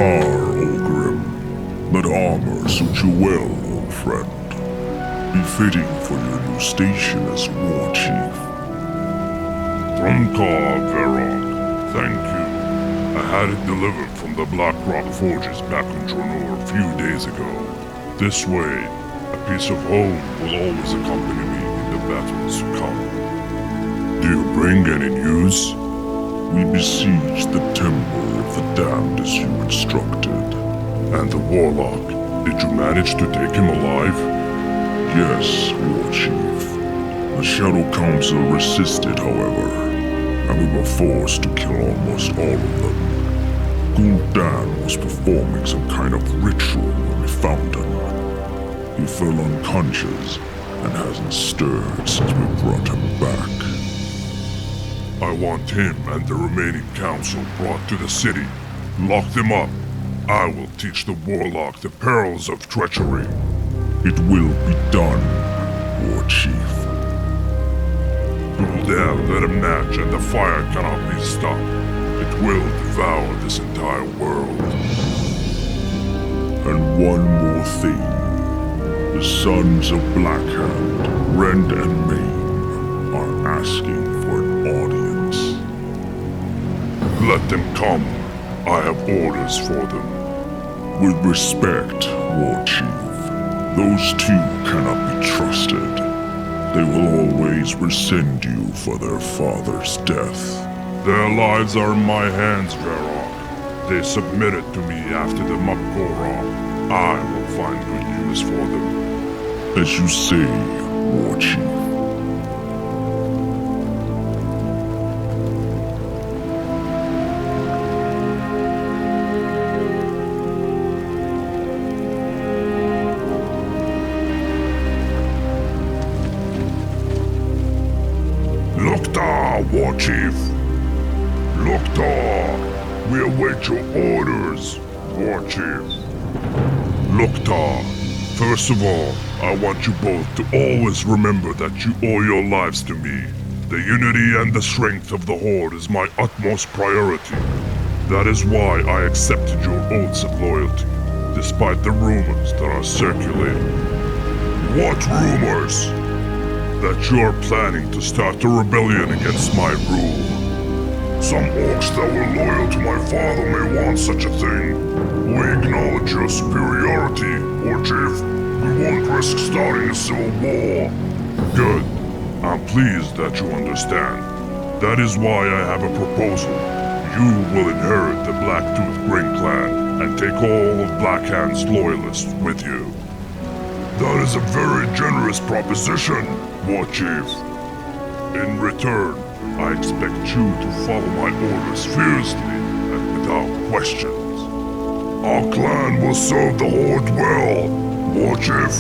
Ogrim. That armor suits you well, old friend. Befitting for your new station as War Chief. Barad, thank you. I had it delivered from the Blackrock Forges back in Durnholde a few days ago. This way, a piece of home will always accompany me in the battles to come. Do you bring any news? We besieged the Temple of the Damned as you instructed. And the Warlock, did you manage to take him alive? Yes, War Chief. The Shadow Council resisted, however, and we were forced to kill almost all of them. Gul'dan was performing some kind of ritual when we found him. He fell unconscious and hasn't stirred since we brought him back. I want him and the remaining council brought to the city. Lock them up. I will teach the Warlock the perils of treachery. It will be done, War Chief. Gul'dan lit a match and the fire cannot be stopped. It will devour this entire world. And one more thing. The sons of Blackhand, Rend and Main, are asking for an audience. Let them come. I have orders for them. With respect, War Chief, those two cannot be trusted. They will always resent you for their father's death. Their lives are in my hands, Darrow. They submitted to me after the Mukgora. I will find good use for them. As you say, War Chief. War Chief. Luktar, we await your orders, War Chief. Luktar, first of all, I want you both to always remember that you owe your lives to me. The unity and the strength of the Horde is my utmost priority. That is why I accepted your oaths of loyalty, despite the rumors that are circulating. What rumors? That you're planning to start a rebellion against my rule. Some orcs that were loyal to my father may want such a thing. We acknowledge your superiority, War Chief. We won't risk starting a civil war. Good. I'm pleased that you understand. That is why I have a proposal. You will inherit the Blacktooth Green Clan and take all of Blackhand's loyalists with you. That is a very generous proposition, War Chief. In return, I expect you to follow my orders fiercely and without questions. Our clan will serve the Horde well, War Chief.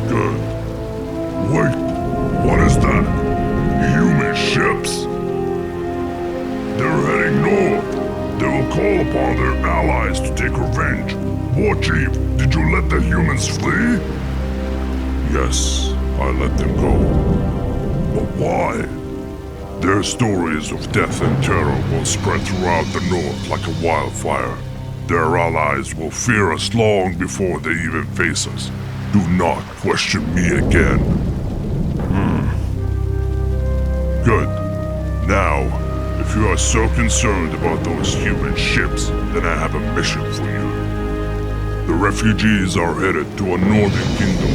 Good. Wait, what is that? Human ships? They're heading north. They will call upon their allies to take revenge. War Chief, did you let the humans flee? Yes, I let them go. But why? Their stories of death and terror will spread throughout the north like a wildfire. Their allies will fear us long before they even face us. Do not question me again. Good. Now, if you are so concerned about those human ships, then I have a mission for you. The refugees are headed to a northern kingdom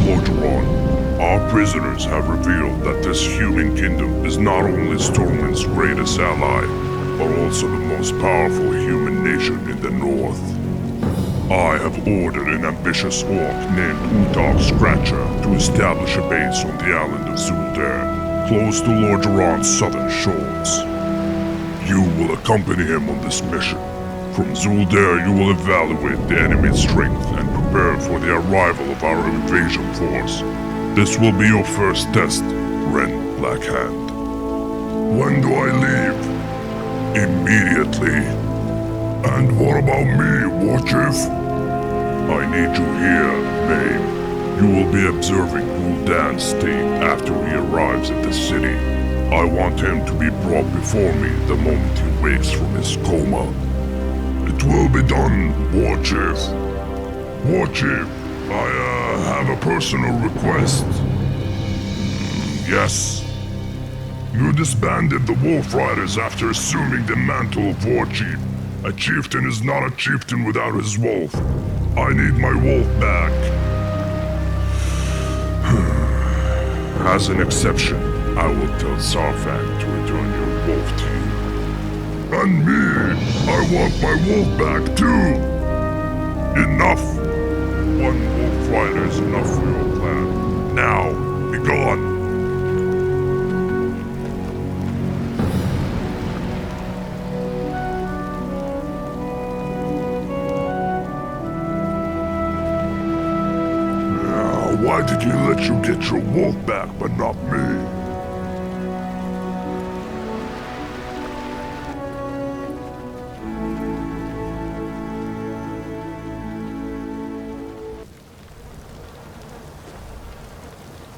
called Lordaeron. Our prisoners have revealed that this human kingdom is not only Stormwind's greatest ally, but also the most powerful human nation in the north. I have ordered an ambitious orc named Utag Scratcher to establish a base on the island of Zul'dare, close to Lordaeron's southern shores. You will accompany him on this mission. From Zul'dare you will evaluate the enemy's strength and prepare for the arrival of our invasion force. This will be your first test, Ren Blackhand. When do I leave? Immediately. And what about me, War Chief? I need you here, Maine. You will be observing Gul'dan's state after he arrives at the city. I want him to be brought before me the moment he wakes from his coma. It 'Twill be done, War Chief. War Chief, I have a personal request. Yes. You disbanded the Wolf Riders after assuming the mantle of War Chief. A chieftain is not a chieftain without his wolf. I need my wolf back. As an exception, I will tell Sarfak to return your wolf to you. And me! I want my wolf back too! Enough! One wolf rider is enough for your clan. Now, be gone! Why did he let you get your wolf back, but not me?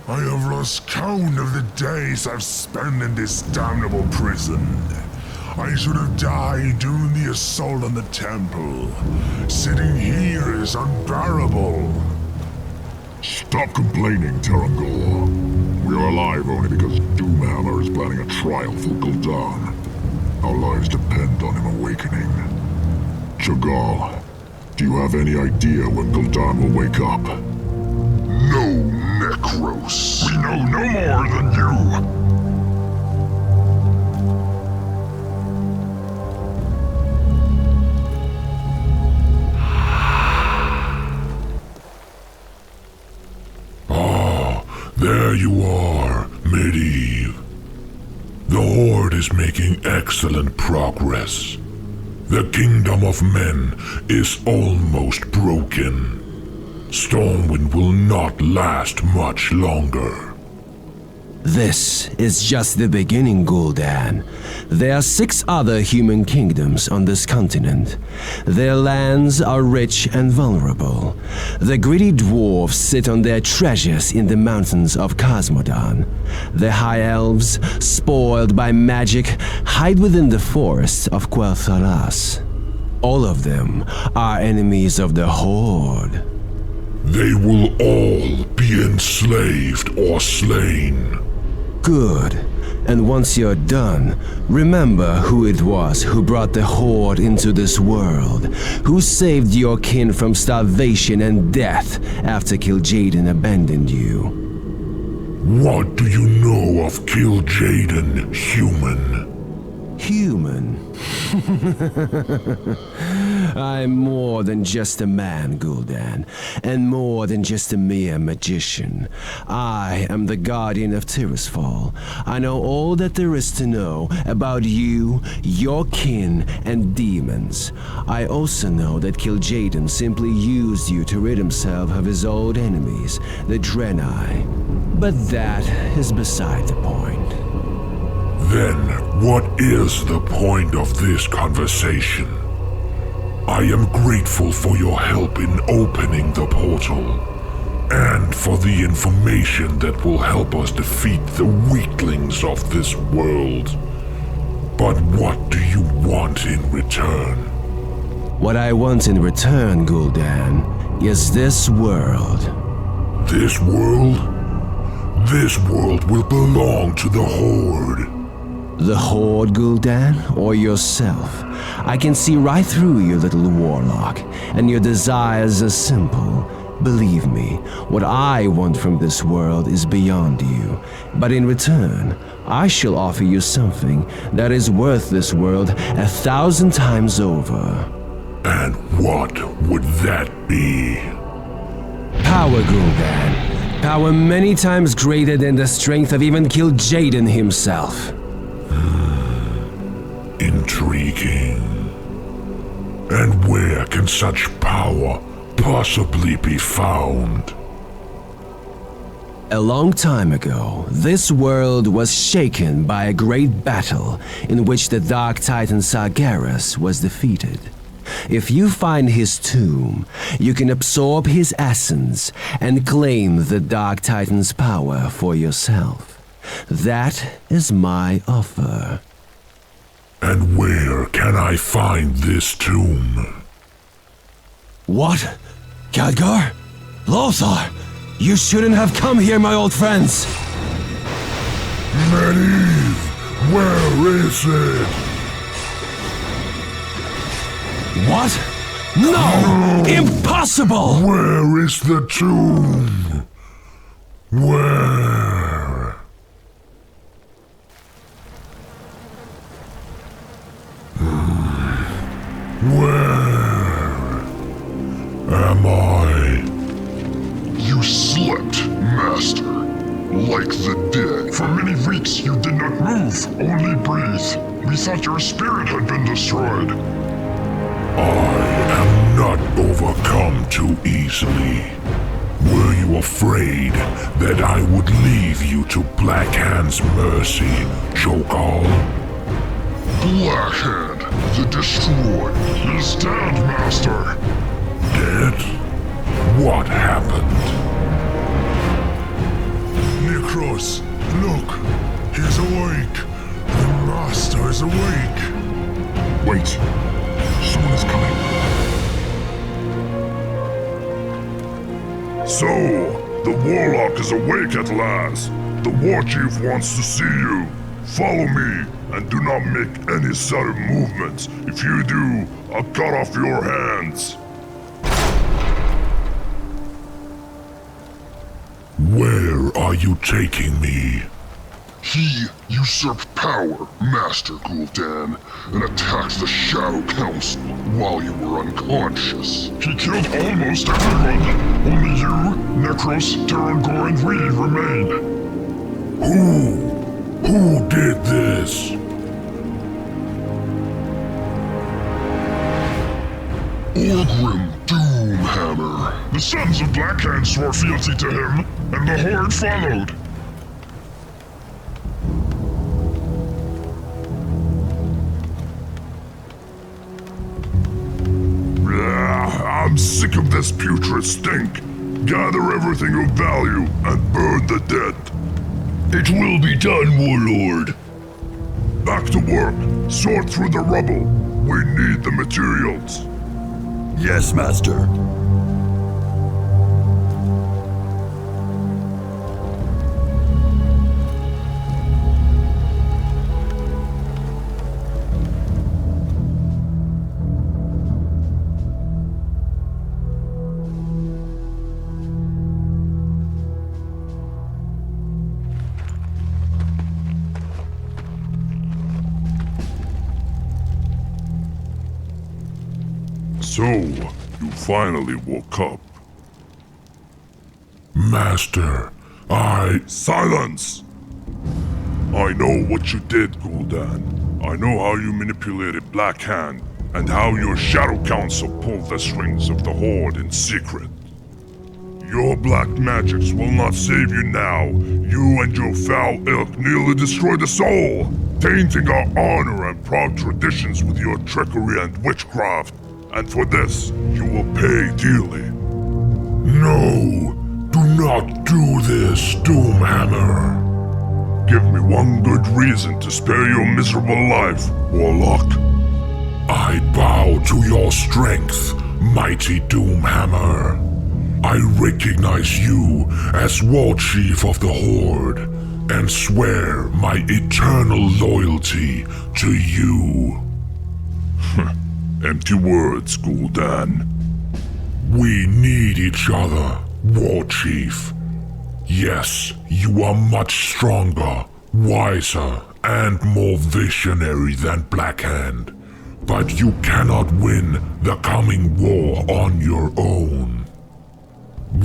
I have lost count of the days I've spent in this damnable prison. I should have died during the assault on the temple. Sitting here is unbearable. Stop complaining, Terangor. We are alive only because Doomhammer is planning a trial for Gul'dan. Our lives depend on him awakening. Chagal, do you have any idea when Gul'dan will wake up? No, Necros. We know no more than you. There you are, Medivh. The Horde is making excellent progress. The kingdom of men is almost broken. Stormwind will not last much longer. This is just the beginning, Gul'dan. There are 6 other human kingdoms on this continent. Their lands are rich and vulnerable. The greedy dwarves sit on their treasures in the mountains of Khaz Modan. The high elves, spoiled by magic, hide within the forests of Quel'thalas. All of them are enemies of the Horde. They will all be enslaved or slain. Good. And once you're done, remember who it was who brought the Horde into this world, who saved your kin from starvation and death after Kil'jaeden abandoned you. What do you know of Kil'jaeden, human? Human? I'm more than just a man, Gul'dan, and more than just a mere magician. I am the guardian of Tirisfal. I know all that there is to know about you, your kin, and demons. I also know that Kil'jaeden simply used you to rid himself of his old enemies, the Draenei. But that is beside the point. Then, what is the point of this conversation? I am grateful for your help in opening the portal, and for the information that will help us defeat the weaklings of this world. But what do you want in return? What I want in return, Gul'dan, is this world. This world? This world will belong to the Horde. The Horde, Gul'dan, or yourself? I can see right through you, little warlock, and your desires are simple. Believe me, what I want from this world is beyond you. But in return, I shall offer you something that is worth this world 1,000 times over. And what would that be? Power, Gul'dan. Power many times greater than the strength of even Kil'jaeden himself. Intriguing. And where can such power possibly be found? A long time ago, this world was shaken by a great battle in which the Dark Titan Sargeras was defeated. If you find his tomb, you can absorb his essence and claim the Dark Titan's power for yourself. That is my offer. And where can I find this tomb? What? Khadgar? Lothar? You shouldn't have come here, my old friends! Medivh, where is it? What? No! Impossible! Where is the tomb? Where? Where am I? You slept, Master. Like the dead. For many weeks you did not move, only breathe. We thought your spirit had been destroyed. I am not overcome too easily. Were you afraid that I would leave you to Blackhand's mercy, Chokal? Blackhand, the destroyed, is dead, Master. Dead? What happened? Necros, look! He's awake! The Master is awake! Wait! Someone is coming. So, the Warlock is awake at last. The War Chief wants to see you. Follow me, and do not make any sudden movements. If you do, I'll cut off your hands. Where are you taking me? He usurped power, Master Gul'dan, and attacked the Shadow Council while you were unconscious. He killed almost everyone. Only you, Necros, Tarangor, and we remain. Who did this? Orgrim Doomhammer. The Sons of Blackhand swore fealty to him, and the Horde followed. I'm sick of this putrid stink. Gather everything of value and burn the dead. It will be done, Warlord. Back to work. Sort through the rubble. We need the materials. Yes, Master. So, you finally woke up. Master, Silence! I know what you did, Gul'dan. I know how you manipulated Blackhand, and how your Shadow Council pulled the strings of the Horde in secret. Your black magics will not save you now. You and your foul ilk nearly destroyed us all, tainting our honor and proud traditions with your trickery and witchcraft. And for this, you will pay dearly. no! Do not do this, Doomhammer! Give me one good reason to spare your miserable life, Warlock. I bow to your strength, mighty Doomhammer. I recognize you as War Chief of the Horde, and swear my eternal loyalty to you. Empty words, Gul'dan. We need each other, War Chief. Yes, you are much stronger, wiser, and more visionary than Blackhand, but you cannot win the coming war on your own.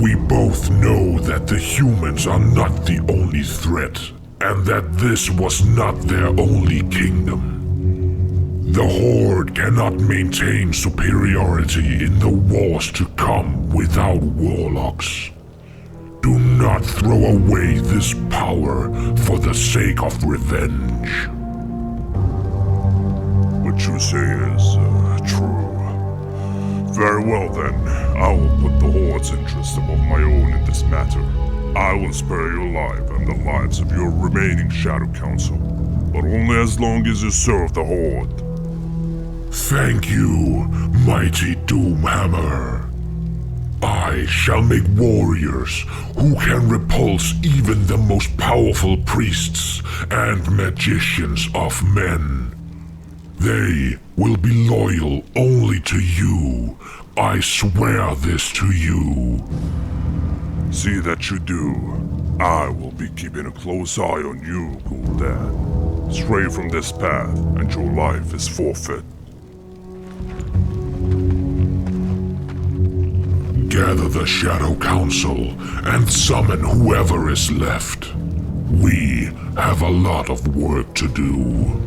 We both know that the humans are not the only threat, and that this was not their only kingdom. The Horde cannot maintain superiority in the wars to come without warlocks. Do not throw away this power for the sake of revenge. What you say is true. Very well then, I will put the Horde's interest above my own in this matter. I will spare your life and the lives of your remaining Shadow Council. but only as long as you serve the Horde. Thank you, mighty Doomhammer. I shall make warriors who can repulse even the most powerful priests and magicians of men. They will be loyal only to you. I swear this to you. See that you do. I will be keeping a close eye on you, Gul'dan. Stray from this path, and your life is forfeit. Gather the Shadow Council and summon whoever is left. We have a lot of work to do.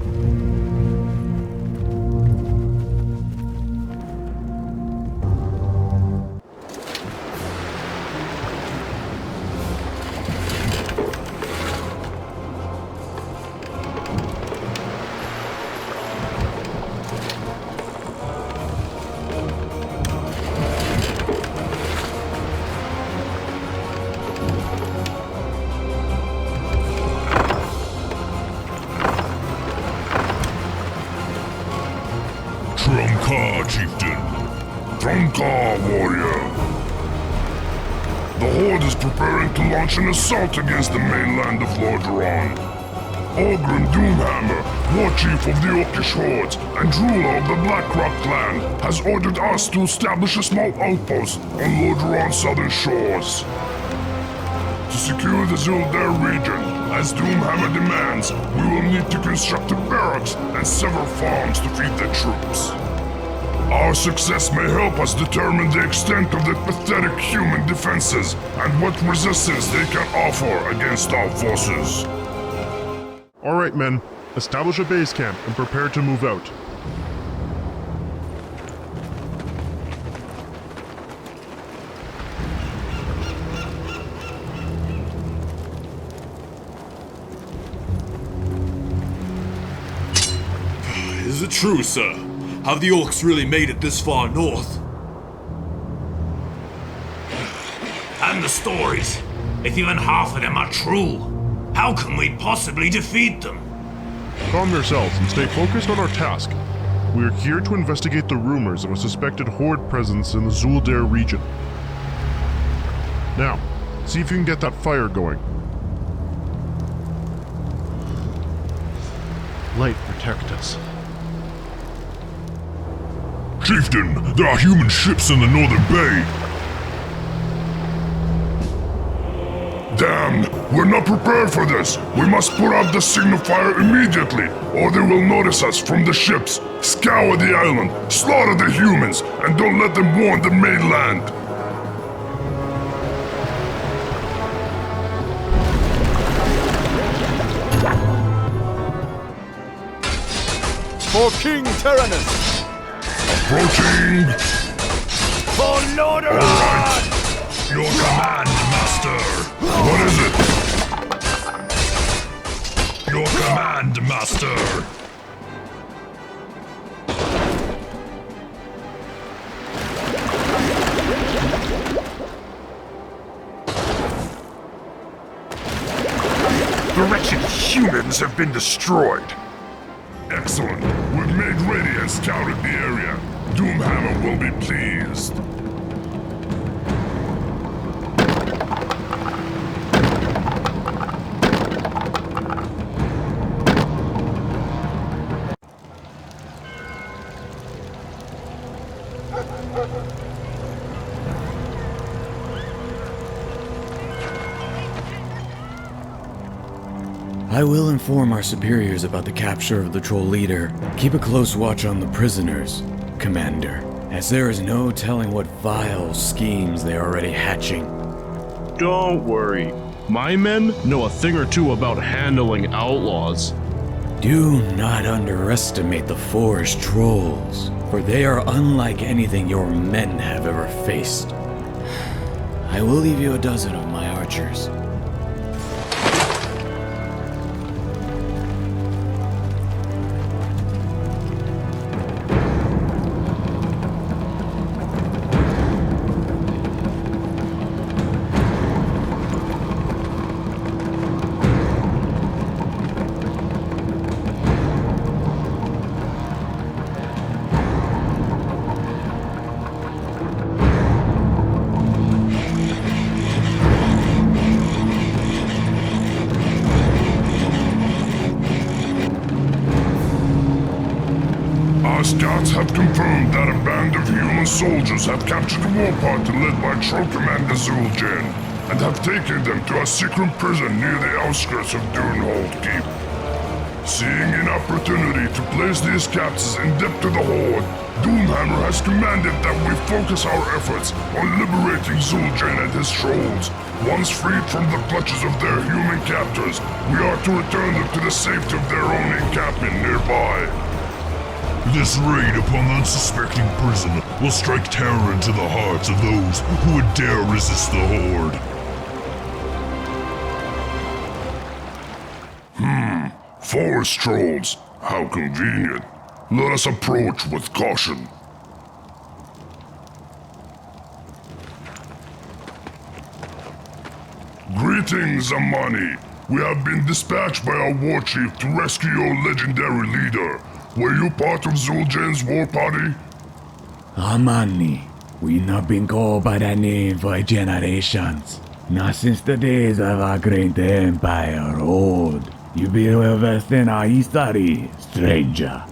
Chieftain. Stromgarde, warrior. The Horde is preparing to launch an assault against the mainland of Lordaeron. Ogren Doomhammer, war chief of the Orcish Hordes and ruler of the Blackrock clan, has ordered us to establish a small outpost on Lordaeron's southern shores. To secure the Zul'dare region, as Doomhammer demands, we will need to construct a barracks and several farms to feed the troops. Our success may help us determine the extent of the pathetic human defenses and what resistance they can offer against our forces. Alright men, establish a base camp and prepare to move out. Is it true, sir? Have the orcs really made it this far north? And the stories, if even half of them are true, how can we possibly defeat them? Calm yourselves and stay focused on our task. We are here to investigate the rumors of a suspected Horde presence in the Zul'dare region. Now, see if you can get that fire going. Light protect us. Chieftain, there are human ships in the northern bay. Damn, we're not prepared for this. We must put out the signal fire immediately, or they will notice us from the ships. Scour the island, slaughter the humans, and don't let them warn the mainland. For King Tyrannus! Approaching! For Lordaeron! Alright! Your command, Master! What is it? Your command, Master! The wretched humans have been destroyed. Excellent. We've made ready and scouted the area. Doomhammer will be pleased. I will inform our superiors about the capture of the troll leader. Keep a close watch on the prisoners, Commander, as there is no telling what vile schemes they are already hatching. Don't worry. My men know a thing or two about handling outlaws. Do not underestimate the forest trolls, for they are unlike anything your men have ever faced. I will leave you a dozen of my archers. Our scouts have confirmed that a band of human soldiers have captured a war party led by Troll Commander Zul'dare and have taken them to a secret prison near the outskirts of Durnholde Keep. Seeing an opportunity to place these captives in debt to the Horde, Doomhammer has commanded that we focus our efforts on liberating Zul'dare and his trolls. Once freed from the clutches of their human captors, we are to return them to the safety of their own encampment nearby. This raid upon the unsuspecting prison will strike terror into the hearts of those who would dare resist the Horde. Forest trolls, how convenient. Let us approach with caution. Greetings, Amani. We have been dispatched by our war chief to rescue your legendary leader. Were you part of Zul'dare's war party? Amani, we not been called by that name for generations. Not since the days of our great empire, old. You be well versed in our history, stranger.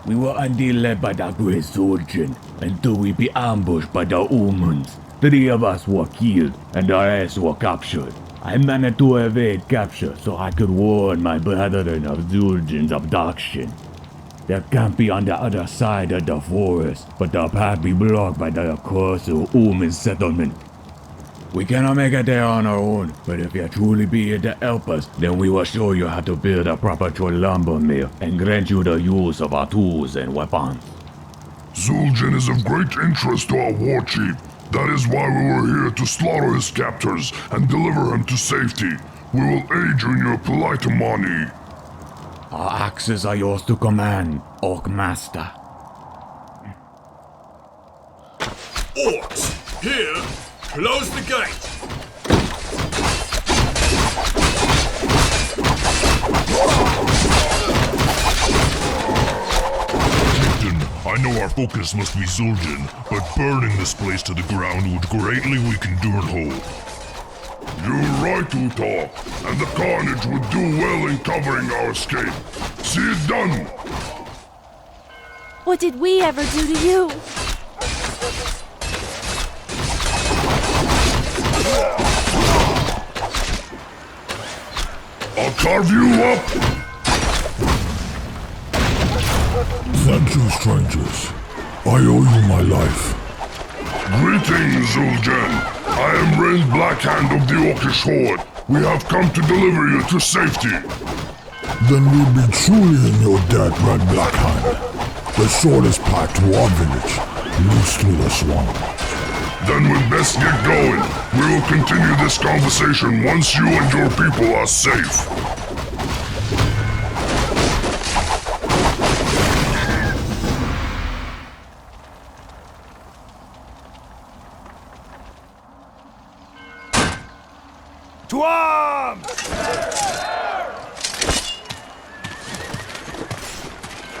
We were indeed led by the great Zul'dare until we be ambushed by the humans. 3 of us were killed and the rest were captured. I managed to evade capture so I could warn my brethren of Zul'dare's abduction. Their camp be on the other side of the forest, but the path be blocked by the accursed human settlement. We cannot make it there on our own, but if you truly be here to help us, then we will show you how to build a proper troll lumber mill and grant you the use of our tools and weapons. Zul'dare is of great interest to our war chief. That is why we were here to slaughter his captors and deliver him to safety. We will aid you in your plight, Amani. Our axes are yours to command, Orc Master. Orcs! Here! Close the gate! I know our focus must be Zul'dare, but burning this place to the ground would greatly weaken Durnholde. You're right, Uta, and the carnage would do well in covering our escape. See it done! What did we ever do to you? I'll carve you up! Thank you, strangers. I owe you my life. Greetings, Zul'dare. I am Rain's Black Hand of the Orcish Horde. We have come to deliver you to safety. Then we'll be truly in your debt, Red Black Hand. The shortest path to our village leads through the swamp. Then we'd best get going. We will continue this conversation once you and your people are safe. To arms!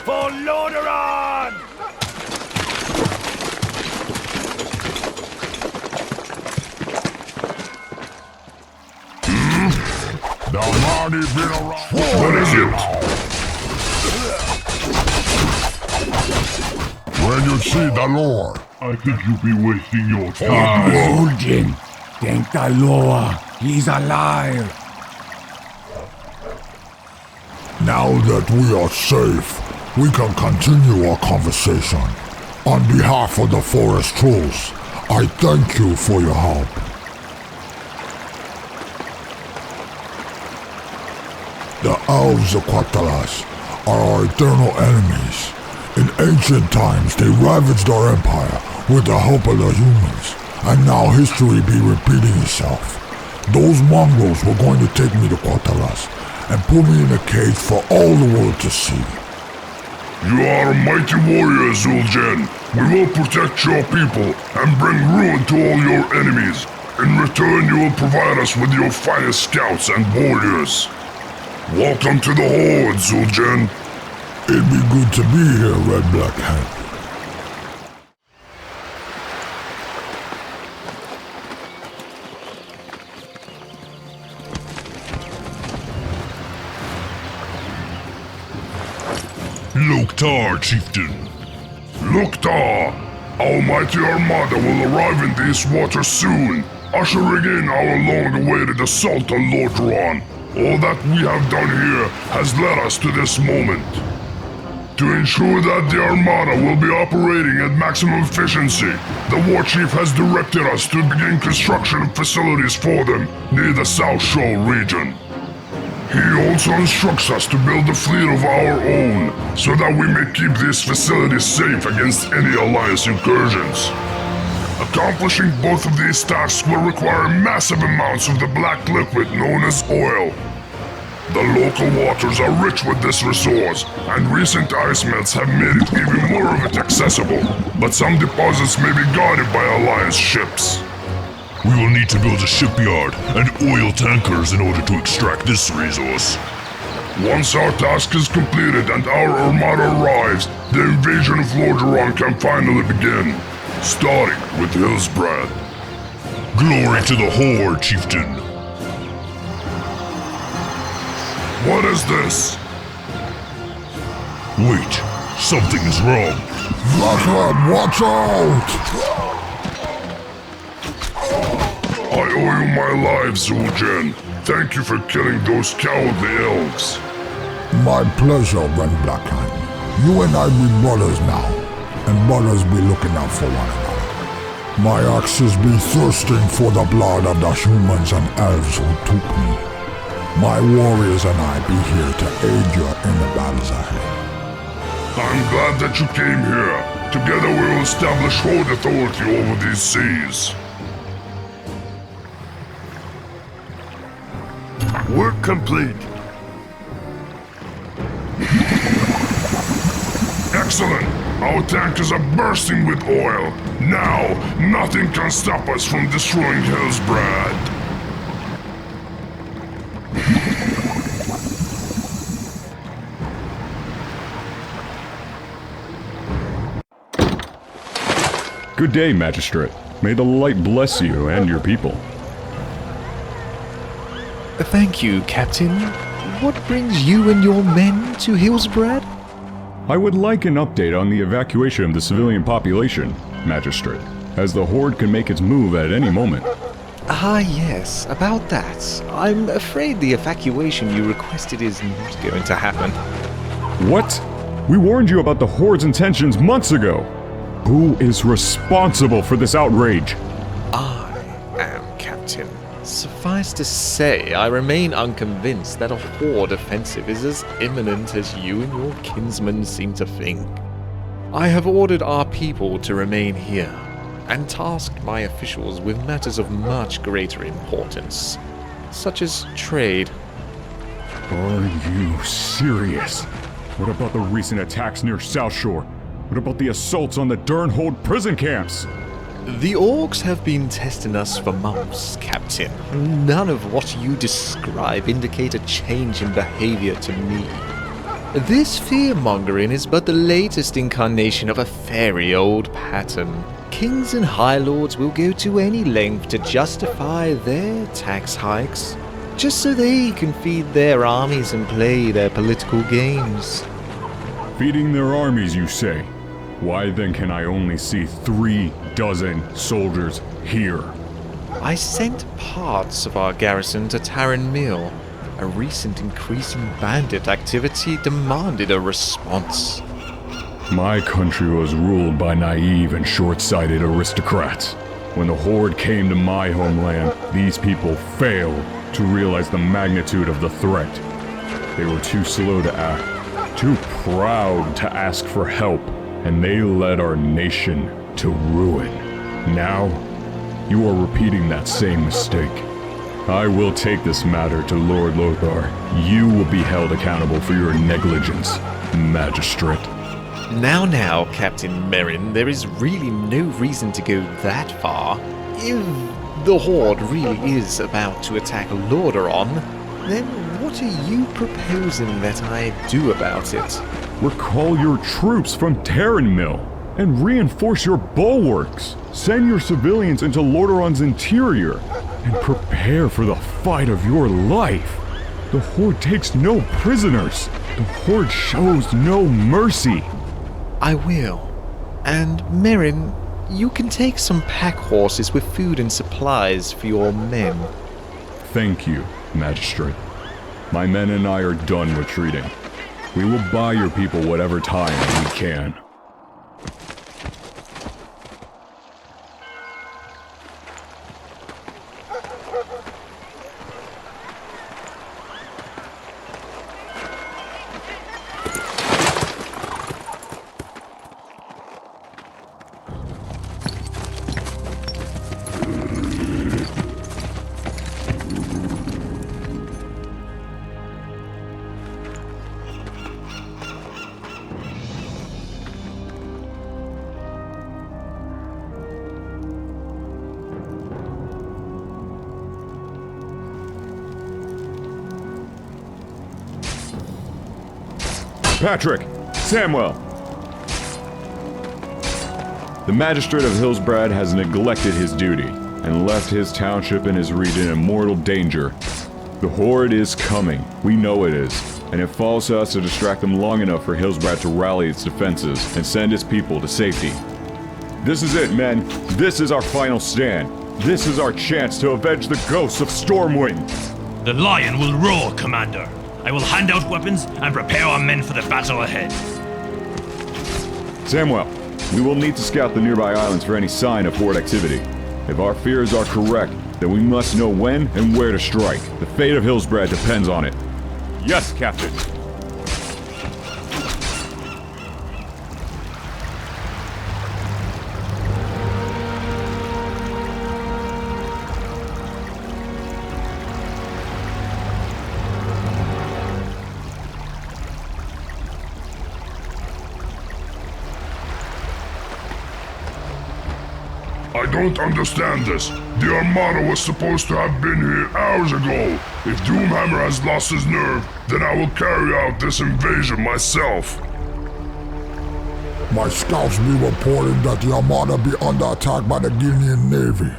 For Lordaeron! The money been around. What is it? When you see the Lord, I think you'll be wasting your time. Zul'dare, thank the Lord, he's alive. Now that we are safe, we can continue our conversation. On behalf of the Forest Trolls, I thank you for your help. The elves of Quel'thalas are our eternal enemies. In ancient times, they ravaged our empire with the help of the humans, and now history be repeating itself. Those mongrels were going to take me to Quel'thalas and put me in a cage for all the world to see. You are a mighty warrior, Zul'dare. We will protect your people and bring ruin to all your enemies. In return, you will provide us with your finest scouts and warriors. Welcome to the Horde, Zul'dare. It'd be good to be here, Red Black Hand. Loktar, chieftain. Loktar! Our mighty armada will arrive in these waters soon, ushering in our long-awaited assault on Lordaeron. All that we have done here has led us to this moment. To ensure that the armada will be operating at maximum efficiency, the war chief has directed us to begin construction of facilities for them near the Southshore region. He also instructs us to build a fleet of our own, so that we may keep these facilities safe against any Alliance incursions. Accomplishing both of these tasks will require massive amounts of the black liquid known as oil. The local waters are rich with this resource, and recent ice melts have made it even more of it accessible, but some deposits may be guarded by Alliance ships. We will need to build a shipyard and oil tankers in order to extract this resource. Once our task is completed and our armada arrives, the invasion of Lordaeron can finally begin, starting with Hillsbrad. Glory to the Horde, chieftain! What is this? Wait, something is wrong. Blackhead, watch out! I owe you my life, Zul'dare. Thank you for killing those cowardly elves. My pleasure, Ren Blackhand. You and I be brothers now, and brothers be looking out for one another. My axes be thirsting for the blood of the humans and elves who took me. My warriors and I be here to aid you in the battles ahead. I'm glad that you came here. Together we will establish Horde authority over these seas. Work complete. Excellent! Our tankers are bursting with oil. Now, nothing can stop us from destroying Hillsbrad. Good day, Magistrate. May the light bless you and your people. Thank you, Captain. What brings you and your men to Hillsbrad? I would like an update on the evacuation of the civilian population, Magistrate, as the Horde can make its move at any moment. Ah, yes, about that. I'm afraid the evacuation you requested is not going to happen. What? We warned you about the Horde's intentions months ago! Who is responsible for this outrage? I am, Captain. Suffice to say, I remain unconvinced that a Horde offensive is as imminent as you and your kinsmen seem to think. I have ordered our people to remain here, and tasked my officials with matters of much greater importance, such as trade. Are you serious? What about the recent attacks near Southshore? What about the assaults on the Durnholde prison camps? The orcs have been testing us for months, Captain. None of what you describe indicate a change in behavior to me. This fear-mongering is but the latest incarnation of a very old pattern. Kings and high lords will go to any length to justify their tax hikes, just so they can feed their armies and play their political games. Feeding their armies, you say? Why then can I only see 3 dozen soldiers here? I sent parts of our garrison to Tarren Mill. A recent increase in bandit activity demanded a response. My country was ruled by naive and short-sighted aristocrats. When the Horde came to my homeland, these people failed to realize the magnitude of the threat. They were too slow to act, too proud to ask for help, and they led our nation to ruin. Now, you are repeating that same mistake. I will take this matter to Lord Lothar. You will be held accountable for your negligence, Magistrate. Now, Captain Merrin, there is really no reason to go that far. If the Horde really is about to attack Lordaeron, then what are you proposing that I do about it? Recall your troops from Tarren Mill and reinforce your bulwarks. Send your civilians into Lordaeron's interior and prepare for the fight of your life. The Horde takes no prisoners. The Horde shows no mercy. I will. And Merrin, you can take some pack horses with food and supplies for your men. Thank you, Magistrate. My men and I are done retreating. We will buy your people whatever time we can. Patrick! Samuel! The Magistrate of Hillsbrad has neglected his duty and left his township and his region in mortal danger. The Horde is coming. We know it is. And it falls to us to distract them long enough for Hillsbrad to rally its defenses and send its people to safety. This is it, men. This is our final stand. This is our chance to avenge the ghosts of Stormwind. The lion will roar, Commander. I will hand out weapons and prepare our men for the battle ahead. Samuel, we will need to scout the nearby islands for any sign of Horde activity. If our fears are correct, then we must know when and where to strike. The fate of Hillsbrad depends on it. Yes, Captain. I don't understand this. The Armada was supposed to have been here hours ago. If Doomhammer has lost his nerve, then I will carry out this invasion myself. My scouts be reporting that the Armada be under attack by the Guinean Navy.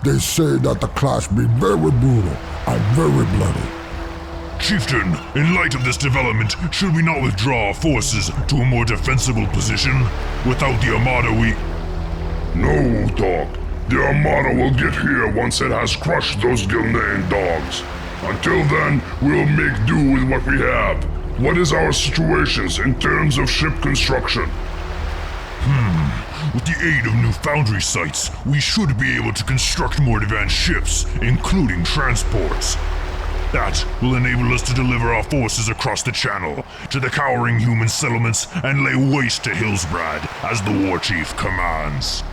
They say that the clash be very brutal and very bloody. Chieftain, in light of this development, should we not withdraw our forces to a more defensible position? Without the Armada No, Dog. The Armada will get here once it has crushed those Gul'dan dogs. Until then, we'll make do with what we have. What is our situations in terms of ship construction? With the aid of new foundry sites, we should be able to construct more advanced ships, including transports. That will enable us to deliver our forces across the channel to the cowering human settlements and lay waste to Hillsbrad as the war chief commands.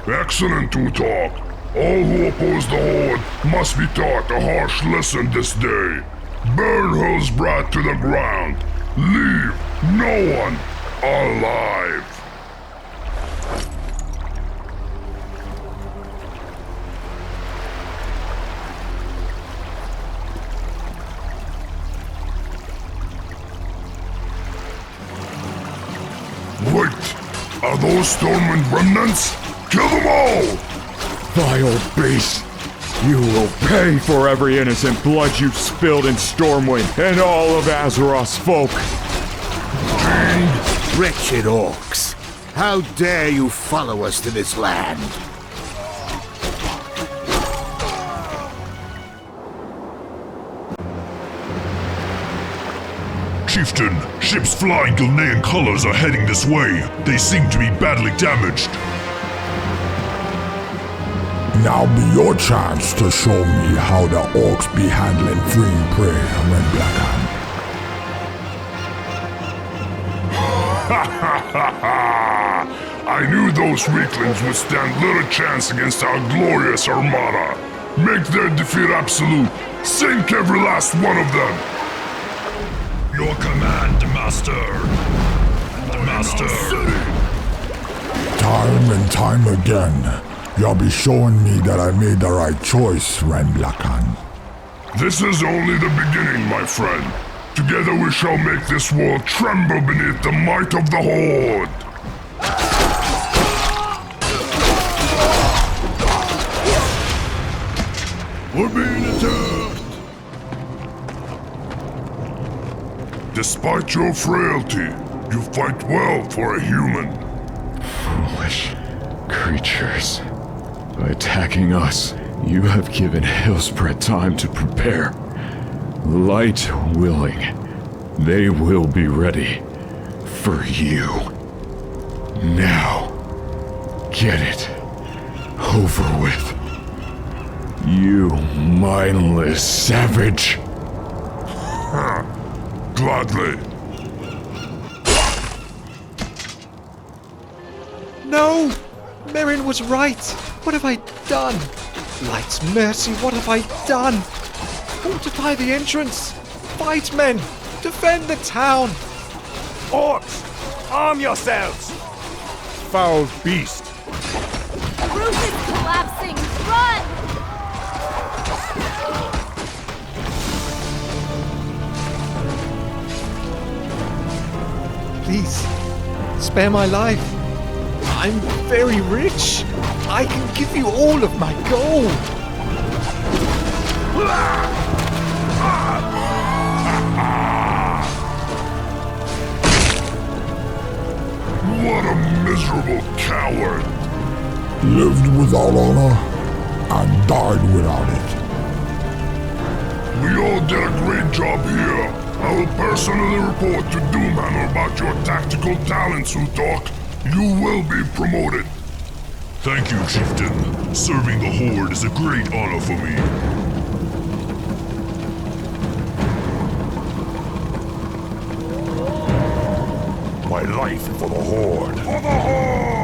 Excellent, Tutok. All who oppose the Horde must be taught a harsh lesson this day. Burn Hillsbrad to the ground. Leave no one alive. Wait, are those Stormwind remnants? Kill them all! Vile beast! You will pay for every innocent blood you've spilled in Stormwind and all of Azeroth's folk! Wretched orcs! How dare you follow us to this land? Chieftain, ships flying Gul'dan colors are heading this way. They seem to be badly damaged. Now be your chance to show me how the orcs be handling freeing prey, Renblackhand. I knew those weaklings would stand little chance against our glorious Armada. Make their defeat absolute. Sink every last one of them. Your command, Master. Master. Time and time again, you'll be showing me that I made the right choice, Renblackhand. This is only the beginning, my friend. Together we shall make this world tremble beneath the might of the Horde. We're being attacked! Despite your frailty, you fight well for a human. Foolish creatures. By attacking us, you have given Hillsbrad time to prepare. Light willing, they will be ready for you. Now, get it over with. You mindless savage. Gladly. No! Merrin was right. What have I done? Light's mercy, what have I done? Fortify the entrance. Fight, men. Defend the town. Orcs, arm yourselves. Foul beast. The roof is collapsing! Run! Please, spare my life. I'm very rich. I can give you all of my gold. What a miserable coward! Lived without honor and died without it. We all did a great job here. I will personally report to Zul'aman about your tactical talents, Utok. You will be promoted. Thank you, Chieftain. Serving the Horde is a great honor for me. My life for the Horde. For the Horde!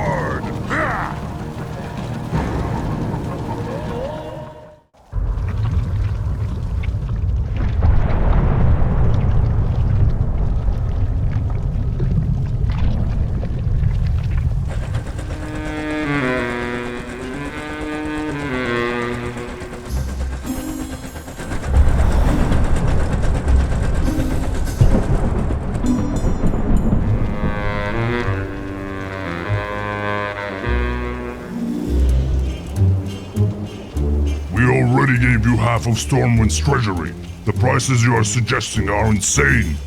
Gave you half of Stormwind's treasury. The prices you are suggesting are insane.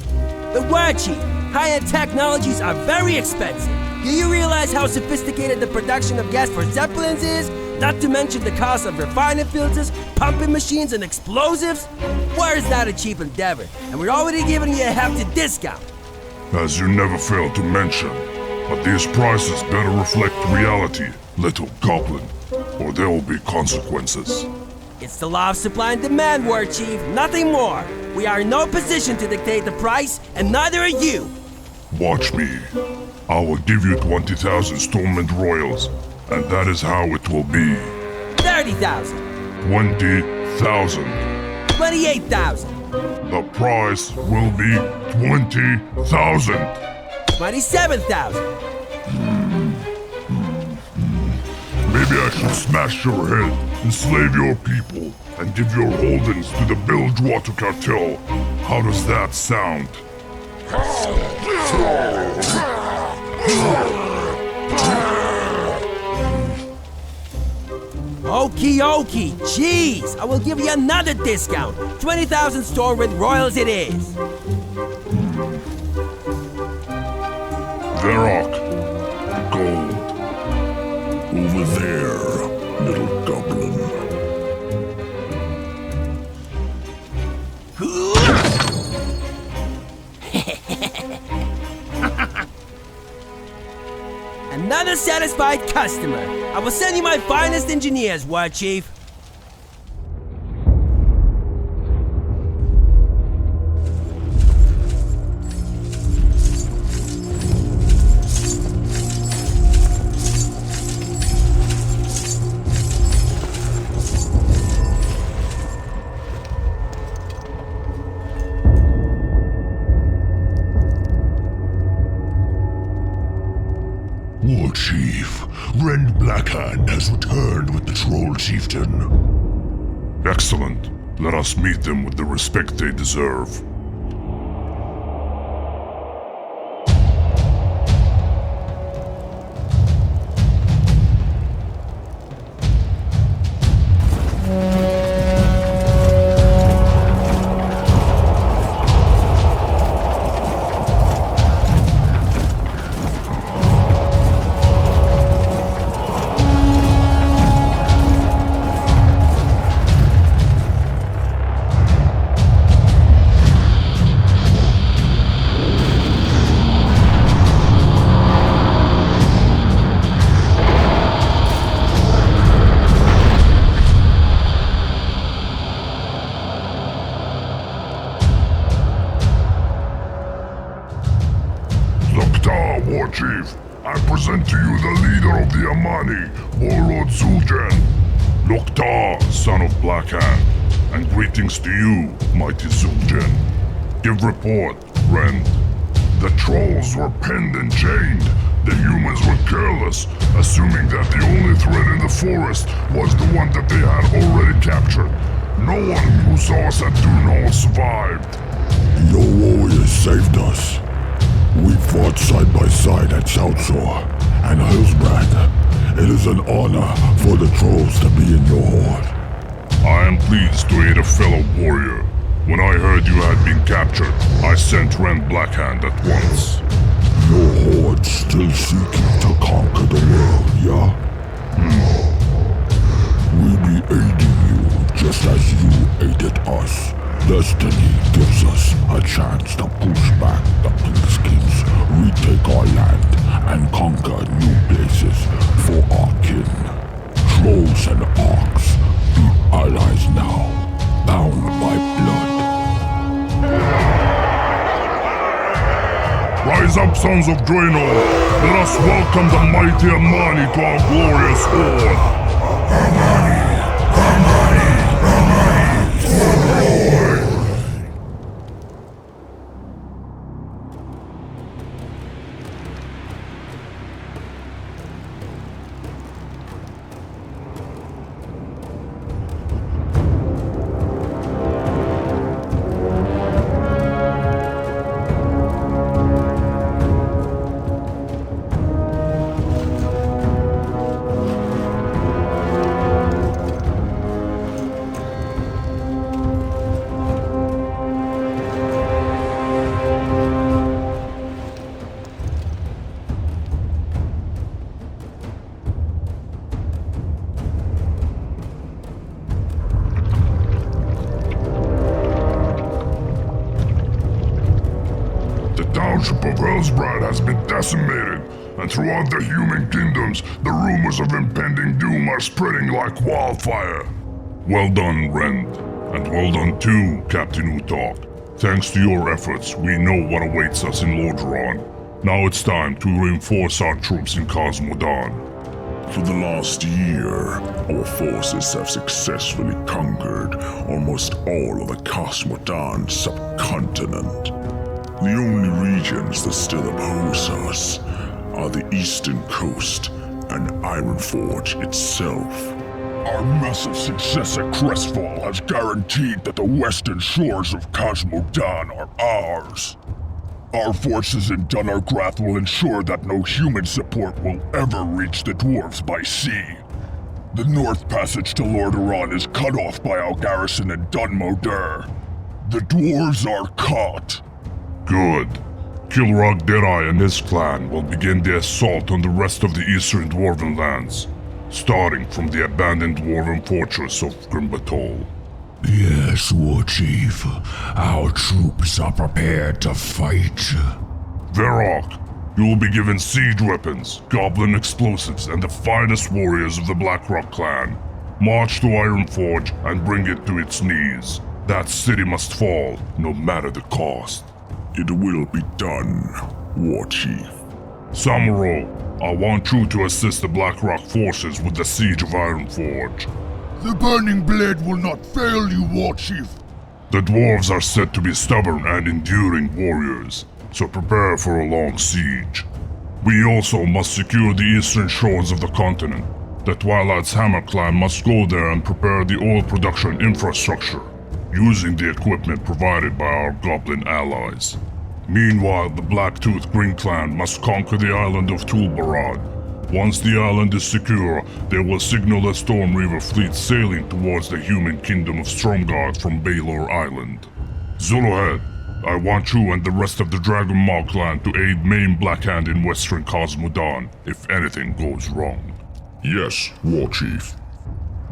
The word, Chief. High-end technologies are very expensive. Do you realize how sophisticated the production of gas for Zeppelins is? Not to mention the cost of refining filters, pumping machines, and explosives? War is not a cheap endeavor, and we're already giving you a hefty discount. As you never fail to mention, but these prices better reflect reality, little goblin, or there will be consequences. It's the law of supply and demand, War Chief, nothing more. We are in no position to dictate the price, and neither are you. Watch me. I will give you 20,000 Stormwind Royals, and that is how it will be. 30,000. 20,000. 28,000. The price will be 20,000. 27,000. Maybe I should smash your head, enslave your people, and give your holdings to the Bilgewater cartel. How does that sound? Okie dokie, jeez, I will give you another discount. 20,000 Stormwind Royals it is. Varrock, gold. Over there, little goblin. Another satisfied customer. I will send you my finest engineers, War Chief. War Chief, Rend Blackhand has returned with the Troll Chieftain. Excellent. Let us meet them with the respect they deserve. War Chief. I present to you the leader of the Amani, Warlord Zul'dare. Loktar, son of Blackhand, and greetings to you, mighty Zul'dare. Give report, friend. The trolls were penned and chained. The humans were careless, assuming that the only threat in the forest was the one that they had already captured. No one who saw us at Durnholde survived. Your warriors saved us. We fought side by side at Southshore and Hillsbrad. It is an honor for the trolls to be in your horde. I am pleased to aid a fellow warrior. When I heard you had been captured, I sent Rend Blackhand at once. Your horde still seeking to conquer the world, yeah? We be aiding you just as you aided us. Destiny gives us a chance to push back the Peace-Kings, retake our land, and conquer new places for our kin. Trolls and orcs be allies now, bound by blood. Rise up, sons of Durnholde. Let us welcome the mighty Amani to our glorious horde. Amani! township of Hillsbrad has been decimated, and throughout the human kingdoms, the rumors of impending doom are spreading like wildfire. Well done, Rend, and well done too, Captain Utok. Thanks to your efforts, we know what awaits us in Lordaeron. Now it's time to reinforce our troops in Khaz Modan. For the last year, our forces have successfully conquered almost all of the Khaz Modan subcontinent. The only regions that still oppose us are the eastern coast and Ironforge itself. Our massive success at Crestfall has guaranteed that the western shores of Khaz Modan are ours. Our forces in Dunargrath will ensure that no human support will ever reach the dwarves by sea. The north passage to Lordaeron is cut off by our garrison in Durnholde. The dwarves are caught. Good. Kilrogderai and his clan will begin the assault on the rest of the eastern dwarven lands, starting from the abandoned dwarven fortress of Grimbatol. Yes, War Chief. Our troops are prepared to fight. Verok, you will be given siege weapons, goblin explosives, and the finest warriors of the Blackrock clan. March to Ironforge and bring it to its knees. That city must fall, no matter the cost. It will be done, War Chief. Samuro, I want you to assist the Blackrock forces with the siege of Ironforge. The Burning Blade will not fail you, War Chief. The dwarves are said to be stubborn and enduring warriors, so prepare for a long siege. We also must secure the eastern shores of the continent. The Twilight's Hammer clan must go there and prepare the oil production infrastructure, using the equipment provided by our goblin allies. Meanwhile, the Blacktooth Green clan must conquer the island of Barad. Once the island is secure, they will signal a Storm Reaver fleet sailing towards the human kingdom of Stromgarde from Baylor Island. Zuluhead, I want you and the rest of the Dragon Maw clan to aid Main Blackhand in western Khaz Modan if anything goes wrong. Yes, War Chief.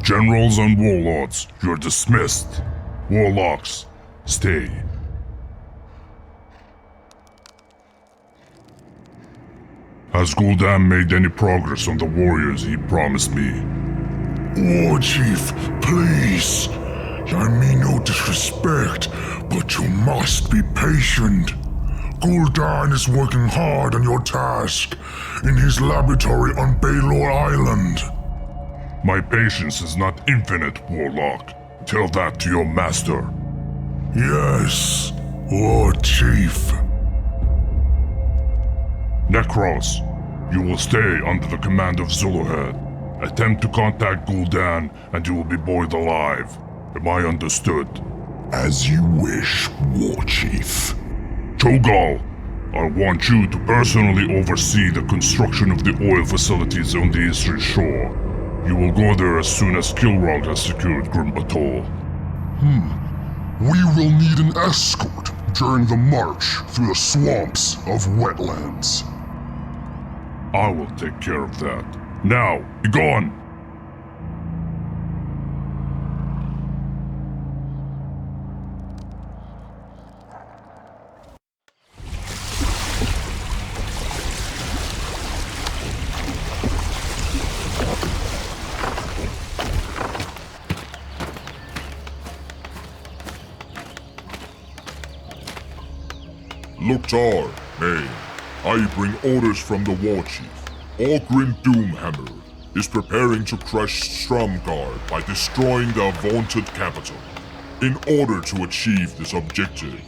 Generals and warlords, you're dismissed. Warlocks, stay. Has Gul'dan made any progress on the warriors he promised me? War Chief, please. I mean no disrespect, but you must be patient. Gul'dan is working hard on your task in his laboratory on Baylor Island. My patience is not infinite, Warlock. Tell that to your master. Yes, Lord Chief. Necros, you will stay under the command of Zul'dare. Attempt to contact Gul'dan and you will be boiled alive. Am I understood? As you wish, War Chief. Cho'Gall, I want you to personally oversee the construction of the oil facilities on the eastern shore. You will go there as soon as Kilrog has secured Grimbatol. We will need an escort during the march through the swamps of Wetlands. I will take care of that. Now, be gone! Loktar, May, I bring orders from the War Chief. Oghren Doomhammer is preparing to crush Stromgarde by destroying the vaunted capital. In order to achieve this objective,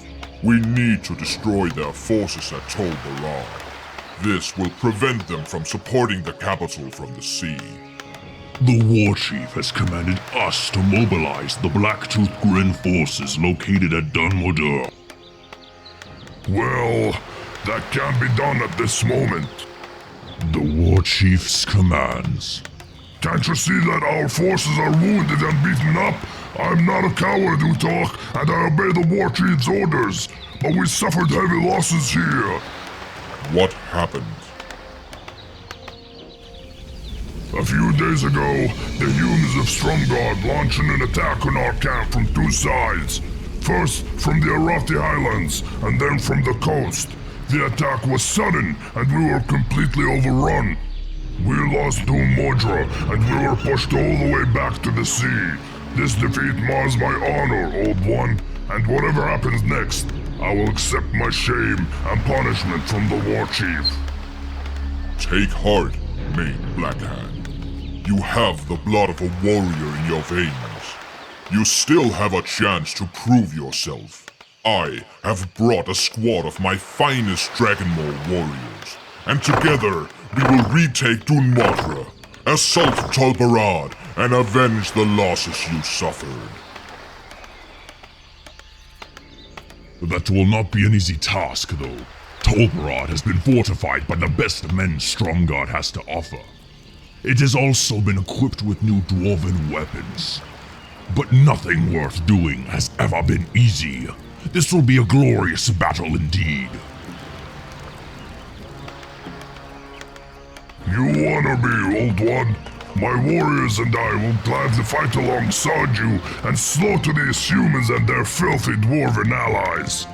we need to destroy their forces at Tol Barad. This will prevent them from supporting the capital from the sea. The War Chief has commanded us to mobilize the Blacktooth Grin forces located at Durnholde. Well, that can't be done at this moment. The War Chief's commands. Can't you see that our forces are wounded and beaten up? I'm not a coward, Utok, and I obey the War Chief's orders, but we suffered heavy losses here. What happened? A few days ago, the humans of Stromgarde launched an attack on our camp from two sides. First from the Arathi Highlands, and then from the coast. The attack was sudden, and we were completely overrun. We lost Durnholde, and we were pushed all the way back to the sea. This defeat mars my honor, Old One, and whatever happens next, I will accept my shame and punishment from the War Chief. Take heart, Main Blackhand. You have the blood of a warrior in your veins. You still have a chance to prove yourself. I have brought a squad of my finest Dragonqueen warriors, and together we will retake Durnholde, assault Tol Barad, and avenge the losses you suffered. That will not be an easy task, though. Tol Barad has been fortified by the best men Stromgarde has to offer. It has also been equipped with new dwarven weapons. But nothing worth doing has ever been easy. This will be a glorious battle indeed. You honor me, Old One. My warriors and I will gladly fight alongside you and slaughter these humans and their filthy dwarven allies.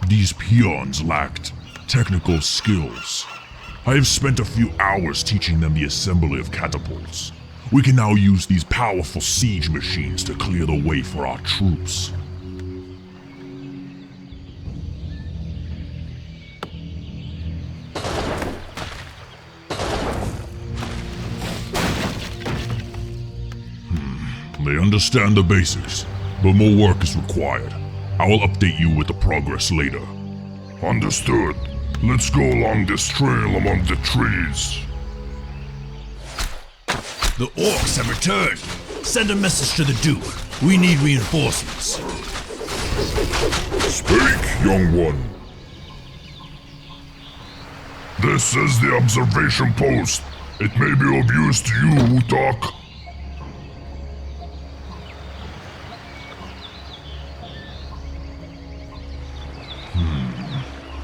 These peons lacked technical skills. I have spent a few hours teaching them the assembly of catapults. We can now use these powerful siege machines to clear the way for our troops. They understand the basics, but more work is required. I will update you with the progress later. Understood. Let's go along this trail among the trees. The orcs have returned. Send a message to the Duke. We need reinforcements. Speak, young one. This is the observation post. It may be of use to you, Utok.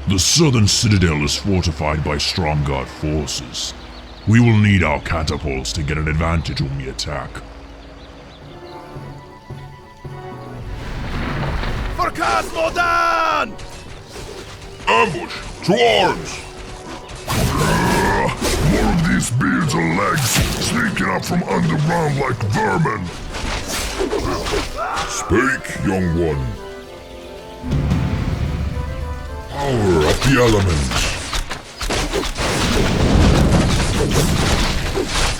The southern citadel is fortified by Stromgarde forces. We will need our catapults to get an advantage when we attack. For Khaz Modan! Ambush! To arms! More of these beards and legs sneaking up from underground like vermin! Speak, young one. Power of the elements.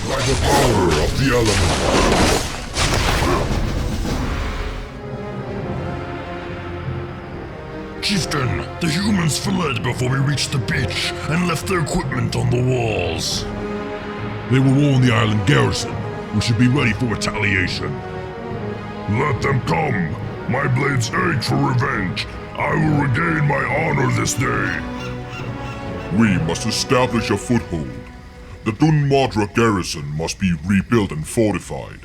By the power of the elements. Chieftain, the humans fled before we reached the beach and left their equipment on the walls. They will warn the island garrison. We should be ready for retaliation. Let them come. My blades ache for revenge. I will regain my honor this day. We must establish a foothold. The Durnholde garrison must be rebuilt and fortified.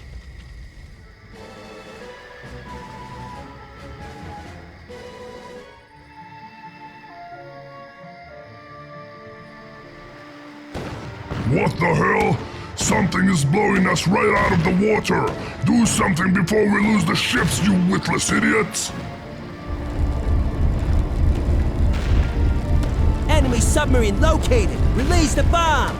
What the hell? Something is blowing us right out of the water! Do something before we lose the ships, you witless idiots! Enemy submarine located! Release the bomb!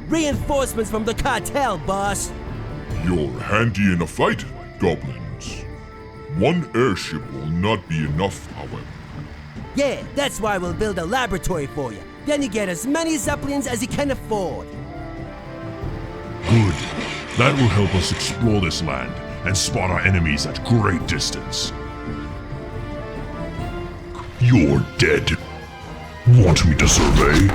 Reinforcements from the cartel, boss! You're handy in a fight, goblins. One airship will not be enough, however. Yeah, that's why we'll build a laboratory for you. Then you get as many Zeppelins as you can afford. Good. That will help us explore this land and spot our enemies at great distance. You're dead. Want me to survey?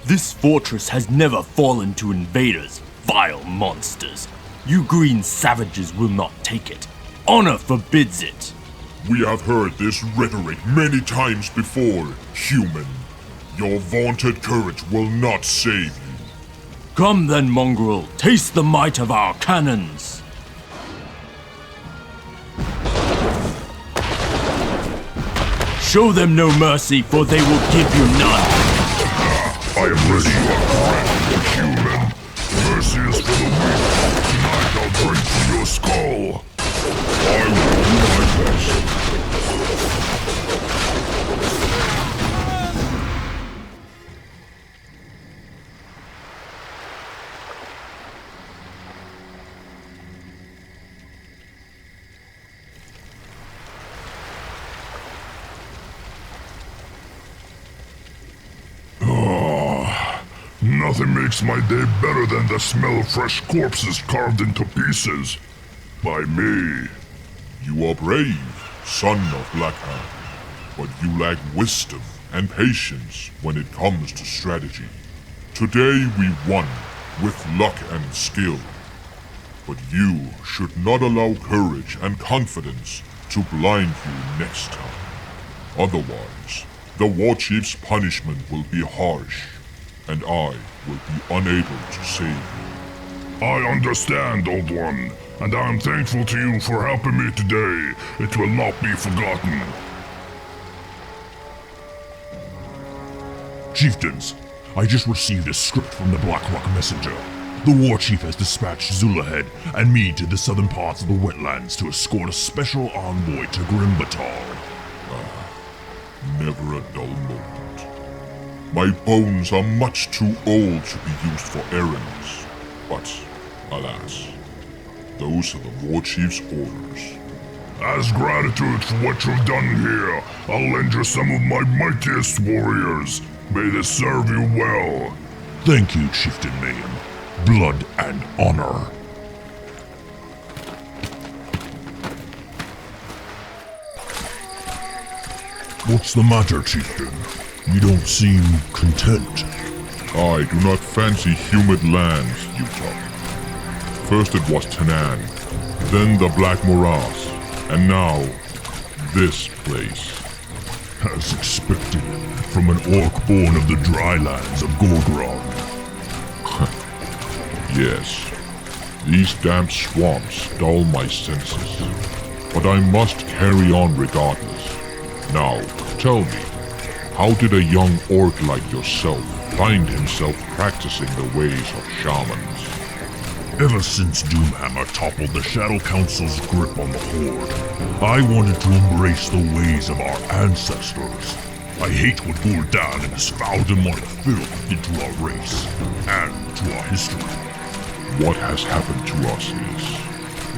This fortress has never fallen to invaders, vile monsters. You green savages will not take it. Honor forbids it. We have heard this rhetoric many times before, human. Your vaunted courage will not save you. Come then, mongrel, taste the might of our cannons. Show them no mercy, for they will give you none. I am ready, human. Mercy is for the weak. Tonight I'll drink from your skull. I will do my best. Nothing makes my day better than the smell of fresh corpses carved into pieces. By me. You are brave, son of Blackhand, but you lack wisdom and patience when it comes to strategy. Today we won, with luck and skill. But you should not allow courage and confidence to blind you next time. Otherwise, the Warchief's punishment will be harsh, and I will be unable to save you. I understand, Old One, and I am thankful to you for helping me today. It will not be forgotten. Chieftains, I just received a script from the Blackrock Messenger. The Warchief has dispatched Zul'aman and me to the southern parts of the Wetlands to escort a special envoy to Grimbatal. Never a dull moment. My bones are much too old to be used for errands, but alas, those are the Warchief's orders. As gratitude for what you've done here, I'll lend you some of my mightiest warriors. May this serve you well. Thank you, Chieftain Mayhem. Blood and honor. What's the matter, Chieftain? You don't seem content. I do not fancy humid lands, Utah. First it was Tanan, then the Black Morass, and now this place. As expected, from an orc born of the dry lands of Gorgrond. Yes, these damp swamps dull my senses, but I must carry on regardless. Now, tell me, how did a young orc like yourself find himself practicing the ways of shamans? Ever since Doomhammer toppled the Shadow Council's grip on the Horde, I wanted to embrace the ways of our ancestors. I hate what Gul'dan and his foul-demonic filth did to our race, and to our history. What has happened to us is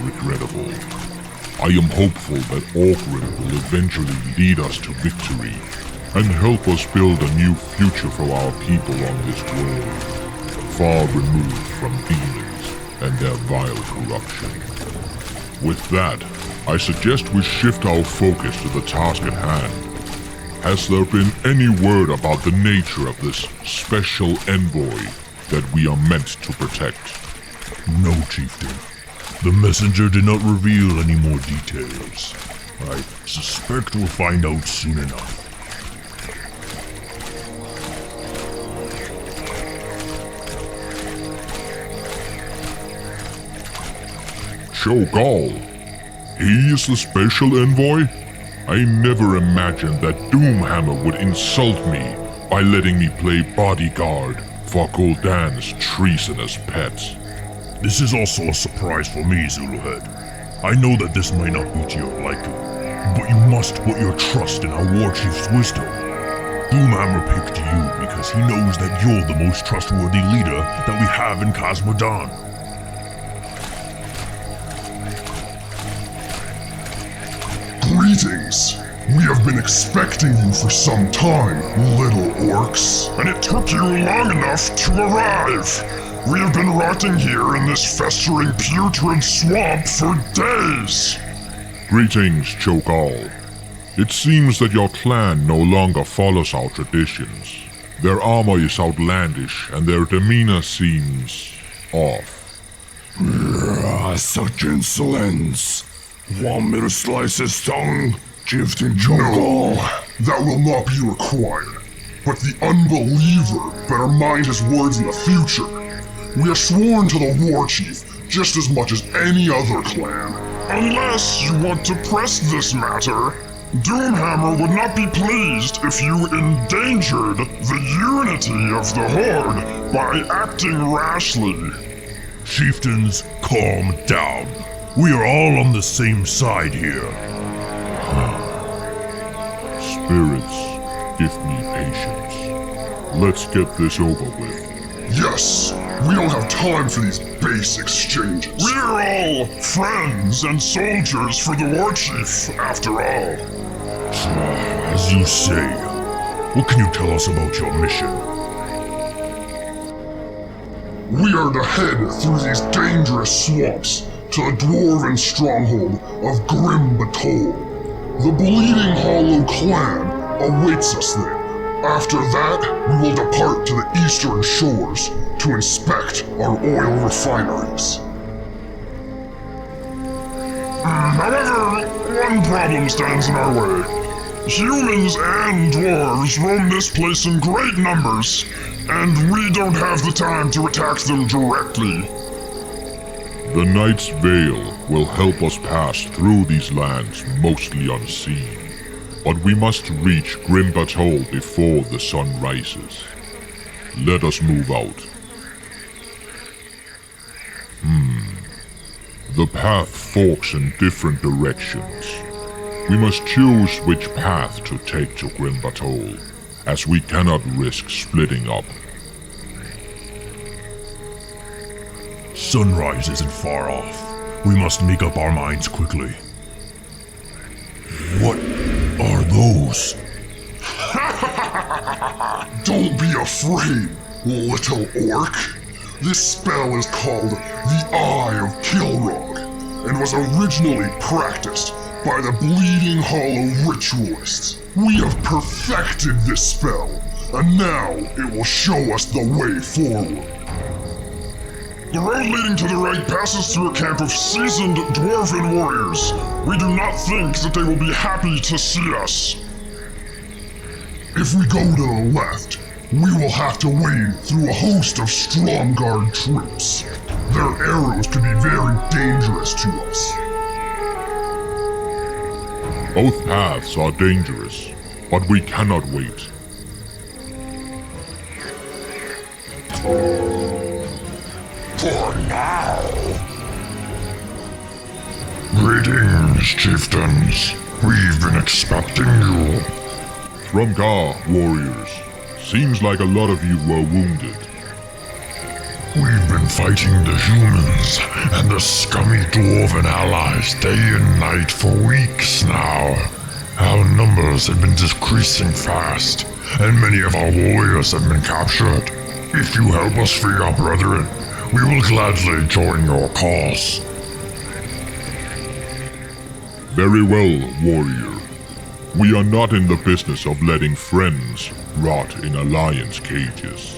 regrettable. I am hopeful that Orcrind will eventually lead us to victory, and help us build a new future for our people on this world, far removed from demons and their vile corruption. With that, I suggest we shift our focus to the task at hand. Has there been any word about the nature of this special envoy that we are meant to protect? No, Chieftain. The messenger did not reveal any more details. I suspect we'll find out soon enough. Cho'Gall? He is the special envoy? I never imagined that Doomhammer would insult me by letting me play bodyguard for Gul'dan's treasonous pets. This is also a surprise for me, Zuluhead. I know that this may not be to your liking, but you must put your trust in our Warchief's wisdom. Doomhammer picked you because he knows that you're the most trustworthy leader that we have in Khaz Modan. Greetings! We have been expecting you for some time, little orcs. And it took you long enough to arrive! We have been rotting here in this festering putrid swamp for days! Greetings, Cho'Gall. It seems that your clan no longer follows our traditions. Their armor is outlandish, and their demeanor seems off. Such insolence! Want me to slice his tongue, Chieftain Cho'Gall? No, that will not be required. But the unbeliever better mind his words in the future. We are sworn to the Warchief just as much as any other clan. Unless you want to press this matter, Doomhammer would not be pleased if you endangered the unity of the Horde by acting rashly. Chieftains, calm down. We are all on the same side here. Spirits, give me patience. Let's get this over with. Yes, we don't have time for these base exchanges. We're all friends and soldiers for the Warchief, after all. As you say, what can you tell us about your mission? We are to head through these dangerous swamps to the dwarven stronghold of Betrayal. The Bleeding Hollow clan awaits us there. After that, we will depart to the eastern shores to inspect our oil refineries. However, one problem stands in our way. Humans and dwarves roam this place in great numbers, and we don't have the time to attack them directly. The Knight's Veil will help us pass through these lands mostly unseen, but we must reach Betrayal before the sun rises. Let us move out. The path forks in different directions. We must choose which path to take to Betrayal, as we cannot risk splitting up. Sunrise isn't far off. We must make up our minds quickly. What are those? Don't be afraid, little orc. This spell is called the Eye of Kilrog, and was originally practiced by the Bleeding Hollow ritualists. We have perfected this spell, and now it will show us the way forward. The road leading to the right passes through a camp of seasoned dwarven warriors. We do not think that they will be happy to see us. If we go to the left, we will have to wade through a host of Stromgarde troops. Their arrows could be very dangerous to us. Both paths are dangerous, but we cannot wait. For now. Greetings, chieftains. We've been expecting you. Stromgarde, warriors. Seems like a lot of you were wounded. We've been fighting the humans and the scummy dwarven allies day and night for weeks now. Our numbers have been decreasing fast, and many of our warriors have been captured. If you help us free our brethren, we will gladly join your cause. Very well, warrior. We are not in the business of letting friends rot in alliance cages.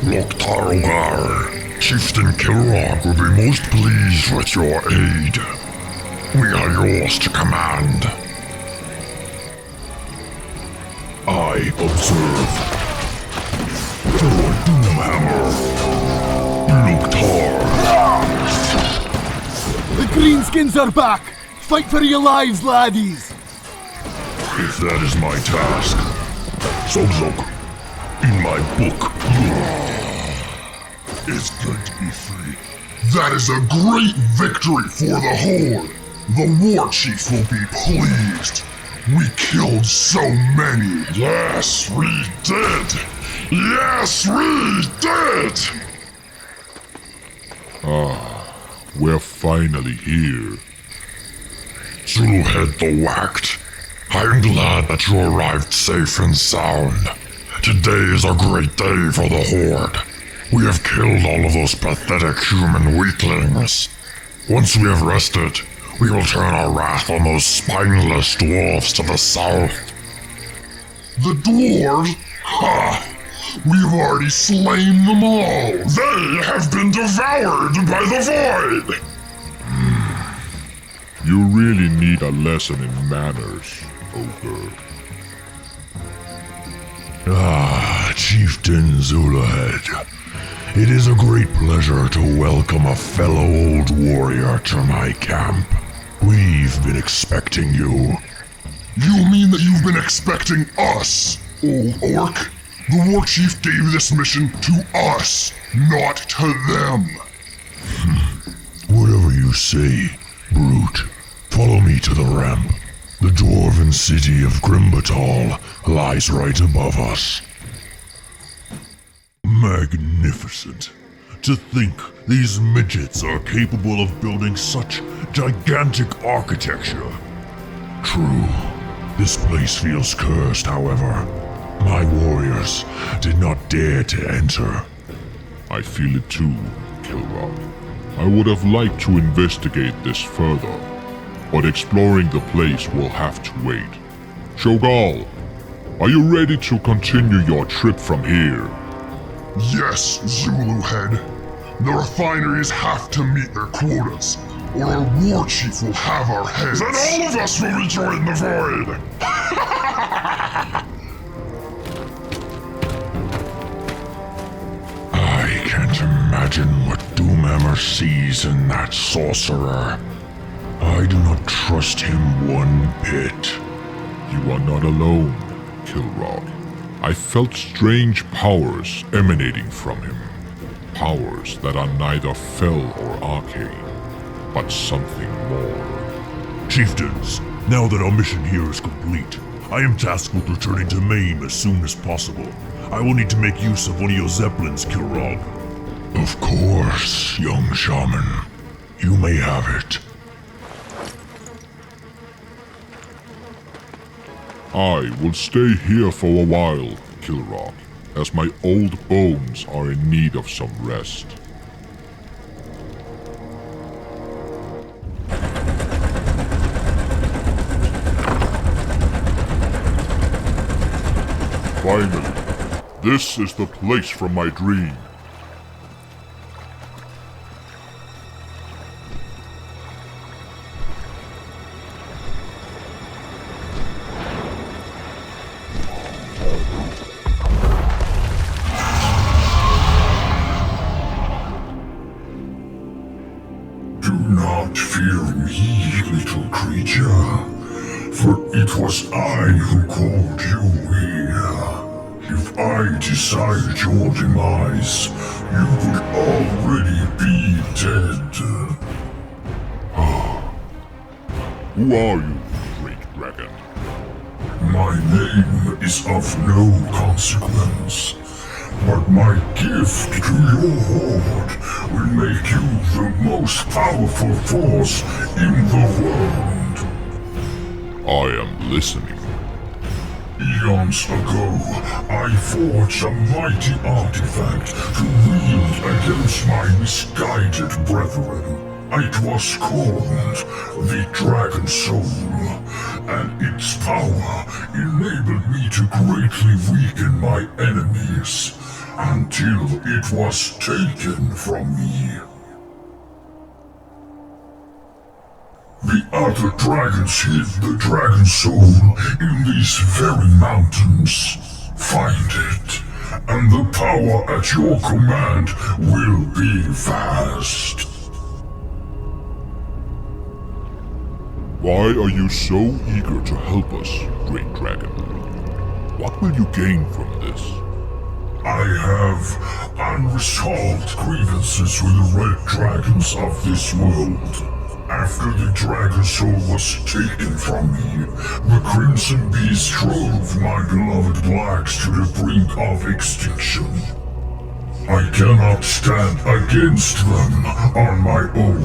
Lordaeron, Chieftain Kilrog will be most pleased with your aid. We are yours to command. I observe. Through a doomhammer. Lordaeron. The Greenskins are back! Fight for your lives, laddies! If that is my task, so look. In my book. It's good to be free. That is a great victory for the Horde. The war chief will be pleased. We killed so many. Yes, we did. Yes, we did. We're finally here. Zul'head the Whacked, I am glad that you arrived safe and sound. Today is a great day for the Horde. We have killed all of those pathetic human weaklings. Once we have rested, we will turn our wrath on those spineless dwarves to the south. The dwarves? Ha! We've already slain them all! They have been devoured by the void! You really need a lesson in manners, ogre. Chieftain Zul'head. It is a great pleasure to welcome a fellow old warrior to my camp. We've been expecting you. You mean that you've been expecting us, old orc? The war chief gave this mission to us, not to them. Whatever you say, brute. Follow me to the ramp. The dwarven city of Betrayal lies right above us. Magnificent. To think these midgets are capable of building such gigantic architecture. True. This place feels cursed, however. My warriors did not dare to enter. I feel it too, Kilrog. I would have liked to investigate this further, but exploring the place will have to wait. Shogal, are you ready to continue your trip from here? Yes, Zul'head. The refineries have to meet their quotas, or our war chief will have our heads. Then all of us will rejoin the void! I can't imagine what Doomhammer sees in that sorcerer. I do not trust him one bit. You are not alone, Kilrog. I felt strange powers emanating from him. Powers that are neither fell or arcane, but something more. Chieftains, now that our mission here is complete, I am tasked with returning to Maine as soon as possible. I will need to make use of one of your zeppelins, Kilrog. Of course, young shaman. You may have it. I will stay here for a while, Kilrog, as my old bones are in need of some rest. Finally, this is the place from my dream. fear me, little creature, for it was I who called you here. If I desired your demise, you would already be dead. Who are you, great dragon? My name is of no consequence, but my gift to your horde will make you the most powerful force in the world. I am listening. Eons ago, I forged a mighty artifact to wield against my misguided brethren. It was called the Dragon Soul, and its power enabled me to greatly weaken my enemies, until it was taken from me. The other dragons hid the Dragon Soul in these very mountains. Find it, and the power at your command will be vast. Why are you so eager to help us, great dragon? What will you gain from this? I have unresolved grievances with the red dragons of this world. After the Dragon Soul was taken from me, the Crimson Beast drove my beloved blacks to the brink of extinction. I cannot stand against them on my own,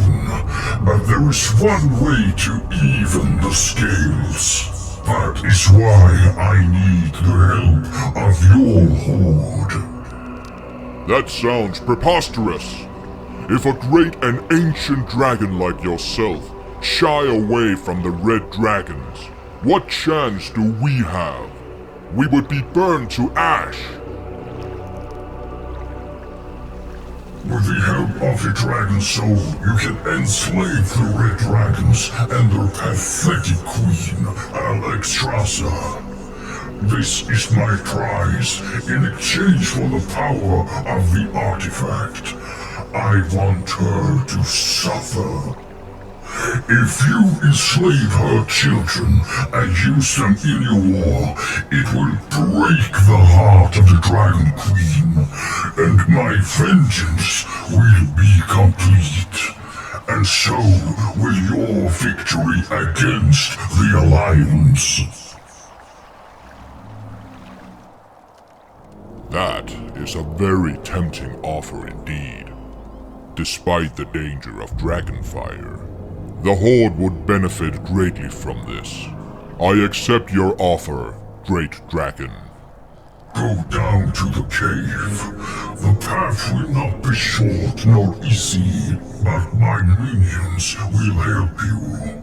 but there is one way to even the scales. That is why I need the help of your horde. That sounds preposterous. If a great and ancient dragon like yourself shy away from the red dragons, what chance do we have? We would be burned to ash. With the help of the Dragon Soul, you can enslave the red dragons and their pathetic queen, Alexstrasza. This is my prize in exchange for the power of the artifact. I want her to suffer. If you enslave her children and use them in your war, it will break the heart of the Dragonqueen, and my vengeance will be complete. And so will your victory against the Alliance. That is a very tempting offer indeed. Despite the danger of dragonfire, the Horde would benefit greatly from this. I accept your offer, Great Dragon. Go down to the cave. The path will not be short nor easy, but my minions will help you.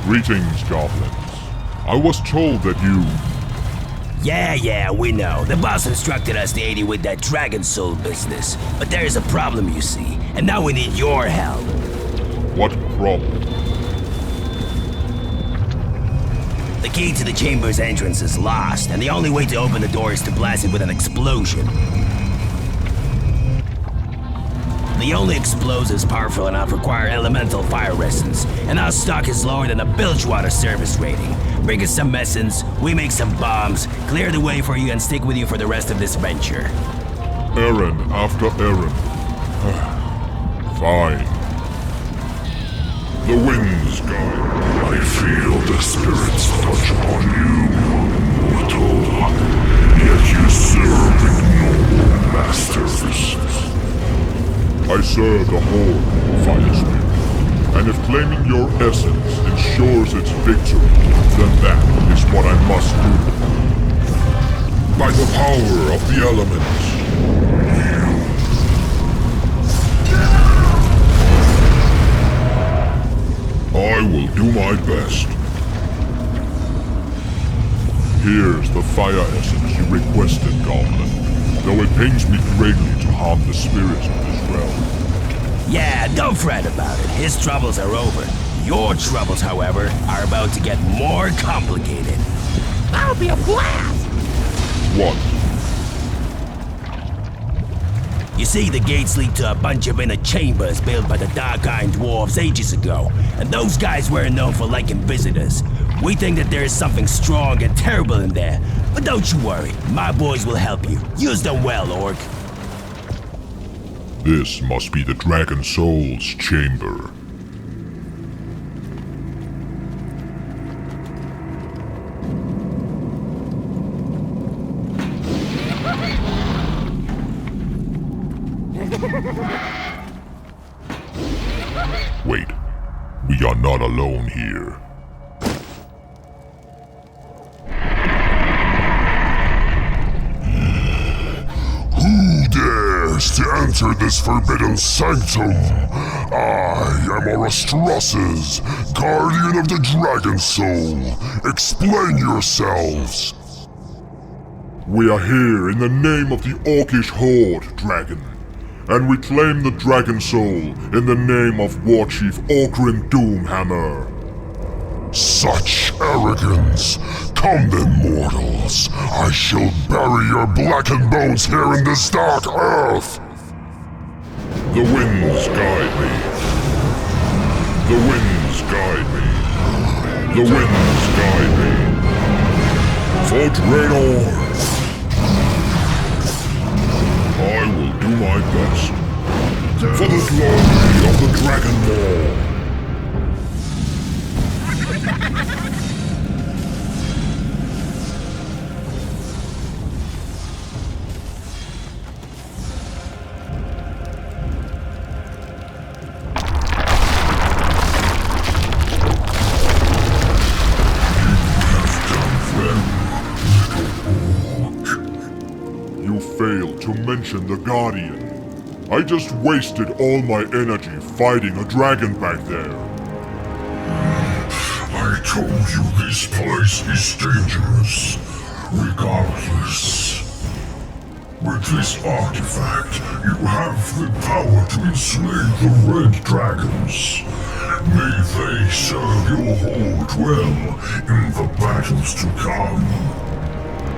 Greetings, goblins. I was told that you... Yeah, we know. The boss instructed us to aid you with that Dragon Soul business. But there is a problem, you see, and now we need your help. What problem? The key to the chamber's entrance is lost, and the only way to open the door is to blast it with an explosion. The only explosives powerful enough require elemental fire resistance, and our stock is lower than a bilgewater service rating. Bring us some medicines, we make some bombs, clear the way for you and stick with you for the rest of this venture. Errand after errand. Fine. The winds guide. I feel the spirits touch upon you, mortal. Yet you serve ignoble masters. I serve the Horde, Fire Spirit, and if claiming your essence ensures its victory, then that is what I must do. By the power of the elements. I will do my best. Here's the fire essence you requested, Goblin, though it pains me greatly to harm the spirits of this realm. Yeah, don't fret about it. His troubles are over. Your troubles, however, are about to get more complicated. That'll be a blast! what? You see, the gates lead to a bunch of inner chambers built by the dark-eyed dwarves ages ago, and those guys weren't known for liking visitors. We think that there is something strong and terrible in there, but don't you worry, my boys will help you. Use them well, Orc. This must be the Dragon Soul's chamber. Wait, we are not alone here. Who dares to enter this forbidden sanctum? I am Arastrosses, guardian of the Dragon Soul. Explain yourselves. We are here in the name of the Orcish Horde, Dragon. And we claim the Dragon Soul in the name of War Chief Orcrin Doomhammer. Such arrogance! Come then, mortals! I shall bury your blackened bones here in this dark earth! The winds guide me. The winds guide me. The winds guide me. For Draenor! I will do my best. For the glory of the Dragonborn. Failed to mention the Guardian. I just wasted all my energy fighting a dragon back there. I told you this place is dangerous. Regardless. With this artifact, you have the power to enslave the Red Dragons. May they serve your horde well in the battles to come.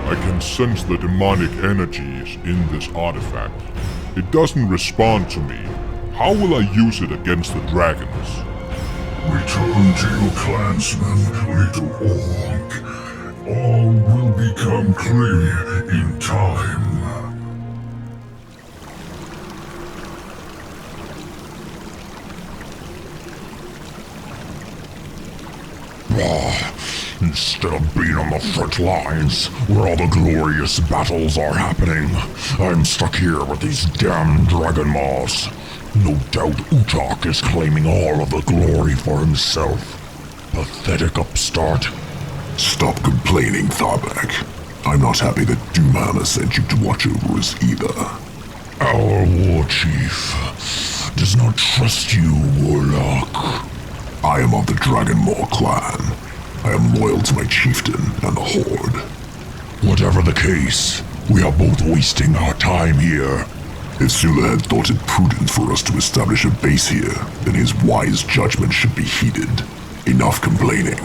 I can sense the demonic energies in this artifact. It doesn't respond to me. How will I use it against the dragons? Return to your clansmen, little orc. All will become clear in time. Instead of being on the front lines, where all the glorious battles are happening, I'm stuck here with these damn dragon maws. No doubt Utok is claiming all of the glory for himself. Pathetic upstart. Stop complaining, Tharbak. I'm not happy that Doomhammer sent you to watch over us either. Our war chief does not trust you, Warlock. I am of the Dragonmaw clan. I am loyal to my chieftain and the Horde. Whatever the case, we are both wasting our time here. If Sula had thought it prudent for us to establish a base here, then his wise judgment should be heeded. Enough complaining.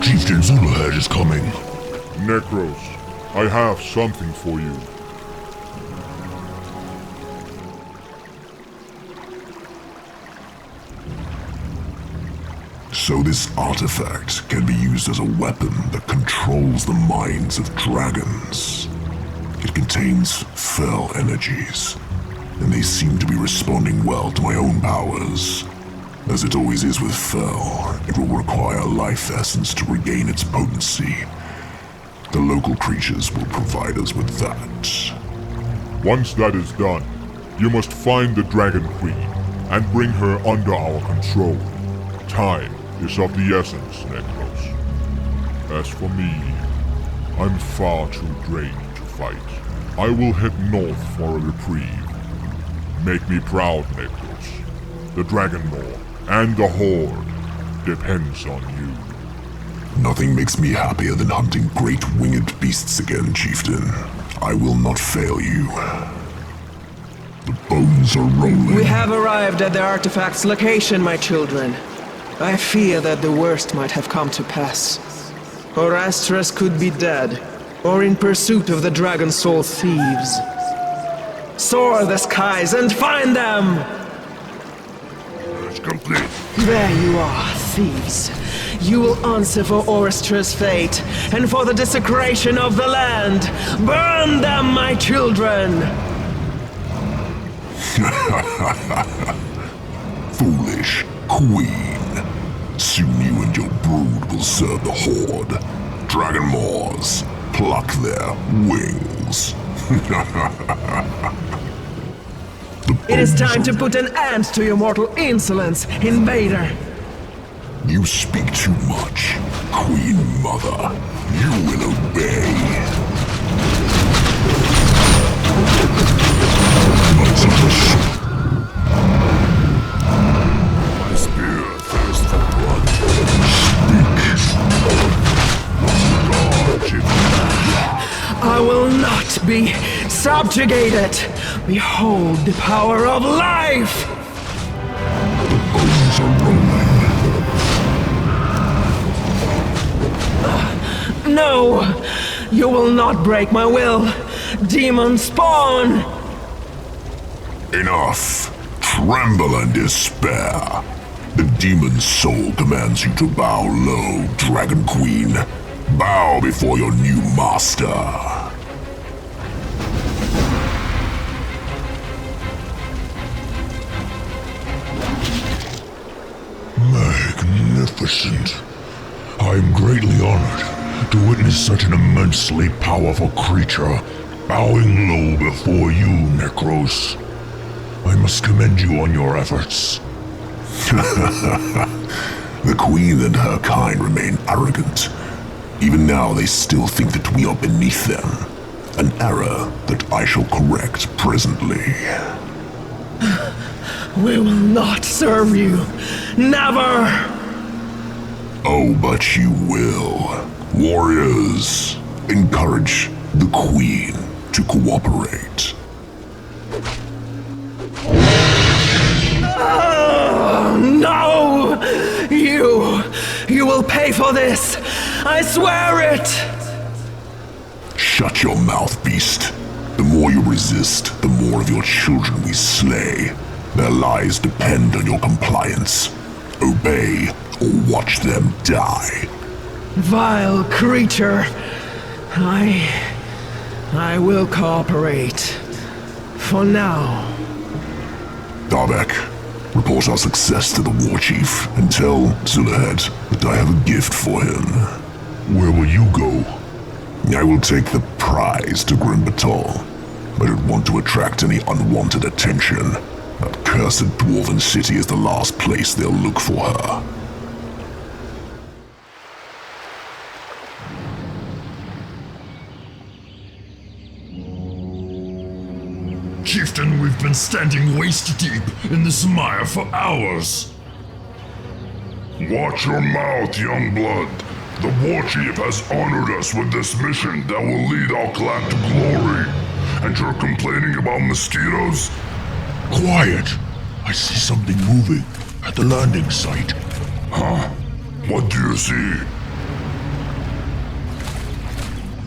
Chieftain Zul'dare is coming. Necros, I have something for you. So this artifact can be used as a weapon that controls the minds of dragons. It contains fell energies, and they seem to be responding well to my own powers. As it always is with Fel, it will require life essence to regain its potency. The local creatures will provide us with that. Once that is done, you must find the Dragonqueen and bring her under our control. Time is of the essence, Necros. As for me, I'm far too drained to fight. I will head north for a reprieve. Make me proud, Necros. The Dragonmaw and the Horde depends on you. Nothing makes me happier than hunting great winged beasts again, chieftain. I will not fail you. The bones are rolling. We have arrived at the artifact's location, my children. I fear that the worst might have come to pass. Orastras could be dead, or in pursuit of the Dragon Soul thieves. Soar the skies and find them! It's complete. There you are, thieves. You will answer for Orastra's fate, and for the desecration of the land. Burn them, my children! Foolish queen. Soon you and your brood will serve the Horde. Dragon Maws, pluck their wings. It is time to put an end to your mortal insolence, invader. You speak too much, Queen Mother. You will obey. My spear thirsts for blood. Speak. I will not be subjugated. Behold the power of life! The bones are rolling. No! You will not break my will! Demon spawn! Enough! Tremble and despair! The demon soul commands you to bow low, Dragonqueen. Bow before your new master. Magnificent. I am greatly honored to witness such an immensely powerful creature bowing low before you, Necros. I must commend you on your efforts. The Queen and her kind remain arrogant. Even now they still think that we are beneath them. An error that I shall correct presently. We will not serve you. Never! Oh, but you will. Warriors, encourage the Queen to cooperate. No! You will pay for this! I swear it! Shut your mouth, beast. The more you resist, the more of your children we slay. Their lives depend on your compliance. Obey, or watch them die. Vile creature. I will cooperate. For now. Darbeck, report our success to the war chief and tell Zul'aman that I have a gift for him. Where will you go? I will take the prize to Grimbatal. I don't want to attract any unwanted attention. That cursed dwarven city is the last place they'll look for her. Chieftain, we've been standing waist deep in this mire for hours. Watch your mouth, young blood. The war chief has honored us with this mission that will lead our clan to glory. And you're complaining about mosquitoes? Quiet! I see something moving at the landing site. Huh? What do you see?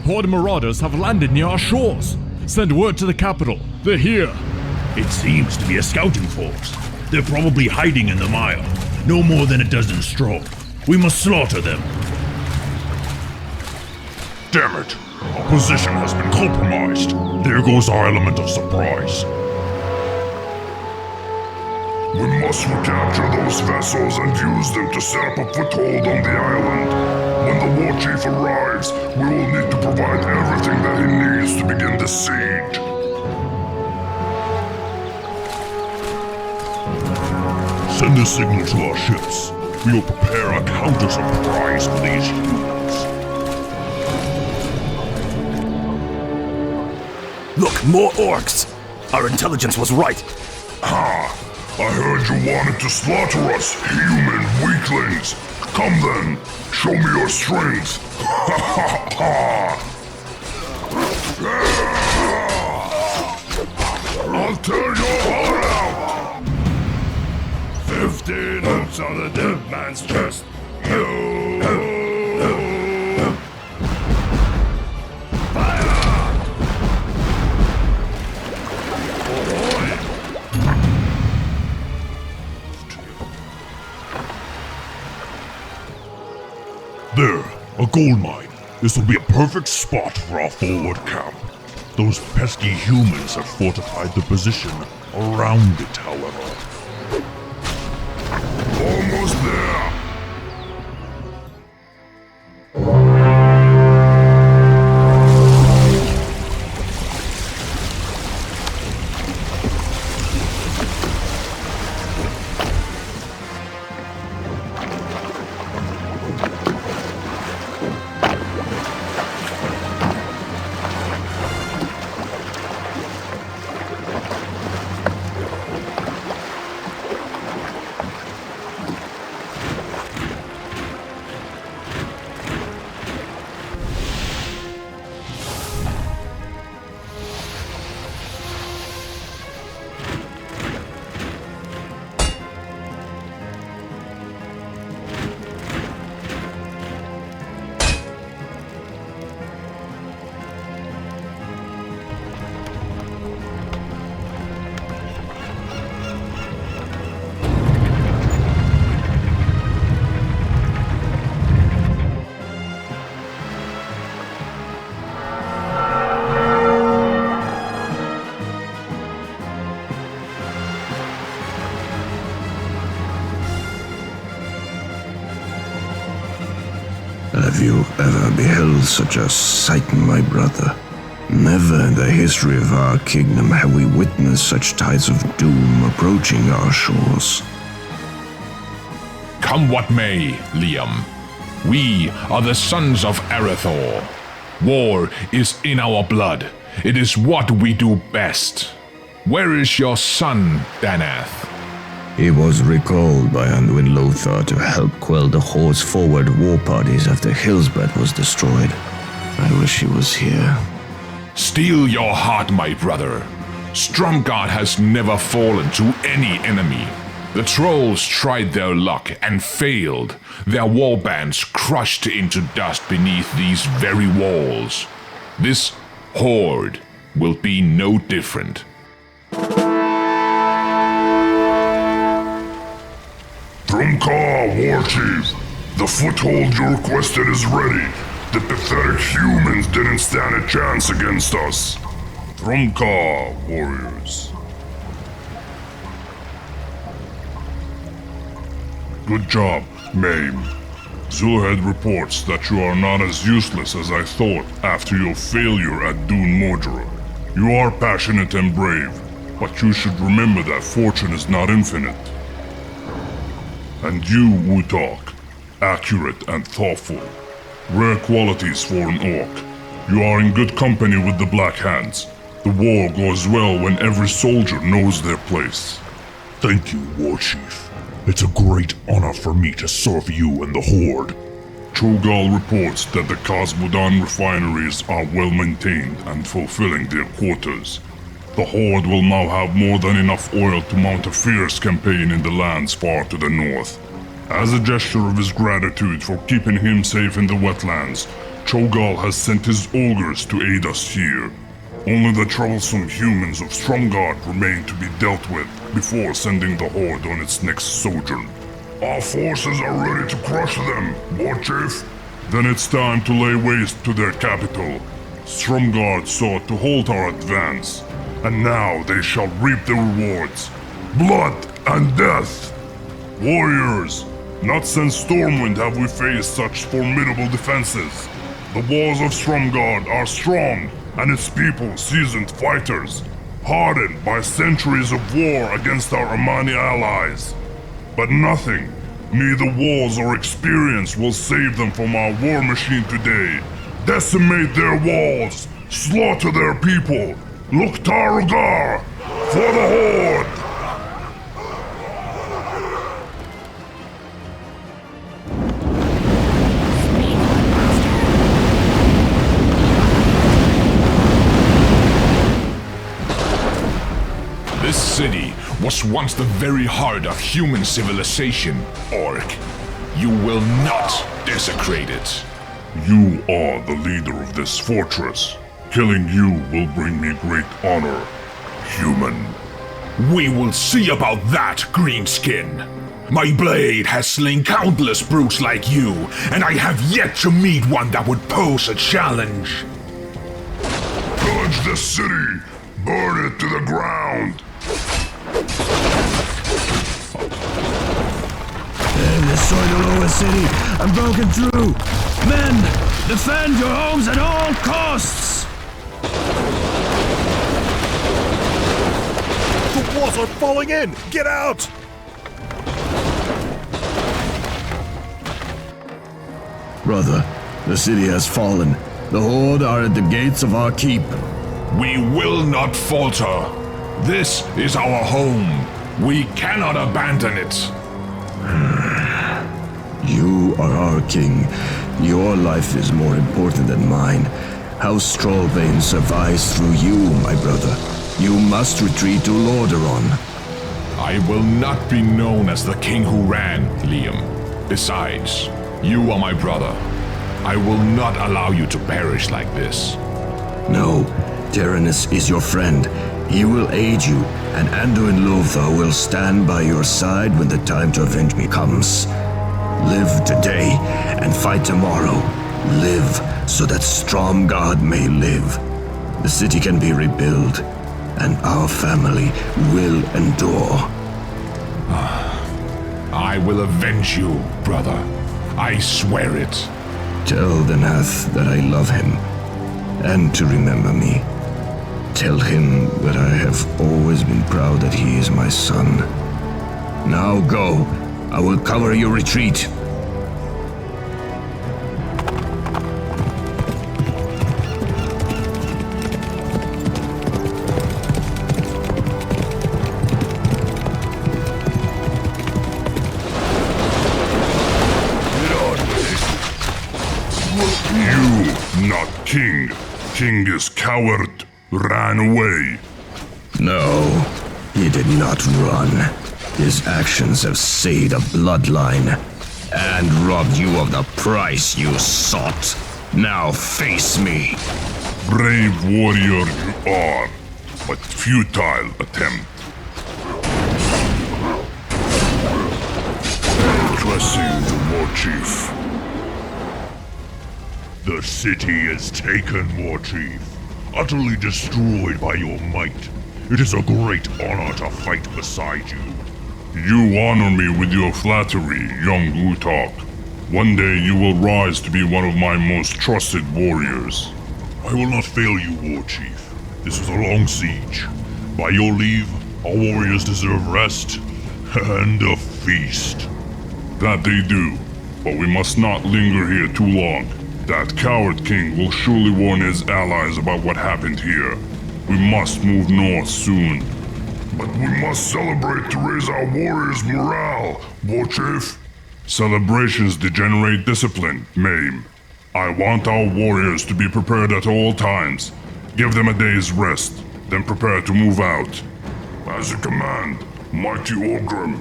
Horde marauders have landed near our shores. Send word to the capital. They're here. It seems to be a scouting force. They're probably hiding in the mire. No more than a dozen strong. We must slaughter them. Damn it! Our position has been compromised. There goes our element of surprise. We must recapture those vessels and use them to set up a foothold on the island. When the war chief arrives, we will need to provide everything that he needs to begin the siege. Send a signal to our ships. We will prepare a counter-surprise for these humans. Look, more orcs! Our intelligence was right. Ha! I heard you wanted to slaughter us, human weaklings. Come then, show me your strength. Ha ha ha! I'll tear your heart out! 15 hooks on the dead man's chest. There, a gold mine. This will be a perfect spot for our forward camp. Those pesky humans have fortified the position around it, however. Almost there! Have you ever beheld such a sight, my brother? Never in the history of our kingdom have we witnessed such tides of doom approaching our shores. Come what may, Liam. We are the sons of Arathor. War is in our blood. It is what we do best. Where is your son, Danath? He was recalled by Anduin Lothar to help quell the Horde's forward war parties after Hillsbrad was destroyed. I wish he was here. Steel your heart, my brother. Stromgarde has never fallen to any enemy. The trolls tried their luck and failed. Their warbands crushed into dust beneath these very walls. This Horde will be no different. Stromgarde, Warchief! The foothold you requested is ready. The pathetic humans didn't stand a chance against us. Stromgarde, warriors. Good job, Maim. Zul'dare reports that you are not as useless as I thought after your failure at Durnholde. You are passionate and brave, but you should remember that fortune is not infinite. And you, Wutalk, accurate and thoughtful. Rare qualities for an orc. You are in good company with the Black Hands. The war goes well when every soldier knows their place. Thank you, Warchief. It's a great honor for me to serve you and the Horde. Cho'Gall reports that the Khaz Modan refineries are well maintained and fulfilling their quotas. The Horde will now have more than enough oil to mount a fierce campaign in the lands far to the north. As a gesture of his gratitude for keeping him safe in the Wetlands, Cho'Gall has sent his ogres to aid us here. Only the troublesome humans of Stromgarde remain to be dealt with before sending the Horde on its next sojourn. Our forces are ready to crush them, Warchief. Then it's time to lay waste to their capital. Stromgarde sought to halt our advance, and now they shall reap the rewards. Blood and death! Warriors, not since Stormwind have we faced such formidable defenses. The walls of Stromgarde are strong, and its people seasoned fighters, hardened by centuries of war against our Amani allies. But nothing, neither walls or experience will save them from our war machine today. Decimate their walls, slaughter their people, Lok'tar Ugar, for the Horde! was once the very heart of human civilization, Orc. You will not desecrate it. You are the leader of this fortress. Killing you will bring me great honor, human. We will see about that, Greenskin. My blade has slain countless brutes like you, and I have yet to meet one that would pose a challenge. Pillage the city! Burn it to the ground! Destroy the lower city and broken through! Men, defend your homes at all costs! The walls are falling in! Get out! Brother, the city has fallen. The Horde are at the gates of our keep. We will not falter. This is our home. We cannot abandon it. You are our king. Your life is more important than mine. House Trollbane survives through you, my brother. You must retreat to Lordaeron. I will not be known as the king who ran, Liam. Besides, you are my brother. I will not allow you to perish like this. No, Tyrannus is your friend. He will aid you, and Anduin Lothar will stand by your side when the time to avenge me comes. Live today and fight tomorrow. Live so that Stromgarde may live. The city can be rebuilt, and our family will endure. I will avenge you, brother. I swear it. Tell Denath that I love him, and to remember me. Tell him that I have always been proud that he is my son. Now go. I will cover your retreat. You, not king. King is coward. Ran away. No, he did not run. His actions have saved a bloodline and robbed you of the price you sought. Now face me. Brave warrior you are, but futile attempt. Addressing the war chief. The city is taken, War Chief. Utterly destroyed by your might. It is a great honor to fight beside you. You honor me with your flattery, young Utok. One day you will rise to be one of my most trusted warriors. I will not fail you, War Chief. This was a long siege. By your leave, our warriors deserve rest and a feast. That they do, but we must not linger here too long. That coward king will surely warn his allies about what happened here. We must move north soon. But we must celebrate to raise our warriors' morale, War Chief. Celebrations degenerate discipline, Mame. I want our warriors to be prepared at all times. Give them a day's rest, then prepare to move out. As you command, mighty Orgrim.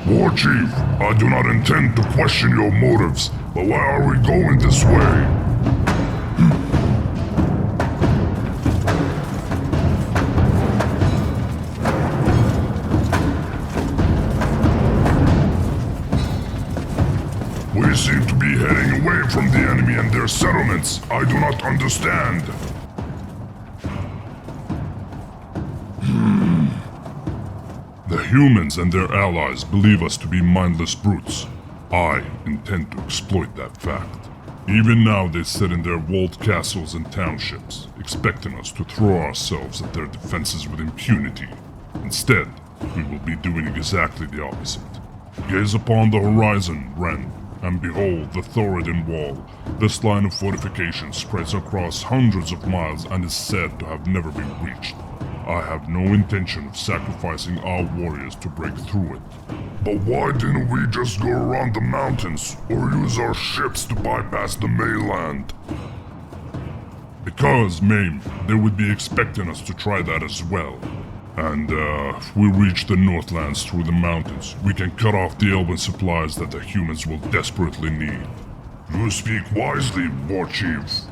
War Chief, I do not intend to question your motives, but why are we going this way? We seem to be heading away from the enemy and their settlements. I do not understand. The humans and their allies believe us to be mindless brutes. I intend to exploit that fact. Even now they sit in their walled castles and townships, expecting us to throw ourselves at their defenses with impunity. Instead, we will be doing exactly the opposite. Gaze upon the horizon, Ren, And behold, the Thoradin Wall. This line of fortifications spreads across hundreds of miles and is said to have never been reached. I have no intention of sacrificing our warriors to break through it. But why didn't we just go around the mountains, or use our ships to bypass the mainland? Because, Mame, they would be expecting us to try that as well. And, if we reach the Northlands through the mountains, we can cut off the elven supplies that the humans will desperately need. You speak wisely, War Chief.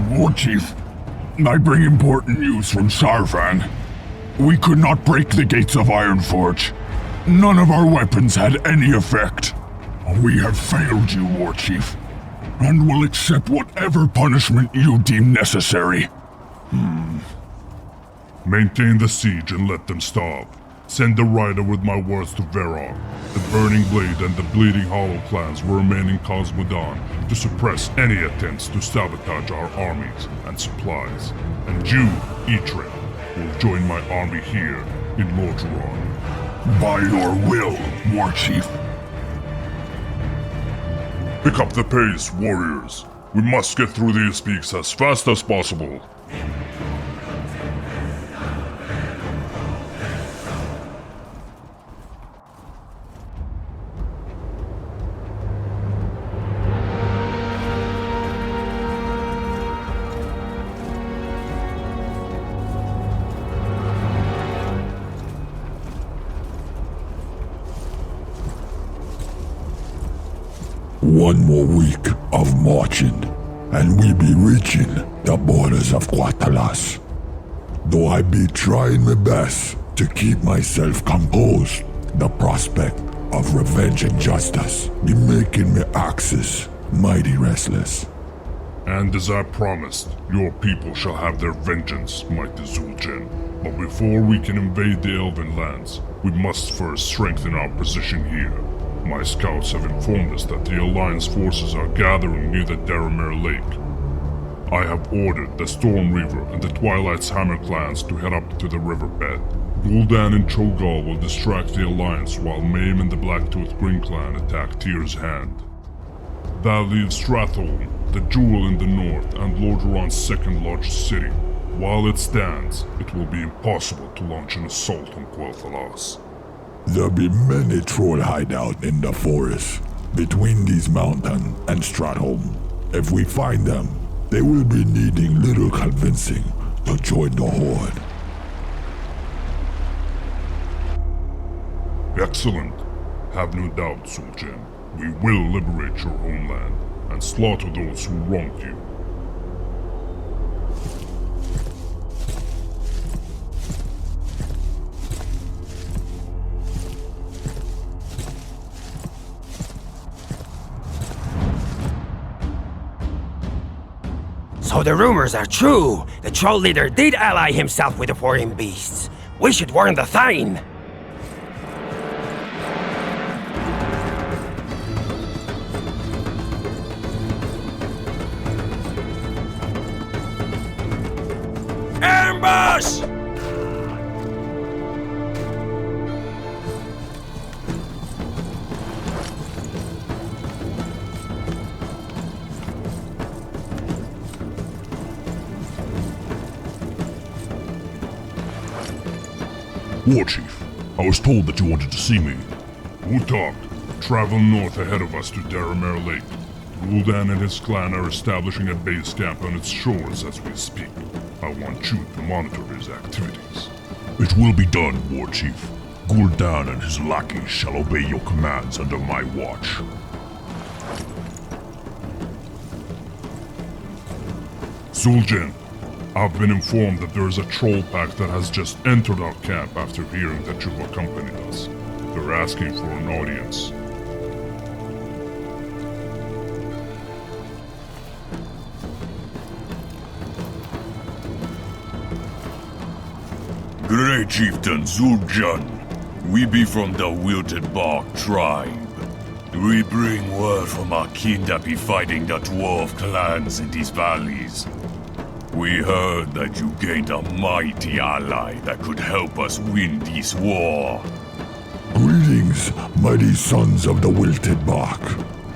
War Chief, I bring important news from Sarvan. We could not break the gates of Ironforge. None of our weapons had any effect. We have failed you, War Chief, and will accept whatever punishment you deem necessary. Maintain the siege and let them starve. Send the rider with my words to Verog. The Burning Blade and the Bleeding Hollow clans will remain in Khaz Modan to suppress any attempts to sabotage our armies and supplies. And you, Etren, will join my army here in Lordaeron. By your will, War Chief. Pick up the pace, warriors. We must get through these peaks as fast as possible. One more week of marching, and we be reaching the borders of Quel'thalas. Though I be trying my best to keep myself composed, the prospect of revenge and justice be making me axes mighty restless. And as I promised, your people shall have their vengeance, mighty Zul'dare. But before we can invade the Elven lands, we must first strengthen our position here. My scouts have informed us that the Alliance forces are gathering near the Darrow Lake. I have ordered the Storm Reaver and the Twilight's Hammer clans to head up to the riverbed. Gul'dan and Cho'Gall will distract the Alliance while Mame and the Blacktooth Green clan attack Tyr's Hand. That leaves Stratholme, the jewel in the north and Lordaeron's second largest city. While it stands, it will be impossible to launch an assault on Quel'thalas. There be many troll hideouts in the forest, between these mountains and Stratholme. If we find them, they will be needing little convincing to join the Horde. Excellent. Have no doubt, Zul'dare. We will liberate your homeland and slaughter those who wronged you. So the rumors are true. The troll leader did ally himself with the foreign beasts. We should warn the Thine. Ambush! War Chief, I was told that you wanted to see me. Who talked? Travel north ahead of us to Darrow Lake. Gul'dan and his clan are establishing a base camp on its shores as we speak. I want you to monitor his activities. It will be done, War Chief. Gul'dan and his lackeys shall obey your commands under my watch. Zul'dare, I've been informed that there is a troll pack that has just entered our camp after hearing that you've accompanied us. They're asking for an audience. Great Chieftain Zul'dare, we be from the Wilted Bark tribe. We bring word from our kin that be fighting the dwarf clans in these valleys. We heard that you gained a mighty ally that could help us win this war. Greetings, mighty sons of the wilted bark.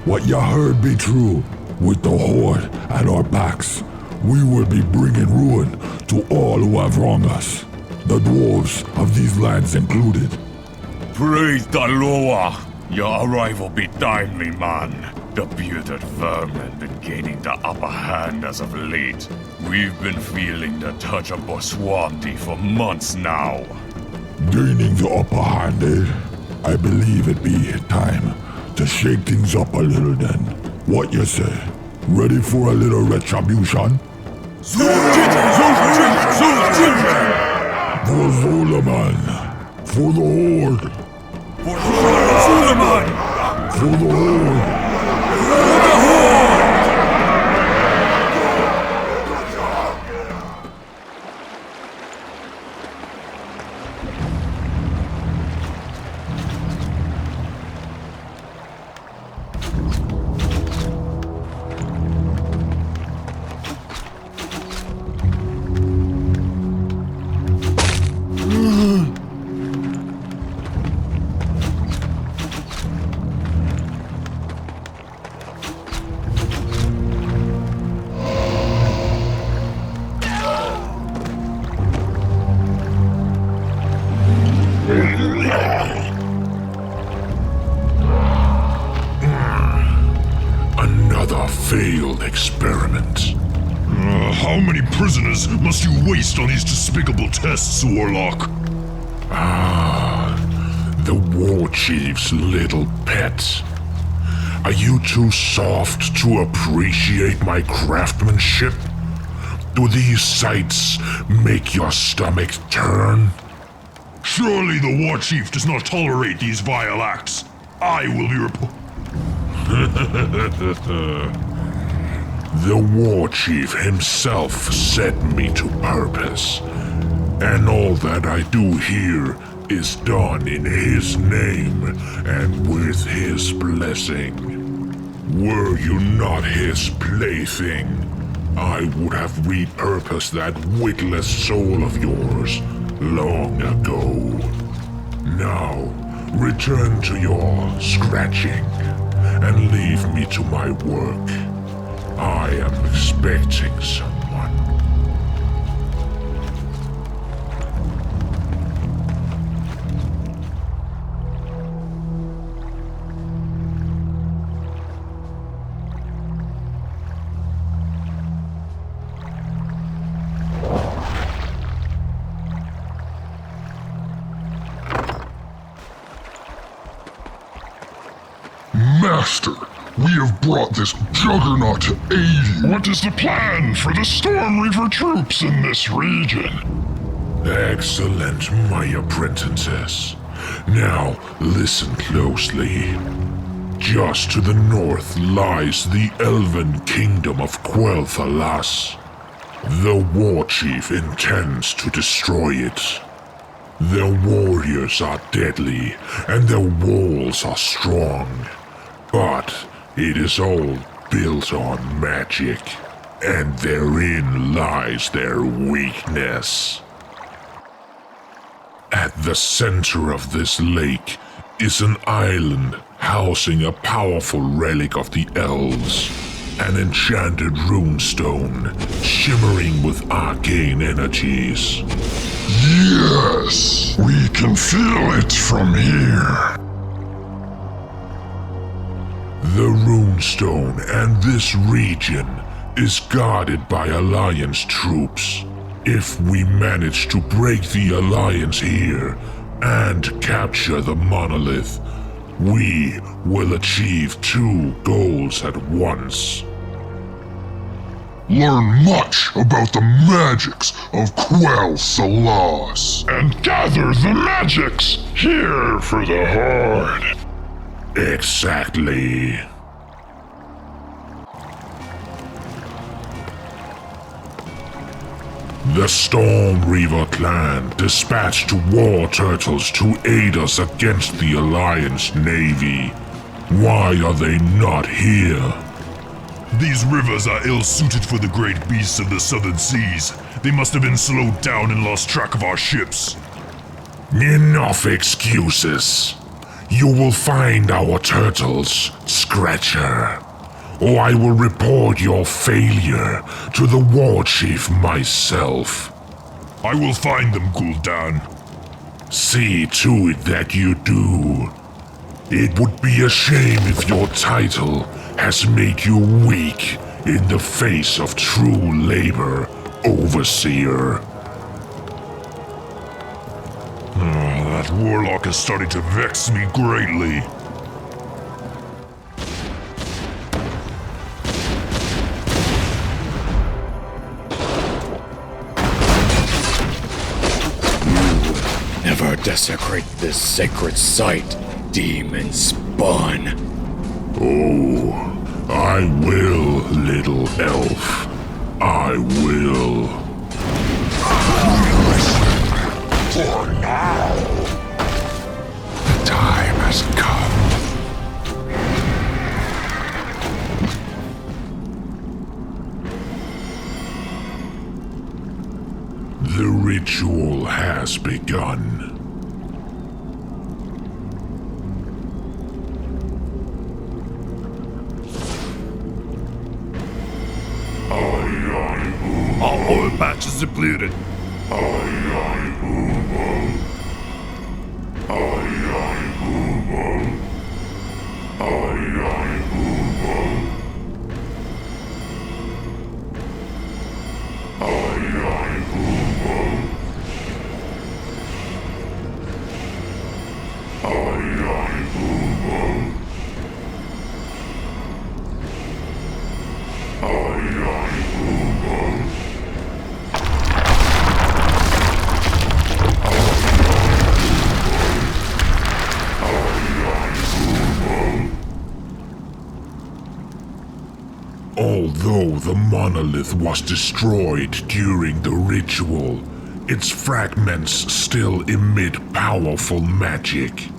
What you heard be true. With the Horde at our backs, we will be bringing ruin to all who have wronged us. The dwarves of these lands included. Praise the Lord! Your arrival be timely, man. The bearded vermin been gaining the upper hand as of late. We've been feeling the touch of Boswanti for months now. Gaining the upper hand, eh? I believe it be time to shake things up a little then. What you say? Ready for a little retribution? For Zul'aman! For the Horde! For Zul'aman! For the Horde! Another failed experiment. How many prisoners must you waste on these despicable tests, Warlock? The War Chief's little pet. Are you too soft to appreciate my craftsmanship? Do these sights make your stomach turn? Surely the War Chief does not tolerate these vile acts. I will be The War Chief himself set me to purpose, and all that I do here is done in his name and with his blessing. Were you not his plaything, I would have repurposed that witless soul of yours long ago. Now, return to your scratching and leave me to my work. I am expecting someone. Master, we have brought this juggernaut to aid you. What is the plan for the Storm Reaver troops in this region? Excellent, my apprentices. Now, listen closely. Just to the north lies the elven kingdom of Quel'thalas. The War Chief intends to destroy it. Their warriors are deadly, and their walls are strong. But it is all built on magic, and therein lies their weakness. At the center of this lake is an island housing a powerful relic of the elves, an enchanted runestone shimmering with arcane energies. Yes, we can feel it from here. The runestone and this region is guarded by Alliance troops. If we manage to break the Alliance here and capture the monolith, we will achieve 2 goals at once. Learn much about the magics of Quel'thalas. And gather the magics here for the Horde. Exactly. The Storm Reaver clan dispatched war turtles to aid us against the Alliance Navy. Why are they not here? These rivers are ill-suited for the great beasts of the southern seas. They must have been slowed down and lost track of our ships. Enough excuses. You will find our turtles, Scratcher, or I will report your failure to the war chief myself. I will find them, Gul'dan. See to it that you do. It would be a shame if your title has made you weak in the face of true labor, Overseer. That warlock is starting to vex me greatly. Never desecrate this sacred site, demon spawn. Oh, I will, little elf. I will. For now, the time has come. The ritual has begun. All matches depleted. Although the monolith was destroyed during the ritual, its fragments still emit powerful magic.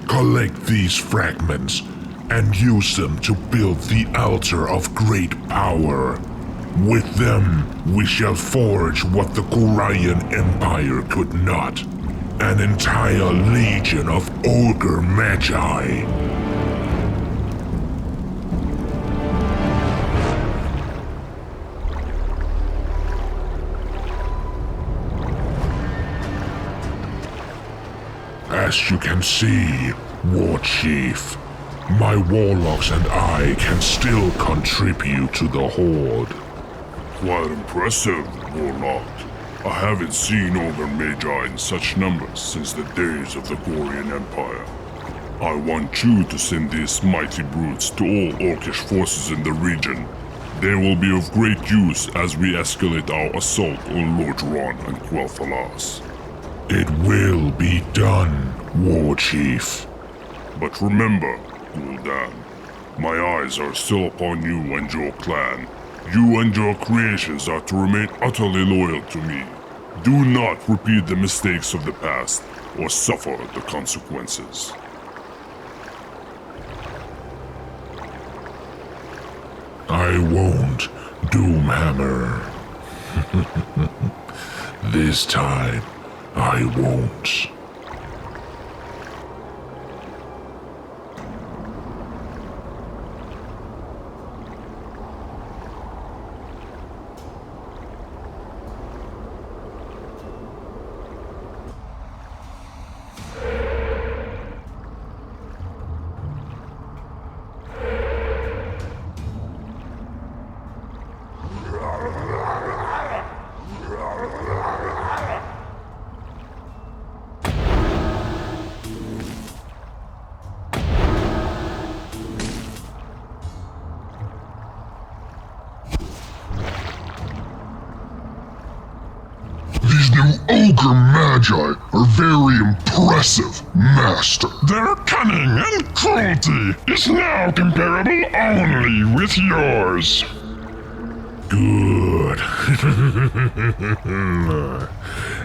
Collect these fragments and use them to build the altar of great power. With them, we shall forge what the Quarian Empire could not. An entire legion of ogre magi. As you can see, War Chief, my warlocks and I can still contribute to the Horde. Quite impressive, Warlock. I haven't seen ogre magi in such numbers since the days of the Quarian Empire. I want you to send these mighty brutes to all orcish forces in the region. They will be of great use as we escalate our assault on Lordaeron and Quel'thalas. It will be done, War Chief. But remember, Gul'dan, my eyes are still upon you and your clan. You and your creations are to remain utterly loyal to me. Do not repeat the mistakes of the past, or suffer the consequences. I won't, Doomhammer. This time, I won't. Ogre Magi are very impressive, Master. Their cunning and cruelty is now comparable only with yours. Good.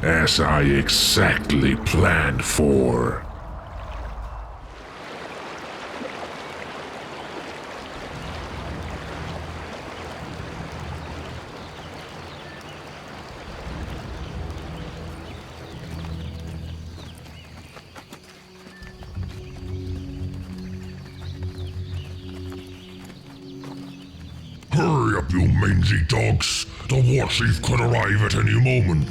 As I exactly planned for. You mangy dogs! The Warchief could arrive at any moment!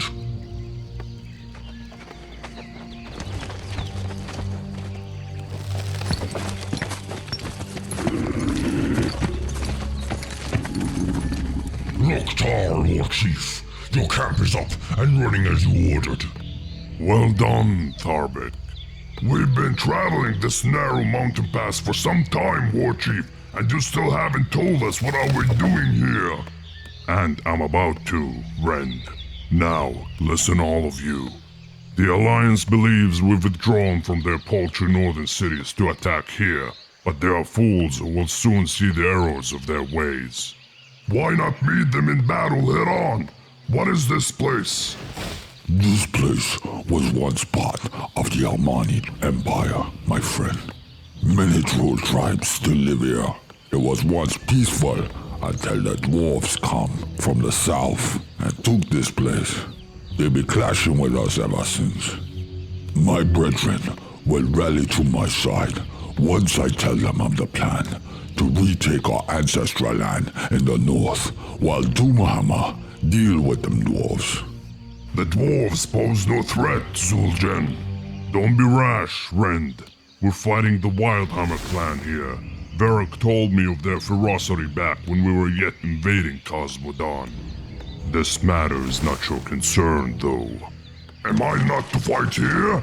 Lok'tar, Warchief! Your camp is up and running as you ordered. Well done, Tharbek. We've been traveling this narrow mountain pass for some time, Warchief, and you still haven't told us what are we doing here. And I'm about to, Rend. Now, listen all of you. The Alliance believes we've withdrawn from their paltry northern cities to attack here, but there are fools who will soon see the errors of their ways. Why not meet them in battle head on? What is this place? This place was once part of the Almani Empire, my friend. Many troll tribes still live here. It was once peaceful until the dwarves come from the south and took this place. They be clashing with us ever since. My brethren will rally to my side once I tell them of the plan to retake our ancestral land in the north while Doomhammer deal with them dwarves. The dwarves pose no threat, Zul'dare. Don't be rash, Rend. We're fighting the Wildhammer clan here. Varric told me of their ferocity back when we were yet invading Khaz Modan. This matter is not your concern, though. Am I not to fight here?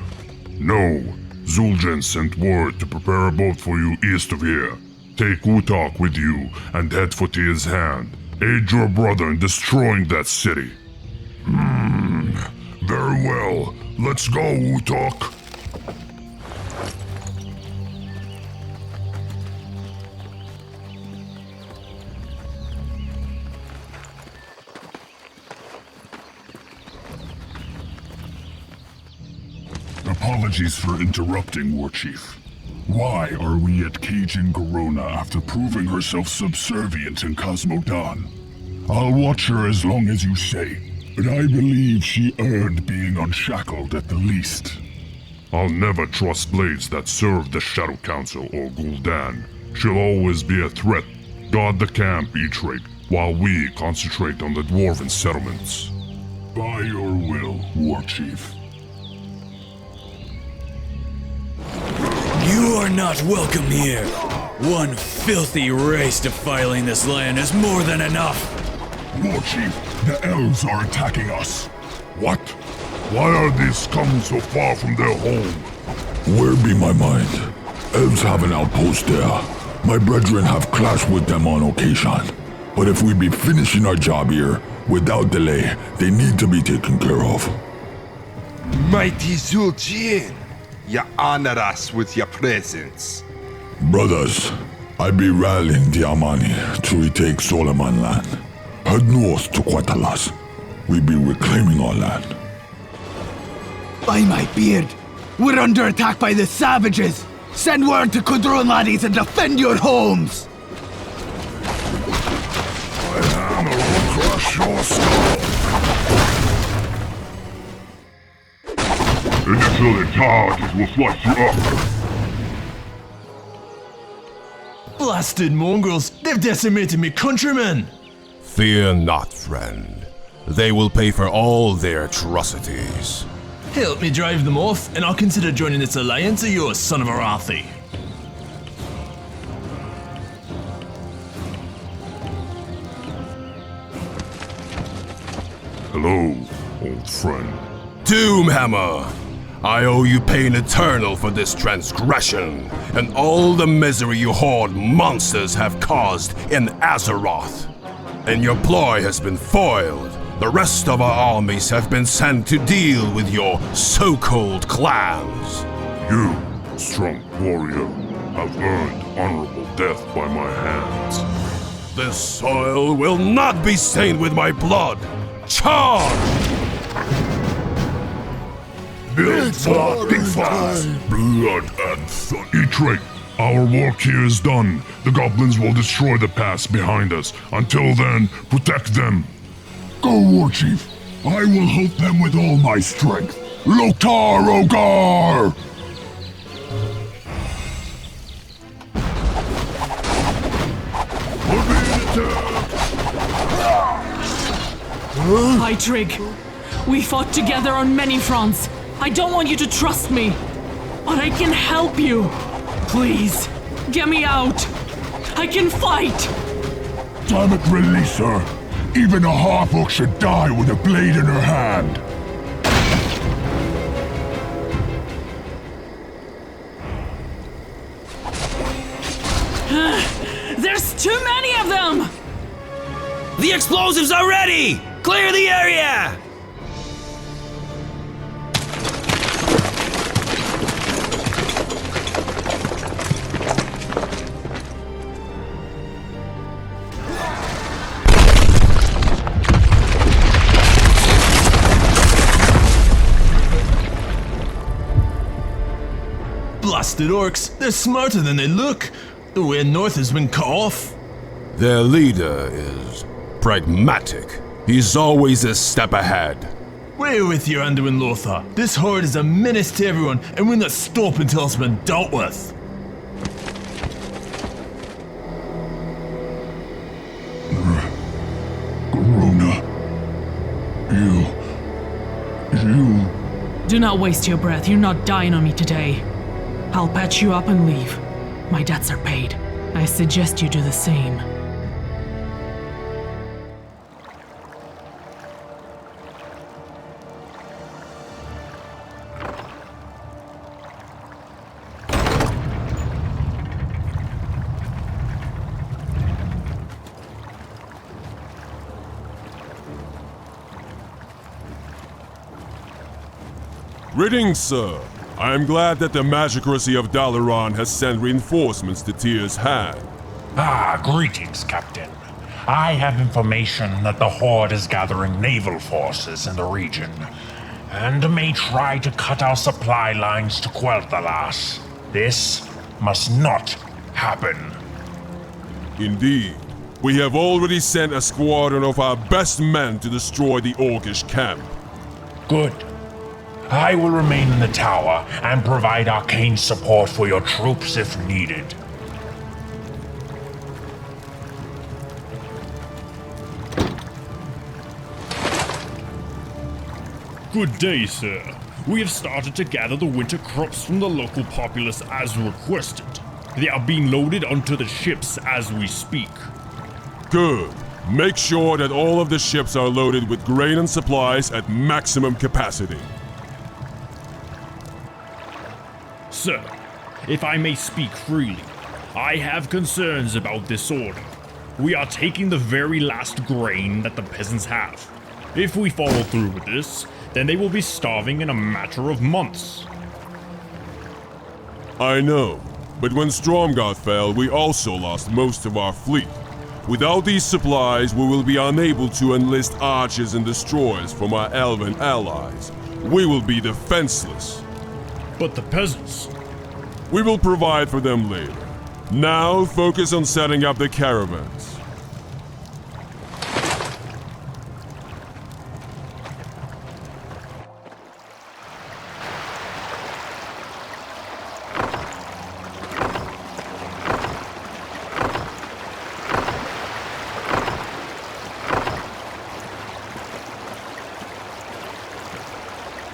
No. Zul'dare sent word to prepare a boat for you east of here. Take Utak with you and head for Tia's hand. Aid your brother in destroying that city. Very well. Let's go, Utak. Apologies for interrupting, Warchief. Why are we at caging Garona after proving herself subservient in Khaz Modan? I'll watch her as long as you say, but I believe she earned being unshackled at the least. I'll never trust blades that serve the Shadow Council or Gul'dan. She'll always be a threat. Guard the camp, Eatrig, while we concentrate on the dwarven settlements. By your will, Warchief. You are not welcome here. One filthy race defiling this land is more than enough. Warchief, the elves are attacking us. What? Why are these come so far from their home? Where be my mind? Elves have an outpost there. My brethren have clashed with them on occasion. But if we be finishing our job here, without delay, they need to be taken care of. Mighty Zul'dare, you honor us with your presence. Brothers, I be rallying the Amani to retake Zul'aman land. Head north to Quel'thalas. We be reclaiming our land. By my beard, we're under attack by the savages! Send word to Kudrun laddies and defend your homes! My hammer will crush your skull! Initial charges will slice you up! Blasted mongrels! They've decimated me countrymen! Fear not, friend. They will pay for all their atrocities. Help me drive them off, and I'll consider joining this alliance of yours, son of a Arathi. Hello, old friend. Doomhammer! I owe you pain eternal for this transgression, and all the misery you horde monsters have caused in Azeroth. And your ploy has been foiled. The rest of our armies have been sent to deal with your so-called clans. You, strong warrior, have earned honorable death by my hands. This soil will not be stained with my blood. Charge! Big fast. Blood and thunder. Eatrig, our work here is done. The goblins will destroy the pass behind us. Until then, protect them. Go, Warchief. I will help them with all my strength. Lok'tar Ogar! Hi, Trig. We fought together on many fronts. I don't want you to trust me, but I can help you. Please, get me out. I can fight. Damn it, release her. Even a half-orc should die with a blade in her hand. There's too many of them! The explosives are ready! Clear the area! Blasted orcs, they're smarter than they look. The way north has been cut off. Their leader is pragmatic. He's always a step ahead. We're with you, Anduin Lothar. This horde is a menace to everyone, and we'll not stop until it's been dealt with. Corona. You... Do not waste your breath. You're not dying on me today. I'll patch you up and leave. My debts are paid. I suggest you do the same. Greetings, sir. I am glad that the magicracy of Dalaran has sent reinforcements to Tyr's hand. Greetings, Captain. I have information that the Horde is gathering naval forces in the region, and may try to cut our supply lines to Quel'thalas. This must not happen. Indeed. We have already sent a squadron of our best men to destroy the Orcish camp. Good. I will remain in the tower and provide arcane support for your troops if needed. Good day, sir. We have started to gather the winter crops from the local populace as requested. They are being loaded onto the ships as we speak. Good. Make sure that all of the ships are loaded with grain and supplies at maximum capacity. Sir, if I may speak freely, I have concerns about this order. We are taking the very last grain that the peasants have. If we follow through with this, then they will be starving in a matter of months. I know, but when Stromgarde fell, we also lost most of our fleet. Without these supplies, we will be unable to enlist archers and destroyers from our elven allies. We will be defenseless. But the peasants? We will provide for them later. Now, focus on setting up the caravans.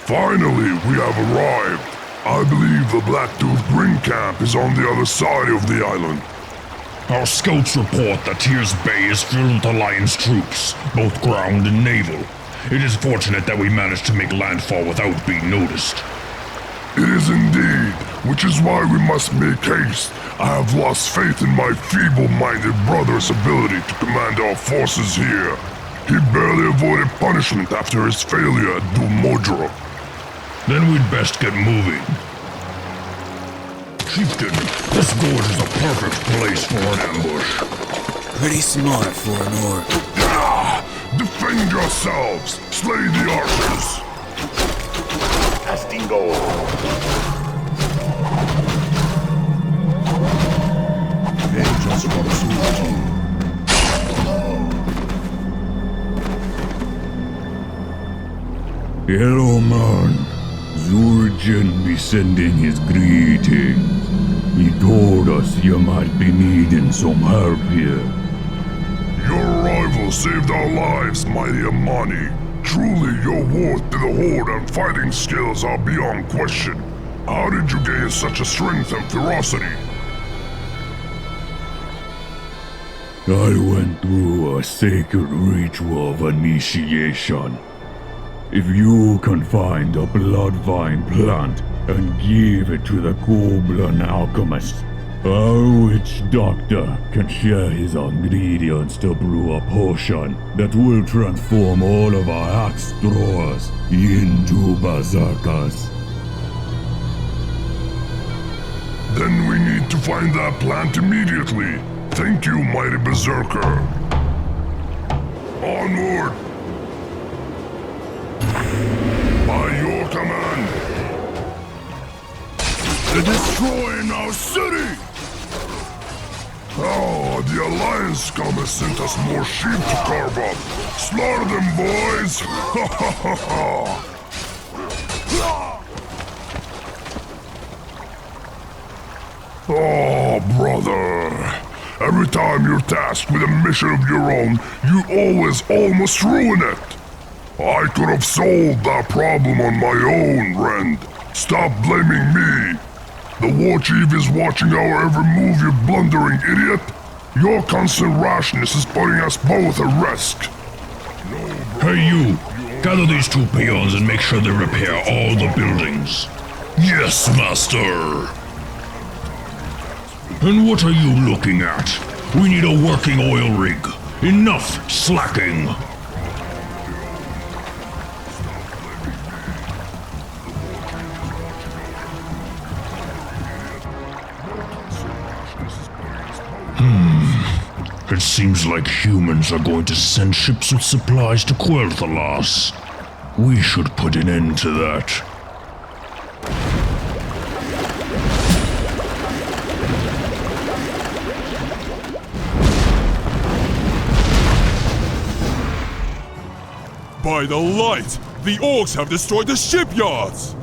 Finally, we have arrived. I believe the Blacktooth Green Camp is on the other side of the island. Our scouts report that Tyr's Bay is filled with Alliance troops, both ground and naval. It is fortunate that we managed to make landfall without being noticed. It is indeed, which is why we must make haste. I have lost faith in my feeble-minded brother's ability to command our forces here. He barely avoided punishment after his failure at Durnholde. Then we'd best get moving. Chieftain, this gorge is a perfect place for an ambush. Pretty smart for an orc. Defend yourselves! Slay the archers! Casting goal. Hello, man. Zul'jin be sending his greetings. He told us you might be needing some help here. Your arrival saved our lives, mighty Amani. Truly, your worth to the Horde and fighting skills are beyond question. How did you gain such a strength and ferocity? I went through a sacred ritual of initiation. If you can find a bloodvine plant and give it to the Gul'dan alchemist, our witch doctor can share his ingredients to brew a potion that will transform all of our axe throwers into berserkers. Then we need to find that plant immediately. Thank you, mighty berserker. Onward! By your command! They're destroying our city! Oh, the Alliance scum has sent us more sheep to carve up. Slaughter them, boys! Ha ha ha ha! Oh, brother! Every time you're tasked with a mission of your own, you always almost ruin it! I could have solved that problem on my own, Rend. Stop blaming me! The war chief is watching our every move, you blundering idiot! Your constant rashness is putting us both at risk! Hey you! Gather these two peons and make sure they repair all the buildings. Yes, master! And what are you looking at? We need a working oil rig. Enough slacking! It seems like humans are going to send ships with supplies to Quel'thalas. We should put an end to that. By the light! The orcs have destroyed the shipyards!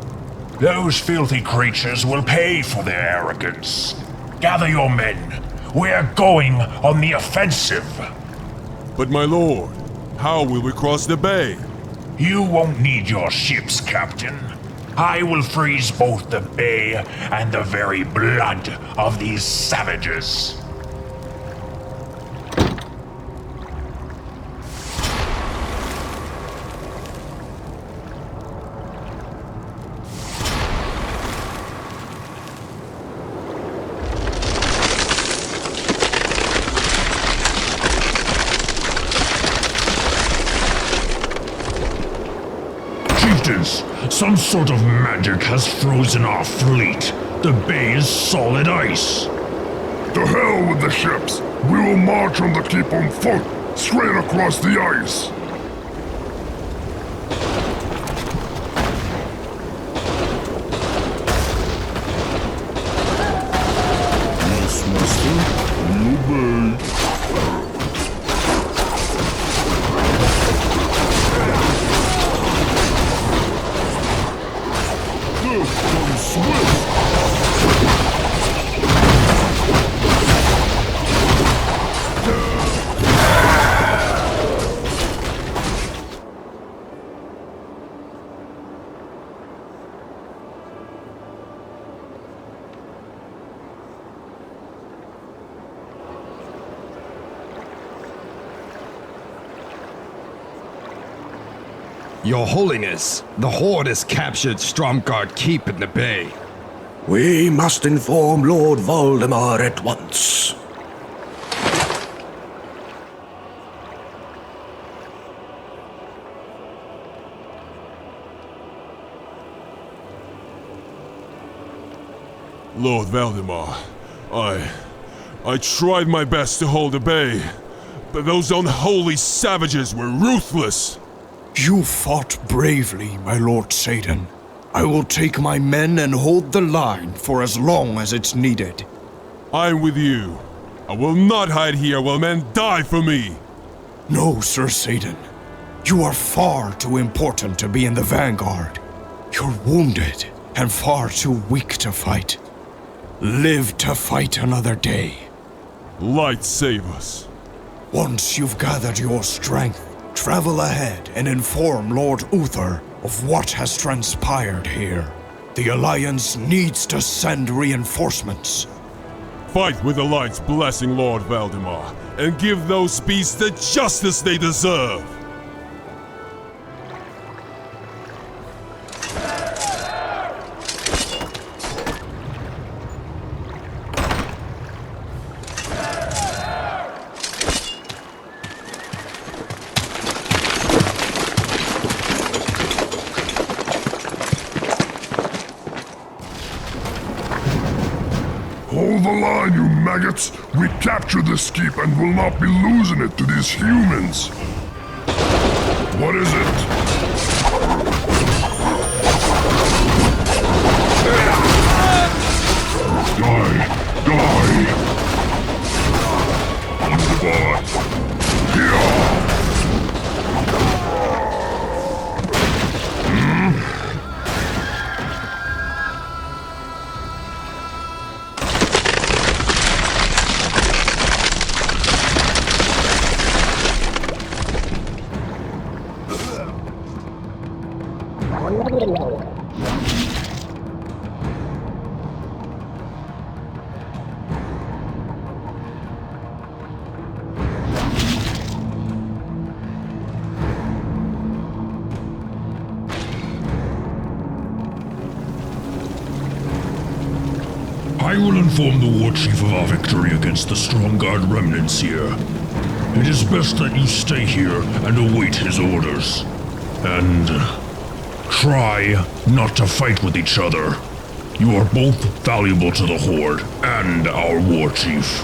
Those filthy creatures will pay for their arrogance. Gather your men. We're going on the offensive. But my lord, how will we cross the bay? You won't need your ships, Captain. I will freeze both the bay and the very blood of these savages. Some sort of magic has frozen our fleet. The bay is solid ice. To hell with the ships! We will march on the keep on foot, straight across the ice! Yes, master. Obey. Your Holiness, the Horde has captured Stromgarde Keep in the bay. We must inform Lord Voldemar at once. Lord Valdemar, I tried my best to hold the bay, but those unholy savages were ruthless. You fought bravely, my Lord Satan. I will take my men and hold the line for as long as it's needed. I'm with you. I will not hide here while men die for me. No, Sir Satan. You are far too important to be in the vanguard. You're wounded and far too weak to fight. Live to fight another day. Light save us. Once you've gathered your strength, travel ahead and inform Lord Uther of what has transpired here. The Alliance needs to send reinforcements. Fight with the Light's blessing, Lord Valdemar, and give those beasts the justice they deserve! Hold the line, you maggots! We captured this keep and will not be losing it to these humans! What is it? Die! Die! On the bot! Here! I will inform the war chief of our victory against the Stromgarde remnants here. It is best that you stay here and await his orders. And try not to fight with each other. You are both valuable to the Horde and our war chief.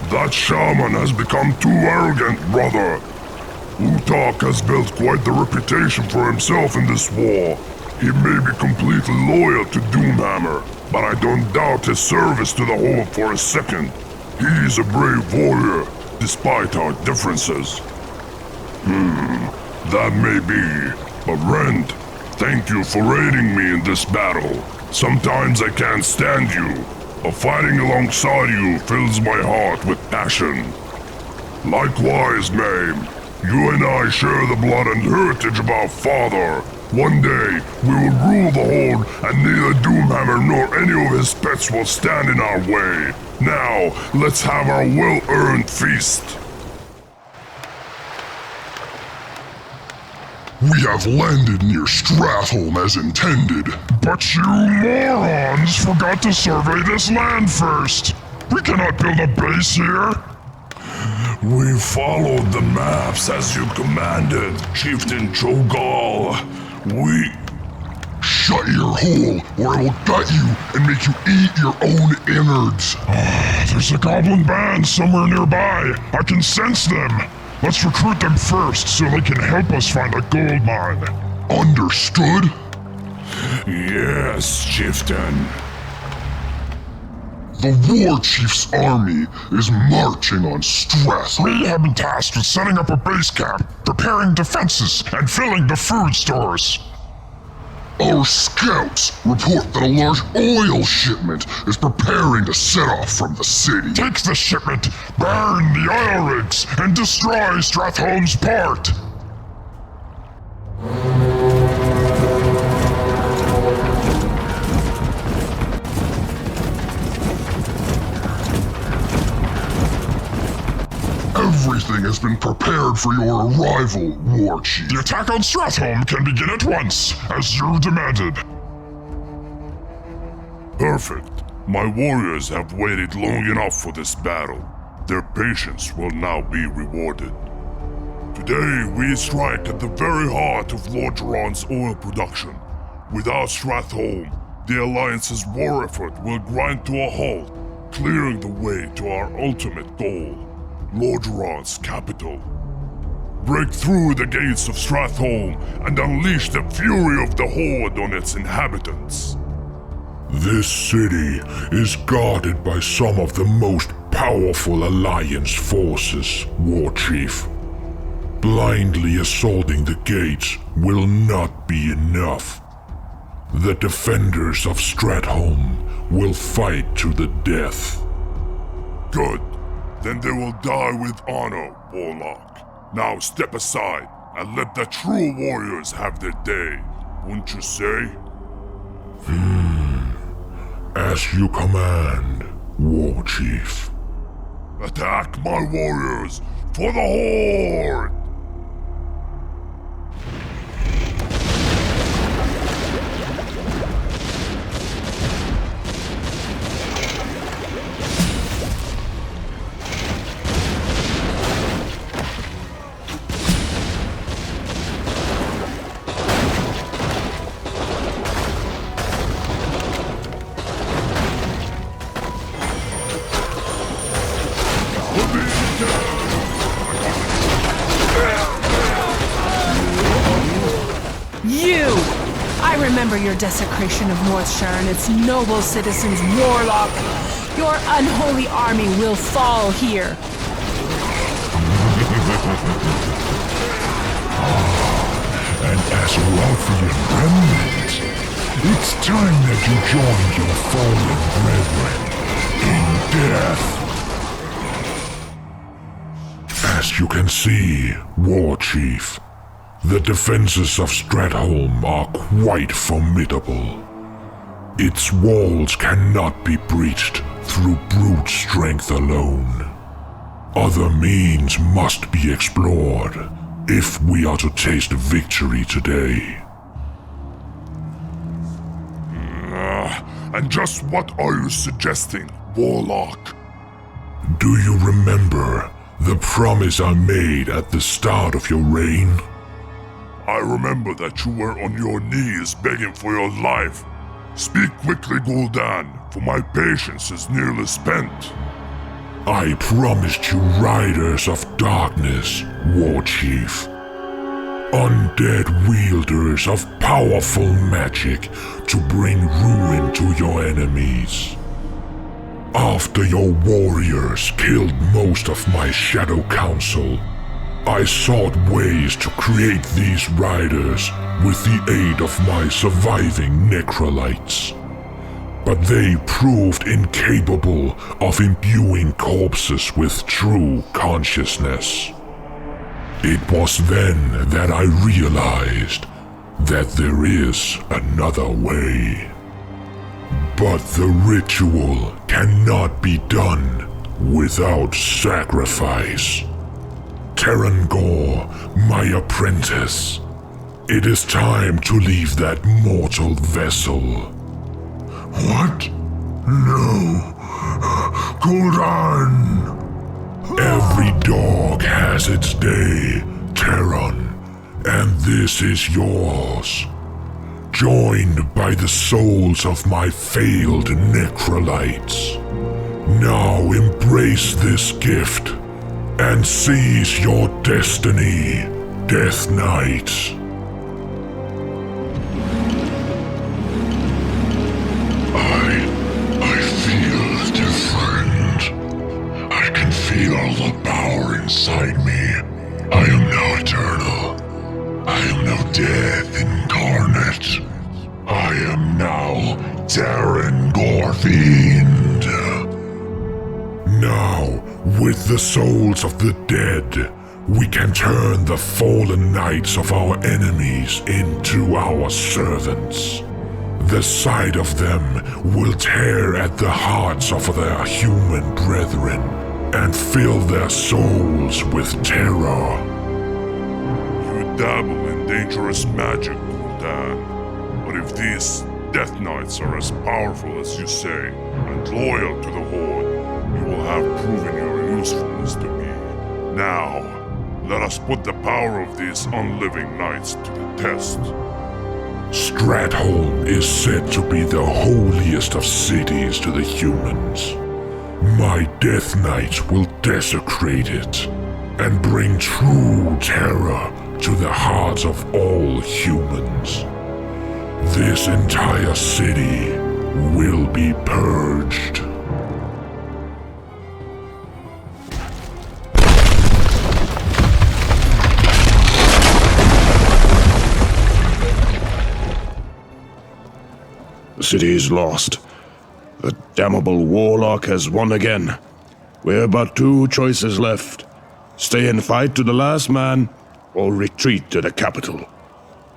That shaman has become too arrogant, brother. Utak has built quite the reputation for himself in this war. He may be completely loyal to Doomhammer, but I don't doubt his service to the Horde for a second. He's a brave warrior, despite our differences. That may be, but Rend, thank you for aiding me in this battle. Sometimes I can't stand you, but fighting alongside you fills my heart with passion. Likewise, Mame. You and I share the blood and heritage of our father. One day, we will rule the Horde, and neither Doomhammer nor any of his pets will stand in our way. Now, let's have our well-earned feast. We have landed near Stratholme as intended. But you morons forgot to survey this land first. We cannot build a base here. We followed the maps as you commanded, Chieftain Cho'Gall. Shut your hole, or I will gut you and make you eat your own innards. There's a goblin band somewhere nearby. I can sense them. Let's recruit them first so they can help us find a gold mine. Understood? Yes, Chieftain. The War Chief's army is marching on Stratholme. We have been tasked with setting up a base camp, preparing defenses, and filling the food stores. Our scouts report that a large oil shipment is preparing to set off from the city. Take the shipment, burn the oil rigs, and destroy Stratholme's port. Everything has been prepared for your arrival, War Chief. The attack on Stratholme can begin at once, as you demanded. Perfect. My warriors have waited long enough for this battle. Their patience will now be rewarded. Today, we strike at the very heart of Lordaeron's oil production. Without Stratholme, the Alliance's war effort will grind to a halt, clearing the way to our ultimate goal. Lordaeron's capital. Break through the gates of Stratholme and unleash the fury of the Horde on its inhabitants. This city is guarded by some of the most powerful Alliance forces, War Chief. Blindly assaulting the gates will not be enough. The defenders of Stratholme will fight to the death. Good. Then they will die with honor, Warlock. Now step aside and let the true warriors have their day, wouldn't you say? As you command, War Chief. Attack my warriors for the Horde! I remember your desecration of Northshire and its noble citizens, Warlock. Your unholy army will fall here. And as Rothian remnant, it's time that you join your fallen brethren in death. As you can see, War Chief, the defenses of Stratholme are quite formidable. Its walls cannot be breached through brute strength alone. Other means must be explored if we are to taste victory today. And just what are you suggesting, Warlock? Do you remember the promise I made at the start of your reign? I remember that you were on your knees begging for your life. Speak quickly, Gul'dan, for my patience is nearly spent. I promised you Riders of Darkness, War Chief. Undead wielders of powerful magic to bring ruin to your enemies. After your warriors killed most of my Shadow Council, I sought ways to create these riders with the aid of my surviving necrolytes. But they proved incapable of imbuing corpses with true consciousness. It was then that I realized that there is another way. But the ritual cannot be done without sacrifice. Terrangor, my apprentice, it is time to leave that mortal vessel. What? No. Gul'dan! Every dog has its day, Terran, and this is yours. Joined by the souls of my failed necrolytes. Now embrace this gift and seize your destiny, Death Knight. I feel different. I can feel the power inside me. I am now eternal. I am now death incarnate. I am now Terrangor Fiend. Now, with the souls of the dead, we can turn the fallen knights of our enemies into our servants. The sight of them will tear at the hearts of their human brethren and fill their souls with terror. You dabble in dangerous magic, Gul'dan. But if these Death Knights are as powerful as you say, and loyal to the Horde, you will have proven your usefulness to me. Now, let us put the power of these unliving knights to the test. Stratholme is said to be the holiest of cities to the humans. My Death Knights will desecrate it and bring true terror to the hearts of all humans. This entire city will be purged. city is lost. The damnable warlock has won again. We have but two choices left. Stay and fight to the last man, or retreat to the capital.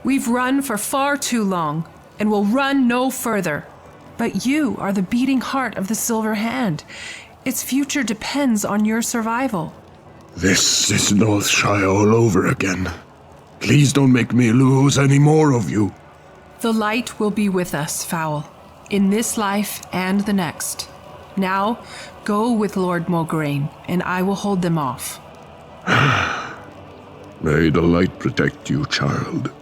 We've run for far too long, and will run no further. But you are the beating heart of the Silver Hand. Its future depends on your survival. This is Northshire all over again. Please don't make me lose any more of you. The light will be with us, Fowl, in this life and the next. Now, go with Lord Mograine, and I will hold them off. May the light protect you, child.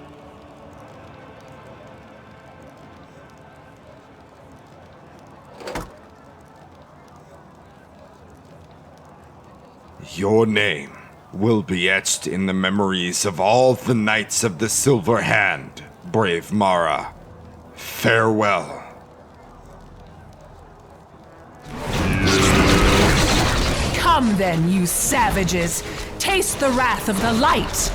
Your name will be etched in the memories of all the Knights of the Silver Hand, brave Mara. Farewell. Come then, you savages! Taste the wrath of the light!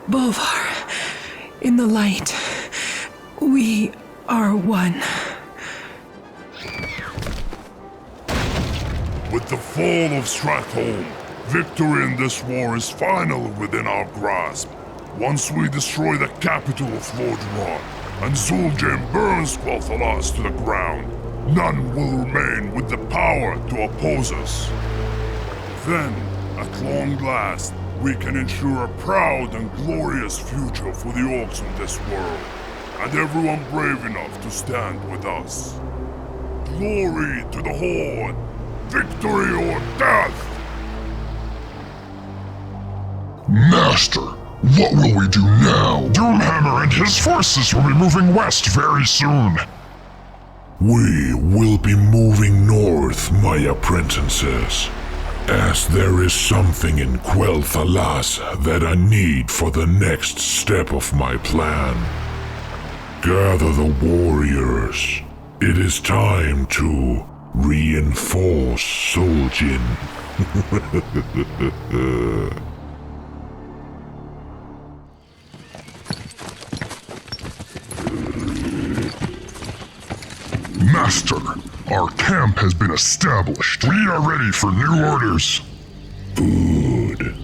Bolvar, in the light, we are one. With the fall of Stratholme, victory in this war is finally within our grasp. Once we destroy the capital of Lordaeron, and Zul'dare burns Quel'thalas to the ground, none will remain with the power to oppose us. Then, at long last, we can ensure a proud and glorious future for the orcs of this world, and everyone brave enough to stand with us. Glory to the Horde! Victory or death! Master, what will we do now? Doomhammer and his forces will be moving west very soon. We will be moving north, my apprentices, as there is something in Quel'thalas that I need for the next step of my plan. Gather the warriors. It is time to reinforce Zul'jin. Master, our camp has been established. We are ready for new orders. Good.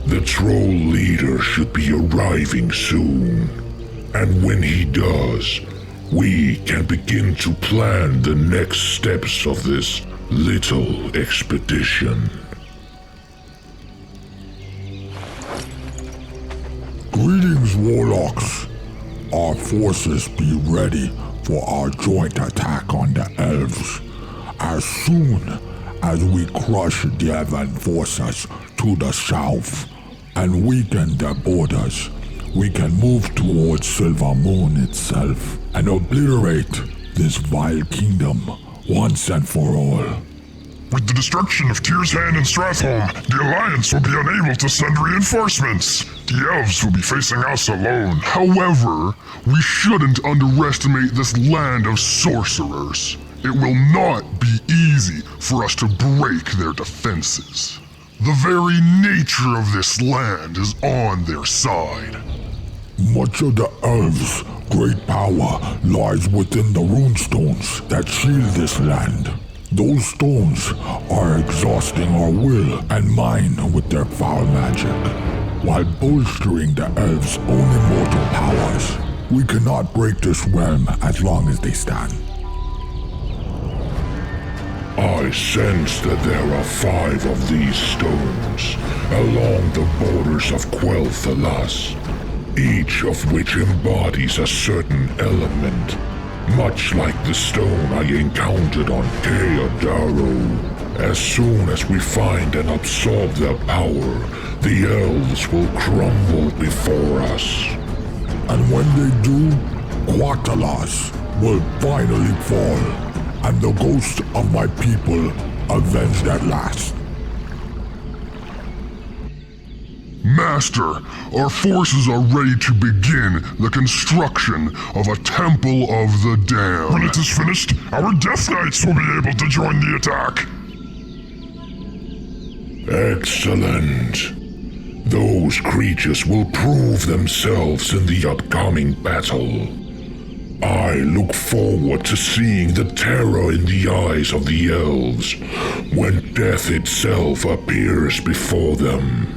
The troll leader should be arriving soon. And when he does, we can begin to plan the next steps of this little expedition. Greetings, warlocks. Our forces be ready for our joint attack on the elves. As soon as we crush the Evan forces to the south and weaken their borders, we can move towards Silvermoon itself and obliterate this vile kingdom once and for all. With the destruction of Tyr's Hand and Stratholme, the Alliance will be unable to send reinforcements. The elves will be facing us alone. However, we shouldn't underestimate this land of sorcerers. It will not be easy for us to break their defenses. The very nature of this land is on their side. Much of the elves' great power lies within the runestones that shield this land. Those stones are exhausting our will and mine with their foul magic, while bolstering the elves' own immortal powers. We cannot break this realm as long as they stand. I sense that there are 5 of these stones along the borders of Quel'thalas, each of which embodies a certain element, much like the stone I encountered on Caer Darrow. As soon as we find and absorb their power, the elves will crumble before us. And when they do, Quel'thalas will finally fall, and the ghosts of my people avenged at last. Master, our forces are ready to begin the construction of a Temple of the Damned. When it is finished, our Death Knights will be able to join the attack. Excellent. Those creatures will prove themselves in the upcoming battle. I look forward to seeing the terror in the eyes of the elves when death itself appears before them.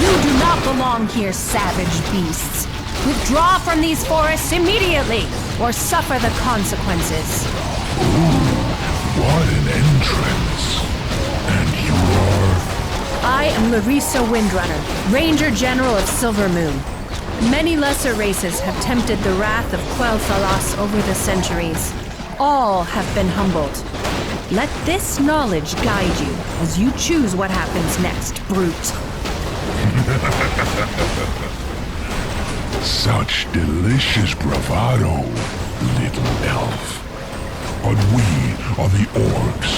You do not belong here, savage beasts. Withdraw from these forests immediately, or suffer the consequences. What an entrance! And you are... I am Larissa Windrunner, Ranger General of Silvermoon. Many lesser races have tempted the wrath of Quel'thalas over the centuries. All have been humbled. Let this knowledge guide you as you choose what happens next, brute. Such delicious bravado, little elf. But we are the orcs.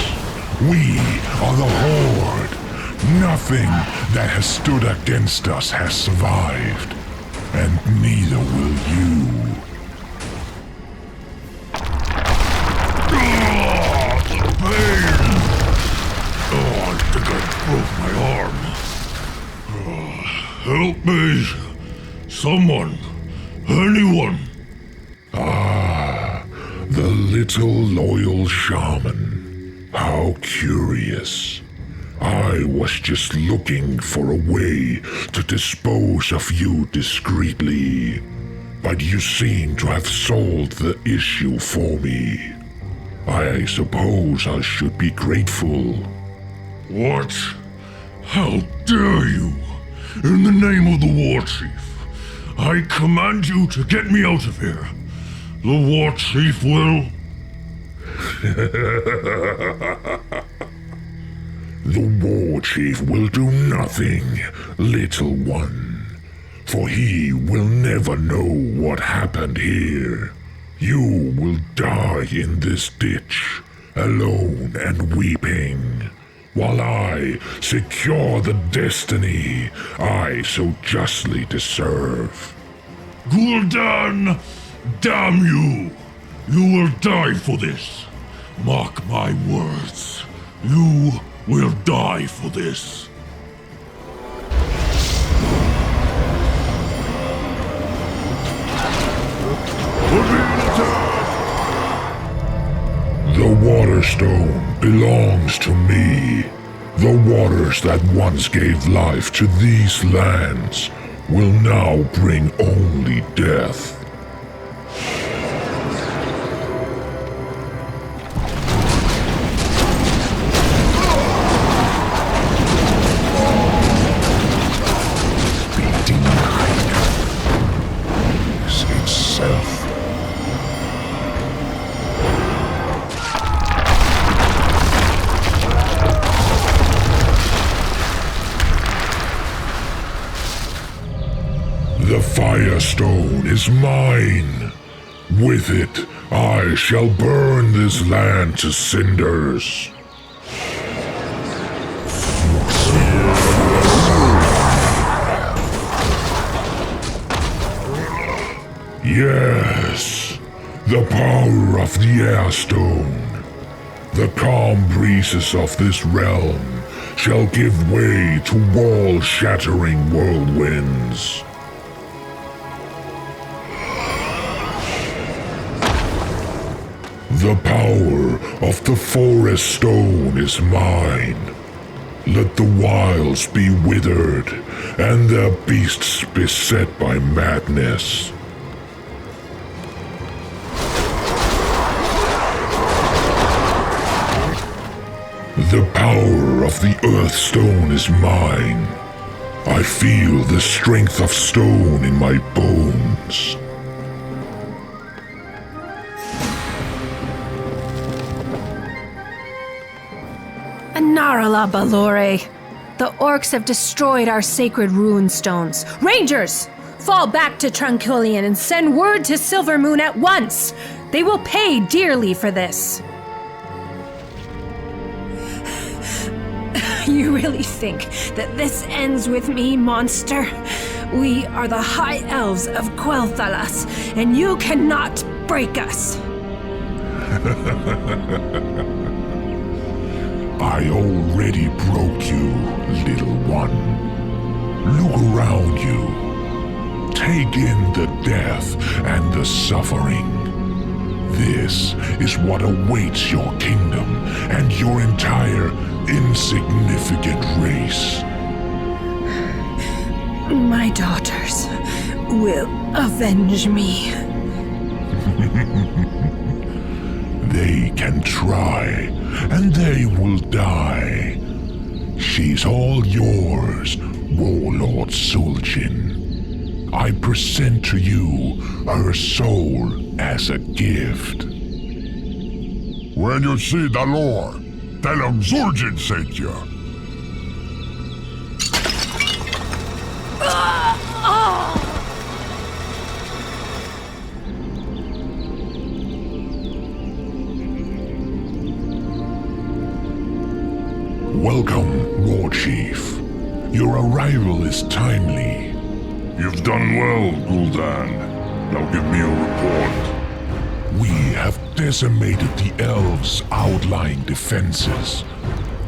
We are the Horde. Nothing that has stood against us has survived. And neither will you. Pain! Oh, I think I broke my arm. Help me! Someone! Anyone! Ah, the little loyal shaman. How curious. I was just looking for a way to dispose of you discreetly. But you seem to have solved the issue for me. I suppose I should be grateful. What? How dare you! In the name of the War Chief, I command you to get me out of here. The War Chief will... The War Chief will do nothing, little one. For he will never know what happened here. You will die in this ditch, alone and weeping, while I secure the destiny I so justly deserve. Gul'dan, damn you! You will die for this. Mark my words. You will die for this. The Waterstone belongs to me. The waters that once gave life to these lands will now bring only death. Be denied. Is itself. The Firestone is mine. With it, I shall burn this land to cinders. Yes, the power of the Airstone. The calm breezes of this realm shall give way to wall-shattering whirlwinds. The power of the Forest Stone is mine. Let the wilds be withered, and their beasts beset by madness. The power of the Earthstone is mine. I feel the strength of stone in my bones. Narala Balore! The orcs have destroyed our sacred rune stones. Rangers! Fall back to Tranquillian and send word to Silvermoon at once! They will pay dearly for this. You really think that this ends with me, monster? We are the High Elves of Quel'thalas, and you cannot break us! I already broke you, little one. Look around you. Take in the death and the suffering. This is what awaits your kingdom and your entire insignificant race. My daughters will avenge me. They can try, and they will die. She's all yours, Warlord Zul'jin. I present to you her soul as a gift. When you see the Lord, tell him Zul'jin sent you. Welcome, War Chief. Your arrival is timely. You've done well, Gul'dan. Now give me a report. We have decimated the elves' outlying defenses,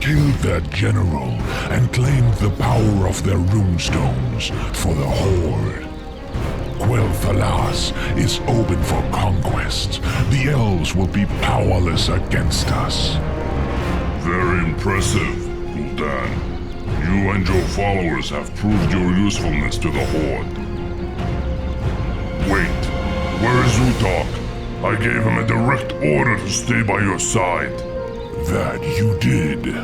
killed their general, and claimed the power of their runestones for the Horde. Quel'thalas is open for conquest. The elves will be powerless against us. Very impressive, Gul'dan. You and your followers have proved your usefulness to the Horde. Wait, where is Utok? I gave him a direct order to stay by your side. That you did.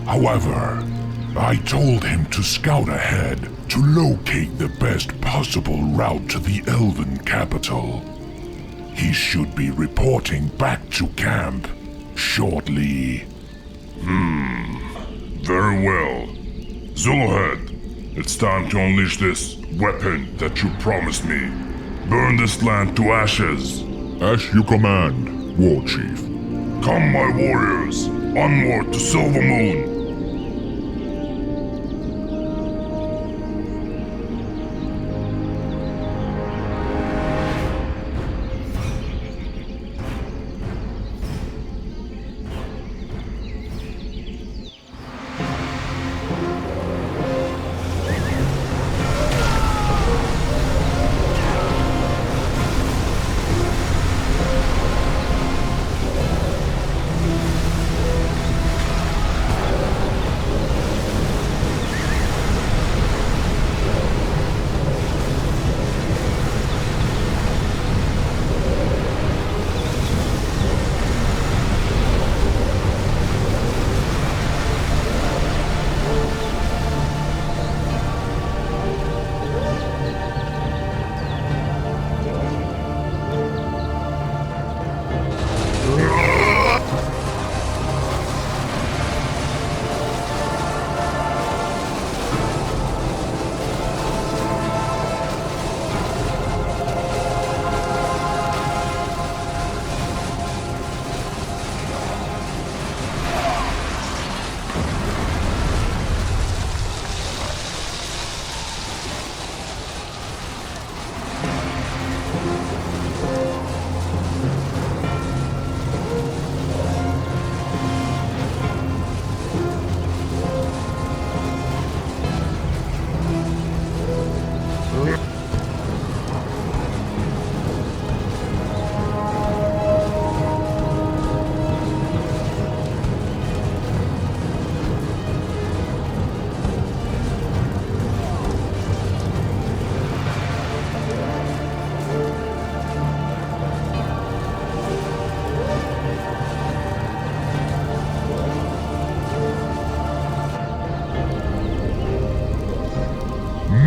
However, I told him to scout ahead to locate the best possible route to the Elven capital. He should be reporting back to camp shortly. Very well. Zul'head, it's time to unleash this weapon that you promised me. Burn this land to ashes. As you command, War Chief. Come, my warriors, onward to Silvermoon.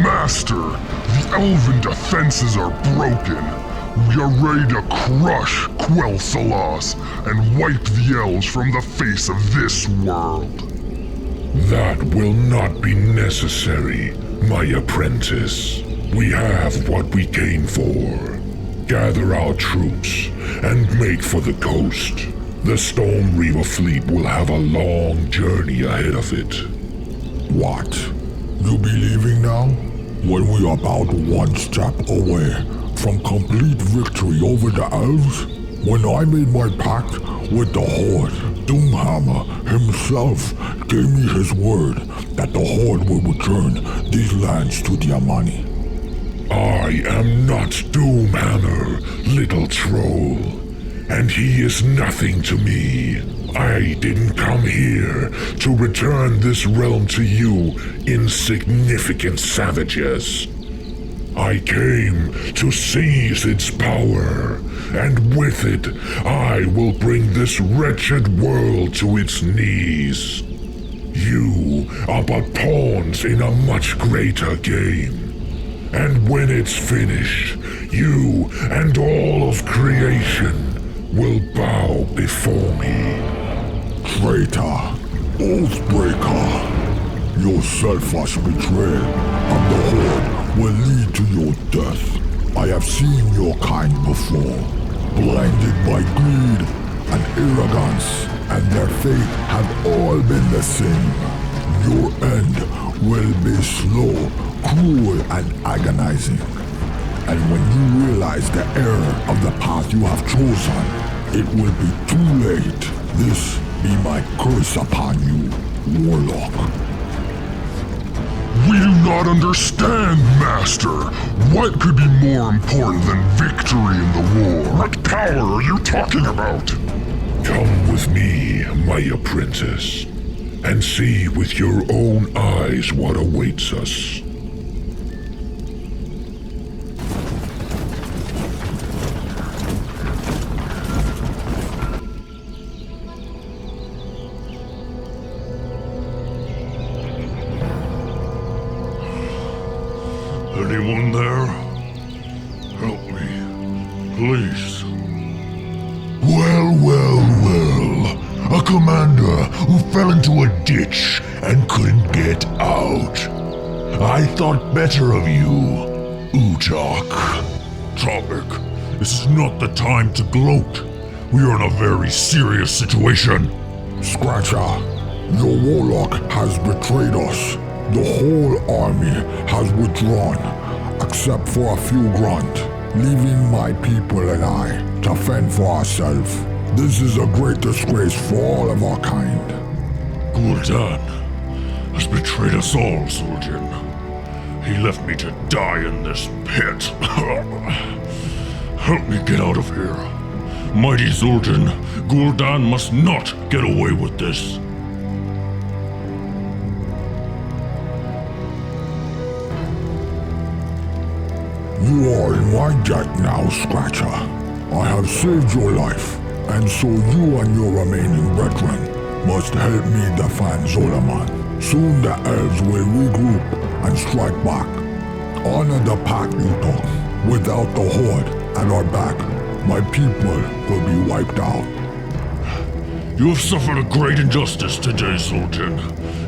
Master, the elven defenses are broken. We are ready to crush Quel'thalas and wipe the elves from the face of this world. That will not be necessary, my apprentice. We have what we came for. Gather our troops and make for the coast. The Storm Reaver fleet will have a long journey ahead of it. What? You be leaving now? When we are about one step away from complete victory over the elves? When I made my pact with the Horde, Doomhammer himself gave me his word that the Horde will return these lands to the Amani. I am not Doomhammer, little troll, and he is nothing to me. I didn't come here to return this realm to you, insignificant savages. I came to seize its power, and with it, I will bring this wretched world to its knees. You are but pawns in a much greater game. And when it's finished, you and all of creation will bow before me. Traitor, Oathbreaker, your selfish betrayal of the Horde will lead to your death. I have seen your kind before, blinded by greed and arrogance, and their fate have all been the same. Your end will be slow, cruel, and agonizing. And when you realize the error of the path you have chosen, it will be too late. This be my curse upon you, Warlock. We do not understand, Master. What could be more important than victory in the war? What power are you talking about? Come with me, my apprentice, and see with your own eyes what awaits us. Anyone there? Help me, please. Well. A commander who fell into a ditch and couldn't get out. I thought better of you, Utok. Tropic, this is not the time to gloat. We are in a very serious situation. Scratcher, your warlock has betrayed us. The whole army has withdrawn, except for a few grunt, leaving my people and I to fend for ourselves. This is a great disgrace for all of our kind. Gul'dan has betrayed us all, Zul'dare. He left me to die in this pit. Help me get out of here. Mighty Zul'dare, Gul'dan must not get away with this. You are in my debt now, Scratcher. I have saved your life, and so you and your remaining brethren must help me defend Zul'aman. Soon the elves will regroup and strike back. Honor the pact you took. Without the Horde at our back, my people will be wiped out. You have suffered a great injustice today, Zul'dare.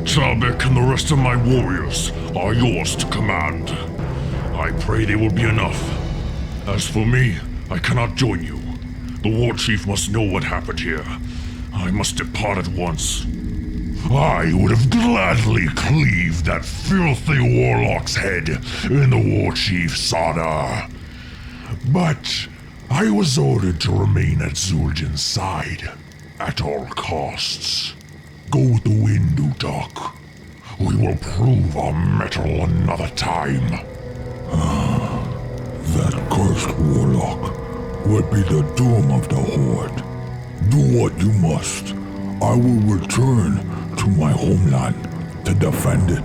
Talbek and the rest of my warriors are yours to command. I pray they will be enough. As for me, I cannot join you. The war chief must know what happened here. I must depart at once. I would have gladly cleaved that filthy warlock's head in the war chief's sauna. But I was ordered to remain at Zul'dare's side at all costs. Go with the wind, Utok. We will prove our mettle another time. That cursed warlock will be the doom of the Horde. Do what you must. I will return to my homeland to defend it.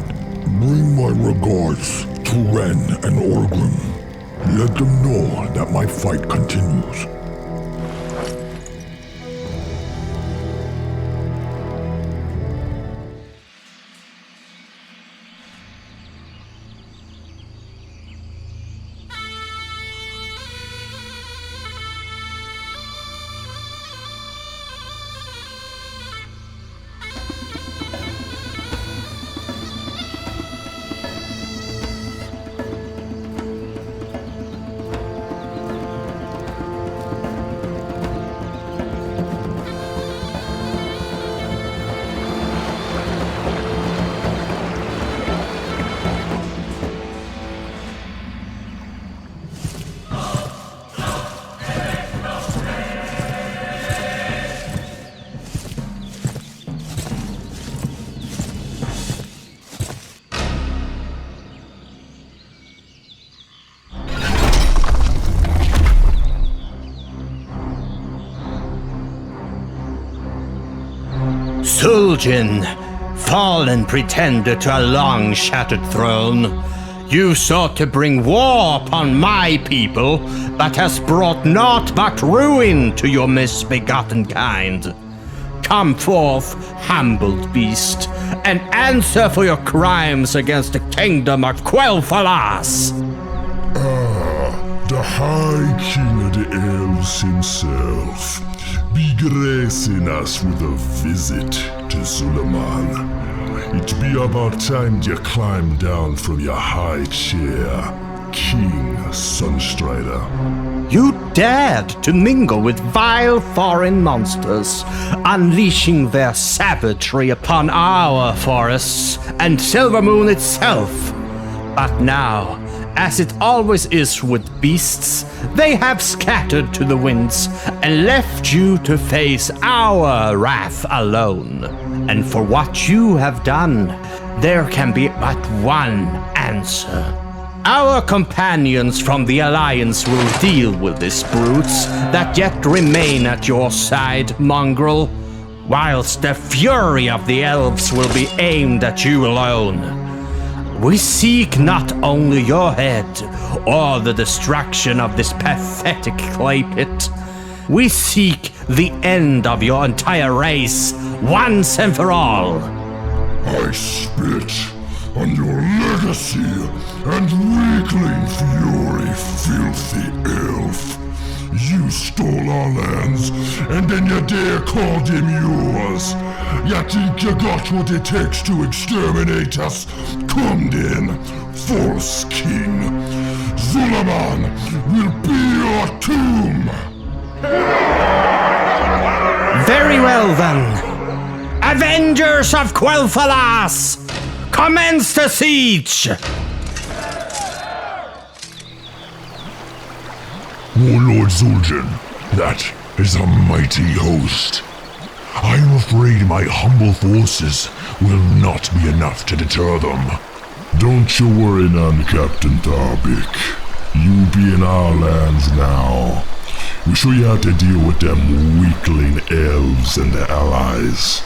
Bring my regards to Ren and Orgrim. Let them know that my fight continues. Zul'jin, fallen pretender to a long-shattered throne. You sought to bring war upon my people, but has brought naught but ruin to your misbegotten kind. Come forth, humbled beast, and answer for your crimes against the kingdom of Quel'thalas! The High King of the Elves himself, be gracing us with a visit to Zul'aman. It be about time you climb down from your high chair, King Sunstrider. You dared to mingle with vile foreign monsters, unleashing their savagery upon our forests and Silvermoon itself. But now, as it always is with beasts, they have scattered to the winds and left you to face our wrath alone. And for what you have done, there can be but one answer. Our companions from the Alliance will deal with these brutes that yet remain at your side, mongrel, whilst the fury of the elves will be aimed at you alone. We seek not only your head or the destruction of this pathetic clay pit. We seek the end of your entire race once and for all. I spit on your legacy and weakling fury, filthy elf. You stole our lands, and then you dare call them yours. You think you got what it takes to exterminate us? Come then, false king. Zul'aman will be your tomb. Very well then. Avengers of Quel'thalas, commence the siege! Warlord Zul'jin, that is a mighty host. I am afraid my humble forces will not be enough to deter them. Don't you worry none, Captain Tarbik. You be in our lands now. We show you how to deal with them weakling elves and their allies.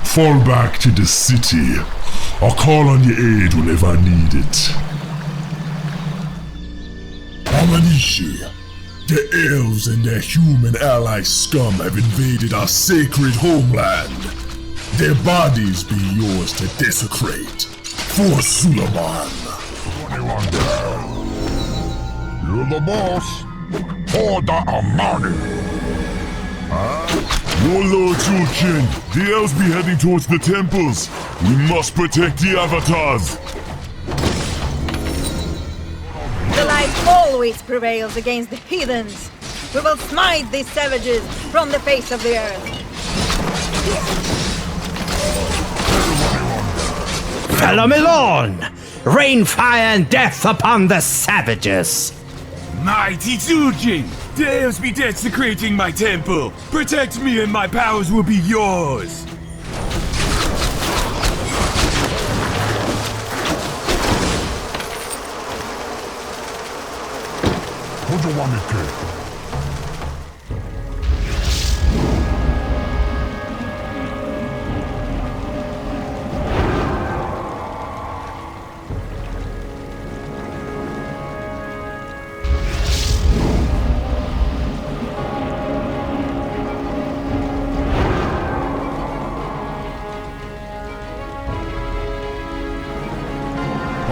Fall back to the city. I'll call on your aid whenever I need it. Amanishi, the elves and their human ally scum have invaded our sacred homeland. Their bodies be yours to desecrate. For Zul'aman. You're the boss. Order Amani. Warlord Zul'jin, the elves be heading towards the temples. We must protect the avatars. The light always prevails against the heathens. We will smite these savages from the face of the earth. Follow me on! Rain fire and death upon the savages! Mighty Zul'jin, the elves be desecrating my temple. Protect me and my powers will be yours. What do you want me to?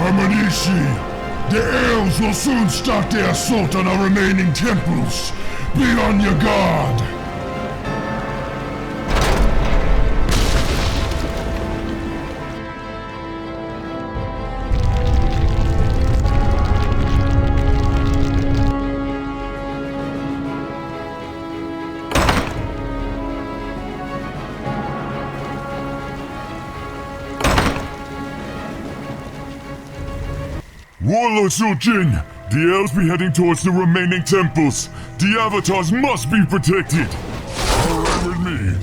Amanishi, the elves will soon start their assault on our remaining temples. Be on your guard. Warlord Zul'jin, the elves be heading towards the remaining temples. The avatars must be protected. All right with me.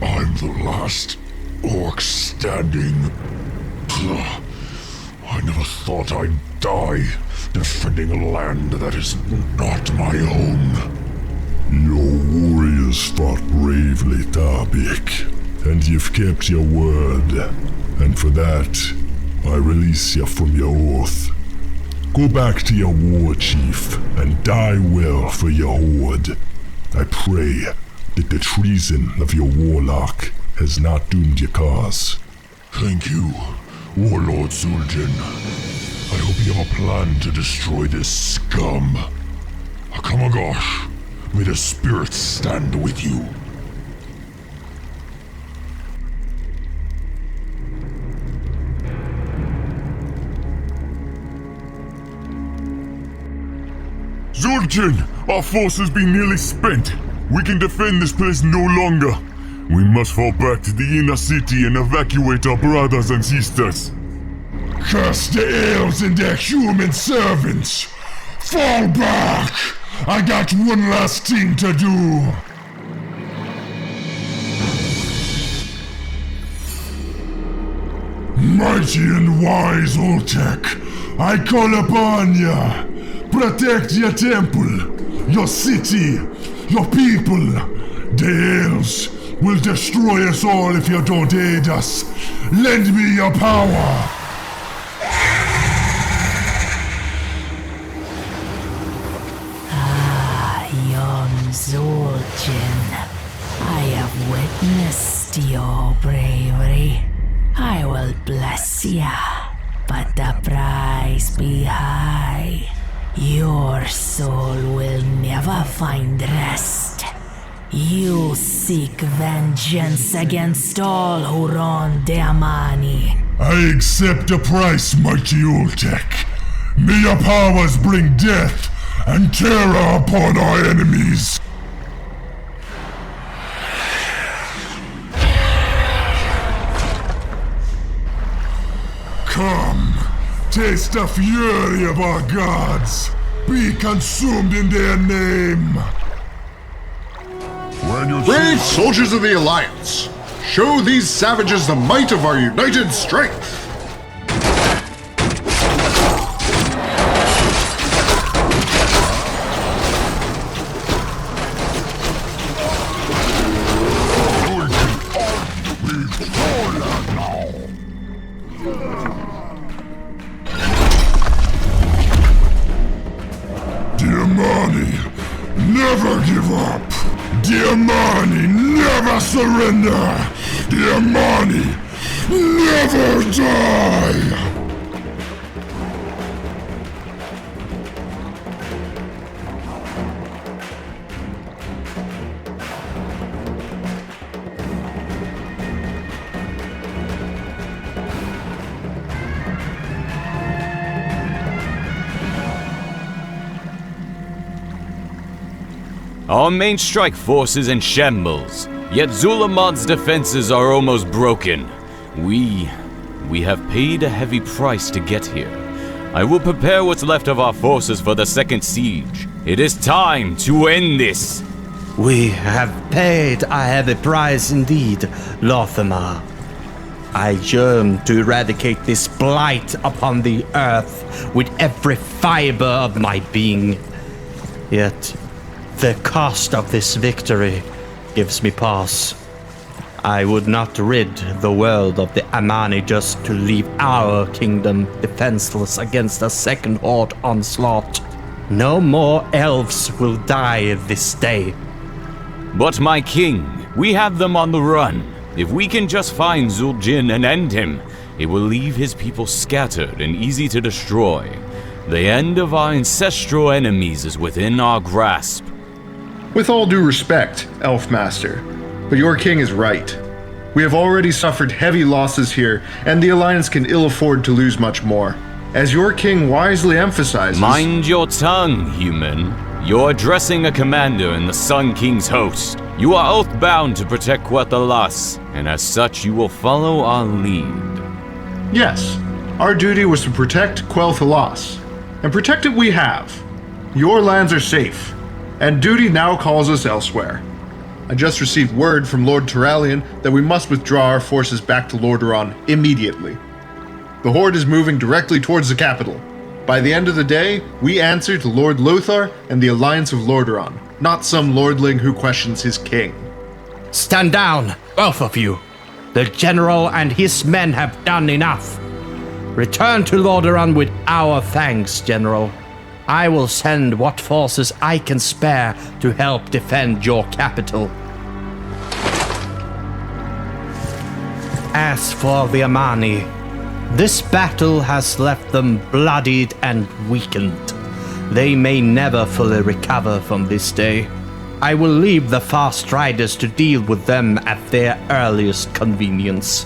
I'm the last orc standing. I never thought I'd die defending a land that is not my own. Your warriors fought bravely, Tarbik, and you've kept your word. And for that, I release you from your oath. Go back to your war chief and die well for your horde. I pray that the treason of your warlock has not doomed your cause. Thank you, Warlord Zul'dare. I hope you have a plan to destroy this scum. Akamagosh, may the spirits stand with you. Zul'dare, our force has been nearly spent. We can defend this place no longer. We must fall back to the inner city and evacuate our brothers and sisters. Curse the elves and their human servants! Fall back! I got one last thing to do! Mighty and wise Oltek, I call upon ya! Protect your temple, your city, your people. The elves will destroy us all if you don't aid us. Lend me your power! Young Zul'dare, I have witnessed your bravery. I will bless ya, but the price be high. Your soul will never find rest. You seek vengeance against all who wrong Deamani. I accept the price, mighty Oltek. May your powers bring death and terror upon our enemies. Come, taste the fury of our gods. Be consumed in their name. Brave soldiers of the Alliance, show these savages the might of our united strength. Never give up! Deamani, never surrender! Deamani, never die! Our main strike force is in shambles, yet Zul'aman's defenses are almost broken. We have paid a heavy price to get here. I will prepare what's left of our forces for the second siege. It is time to end this. We have paid a heavy price indeed, Lordaeron. I yearn to eradicate this blight upon the earth with every fiber of my being. Yet, the cost of this victory gives me pause. I would not rid the world of the Amani just to leave our kingdom defenseless against a second horde onslaught. No more elves will die this day. But my king, we have them on the run. If we can just find Zul'dare and end him, it will leave his people scattered and easy to destroy. The end of our ancestral enemies is within our grasp. With all due respect, Elf Master, but your king is right. We have already suffered heavy losses here, and the Alliance can ill afford to lose much more. As your king wisely emphasizes— Mind your tongue, human. You're addressing a commander in the Sun King's host. You are oath-bound to protect Quel'thalas, and as such you will follow our lead. Yes, our duty was to protect Quel'thalas, and protect it we have. Your lands are safe, and duty now calls us elsewhere. I just received word from Lord Turallion that we must withdraw our forces back to Lordaeron immediately. The Horde is moving directly towards the capital. By the end of the day, we answer to Lord Lothar and the Alliance of Lordaeron, not some lordling who questions his king. Stand down, both of you. The general and his men have done enough. Return to Lordaeron with our thanks, General. I will send what forces I can spare to help defend your capital. As for the Amani, this battle has left them bloodied and weakened. They may never fully recover from this day. I will leave the fast riders to deal with them at their earliest convenience.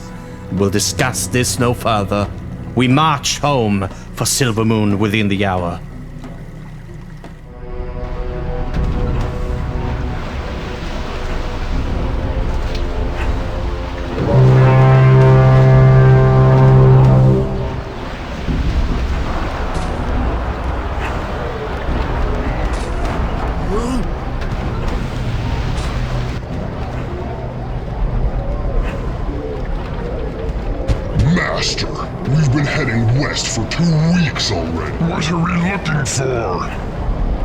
We'll discuss this no further. We march home for Silvermoon within the hour. Master, we've been heading west for 2 weeks already. What are we looking for?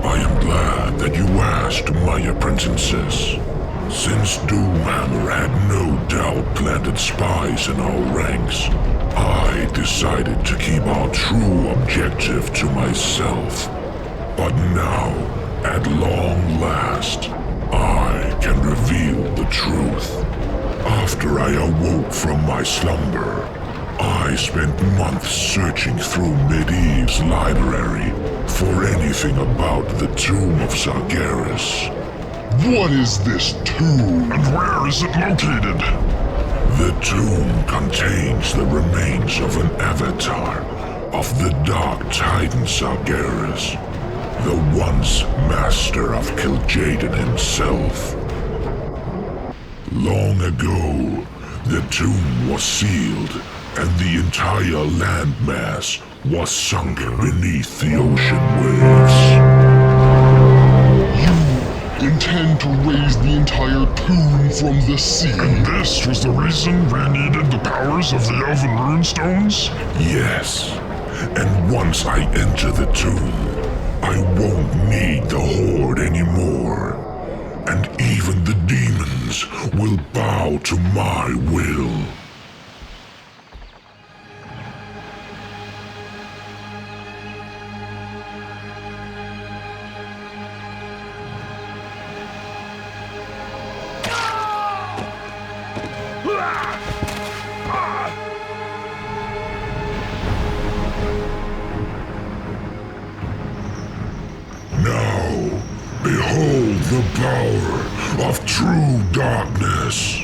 I am glad that you asked, my apprentices. Since Doomhammer had no doubt planted spies in our ranks, I decided to keep our true objective to myself. But now, at long last, I can reveal the truth. After I awoke from my slumber, I spent months searching through Medivh's library for anything about the tomb of Sargeras. What is this tomb, and where is it located? The tomb contains the remains of an avatar of the Dark Titan Sargeras, the once master of Kil'jaeden himself. Long ago, the tomb was sealed, and the entire landmass was sunk beneath the ocean waves. You intend to raise the entire tomb from the sea? And this was the reason we needed the powers of the Elven Runestones? Yes, and once I enter the tomb, I won't need the Horde anymore. And even the demons will bow to my will. Behold the power of true darkness.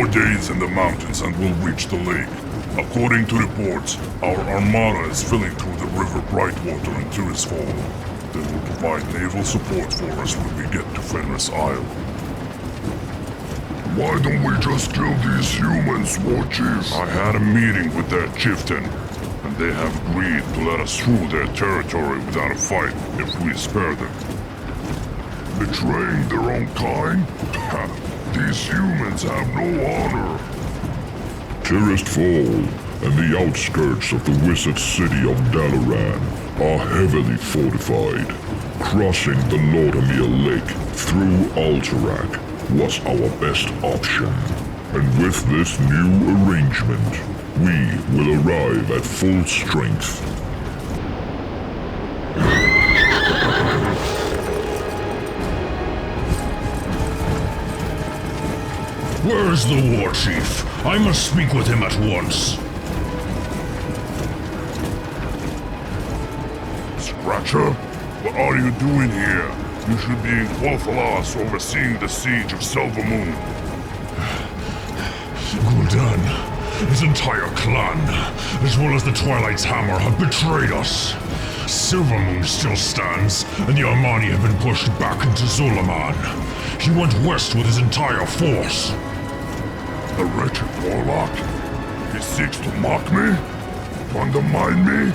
Days in the mountains and we'll reach the lake. According to reports, our armada is filling through the river Brightwater and Tirisfall. They will provide naval support for us when we get to Fenris Isle. Why don't we just kill these humans, War Chief? I had a meeting with their chieftain, and they have agreed to let us through their territory without a fight if we spare them. Betraying their own kind? These humans have no honor. Tirisfall and the outskirts of the wizard city of Dalaran are heavily fortified. Crossing the Lordaeron Lake through Alterac was our best option. And with this new arrangement, we will arrive at full strength. Where's the war chief? I must speak with him at once. Scratcher? What are you doing here? You should be in Quel'thalas overseeing the siege of Silvermoon. Gul'dan, his entire clan, as well as the Twilight's Hammer, have betrayed us. Silvermoon still stands, and the Armani have been pushed back into Zul'aman. He went west with his entire force. The wretched warlock. He seeks to mock me? To undermine me?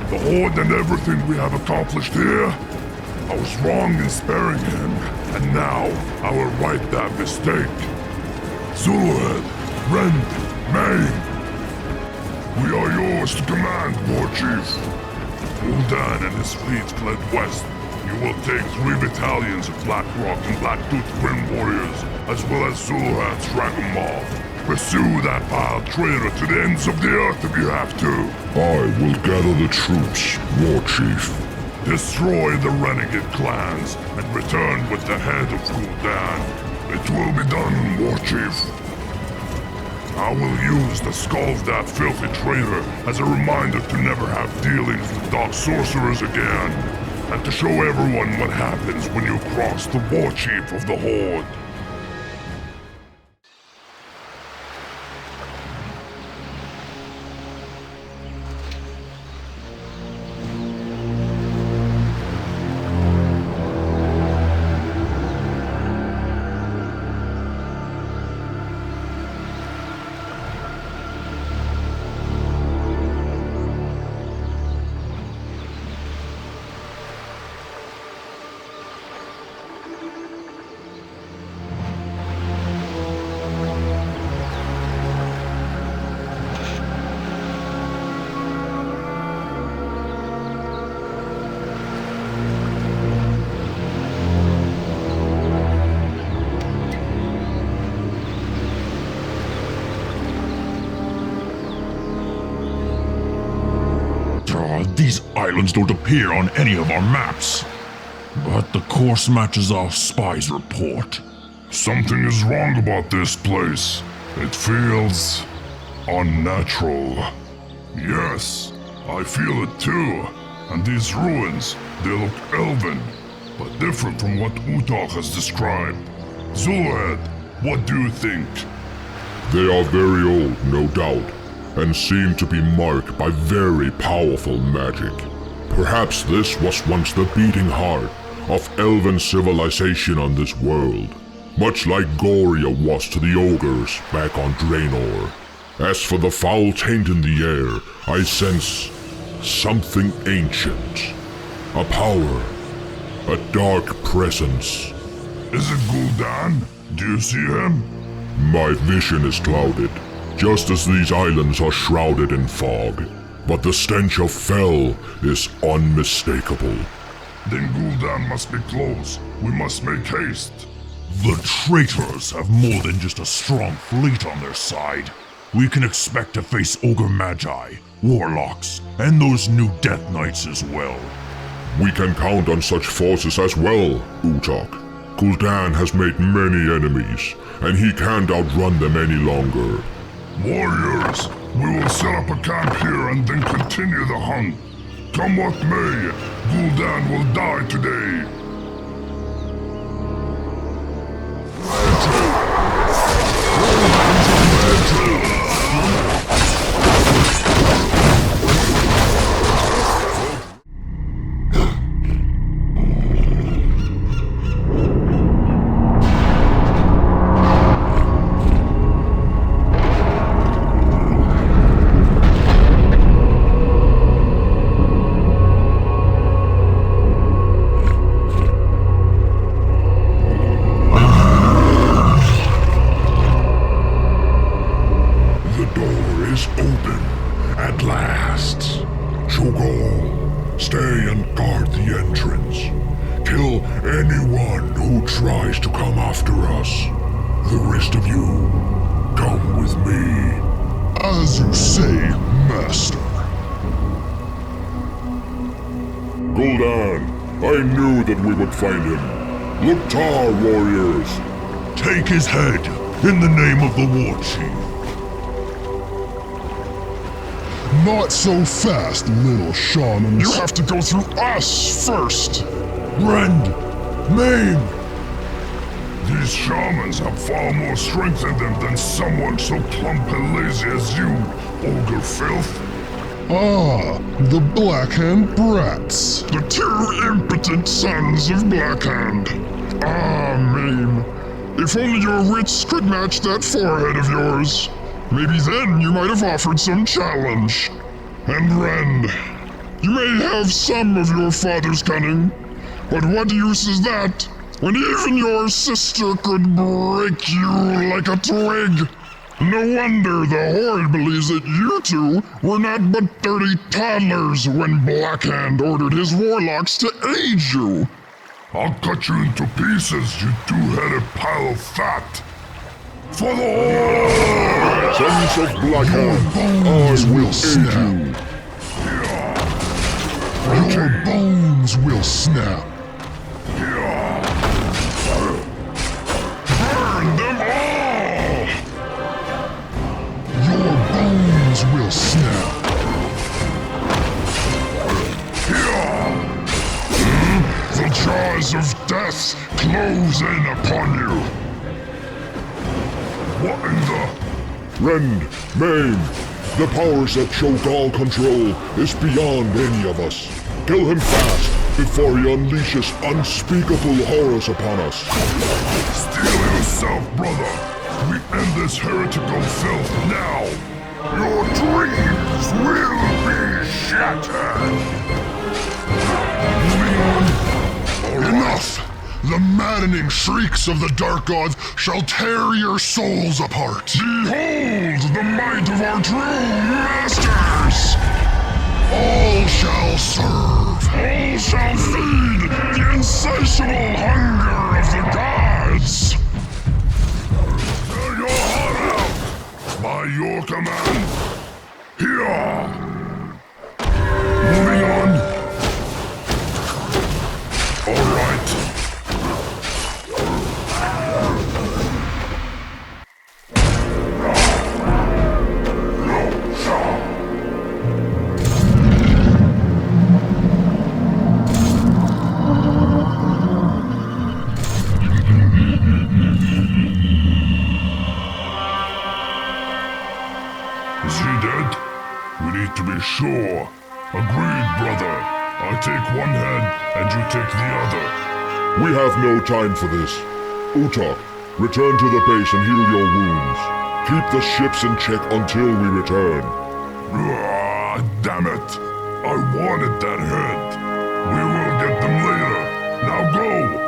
The Horde and everything we have accomplished here? I was wrong in sparing him, and now I will right that mistake. Zul'head, rend, maim. We are yours to command, War Chief. Gul'dan and his fleet fled west. You will take 3 battalions of Blackrock and Blacktooth Grim Warriors, as well as Zul'head's Dragon Maw. Pursue that vile traitor to the ends of the earth if you have to. I will gather the troops, War Chief. Destroy the renegade clans and return with the head of Gul'dan. It will be done, War Chief. I will use the skull of that filthy traitor as a reminder to never have dealings with dark sorcerers again, and to show everyone what happens when you cross the War Chief of the Horde. These islands don't appear on any of our maps. But the course matches our spy's report. Something is wrong about this place. It feels unnatural. Yes, I feel it too. And these ruins, they look elven, but different from what Utah has described. Zul'head, what do you think? They are very old, no doubt, and seem to be marked by very powerful magic. Perhaps this was once the beating heart of elven civilization on this world, much like Goria was to the ogres back on Draenor. As for the foul taint in the air, I sense something ancient. A power, a dark presence. Is it Gul'dan? Do you see him? My vision is clouded. just as these islands are shrouded in fog. But the stench of Fel is unmistakable. Then Gul'dan must be close. We must make haste. The traitors have more than just a strong fleet on their side. We can expect to face Ogre Magi, Warlocks, and those new Death Knights as well. We can count on such forces as well, Utok. Gul'dan has made many enemies, and he can't outrun them any longer. Warriors, we will set up a camp here and then continue the hunt. Come what may, Gul'dan will die today. Find him. Loktar, warriors! Take his head, in the name of the War Chief. Not so fast, little shamans. You have to go through us first. Rend! Maim! These shamans have far more strength in them than someone so plump and lazy as you, ogre filth. Ah, the Blackhand brats. The two impotent sons of Blackhand. Ah, Maim. If only your wits could match that forehead of yours. Maybe then you might have offered some challenge. And Rend, you may have some of your father's cunning, but what use is that when even your sister could break you like a twig? No wonder the Horde believes that you two were not but dirty toddlers when Blackhand ordered his warlocks to aid you. I'll cut you into pieces, you two-headed pile of fat. For the Horde! Sons of Blackhand, I will snap. Your bones will snap. Burn them all! Your bones will snap. The jaws of death close in upon you. What in the... Rend, Maim, the powers that choke all control is beyond any of us. Kill him fast before he unleashes unspeakable horrors upon us. Steel yourself, brother. We end this heretical filth now. Your dreams will be shattered. Moving on. Enough! The maddening shrieks of the Dark Gods shall tear your souls apart. Behold the might of our true masters! All shall serve. All shall feed the insatiable hunger of the gods! Tear your heart out! By your command! Here! Moving on. All right. Is he dead? We need to be sure. Agreed, brother. I take one head, and you take the other. We have no time for this. Utok, return to the base and heal your wounds. Keep the ships in check until we return. Ah, damn it. I wanted that head. We will get them later. Now go!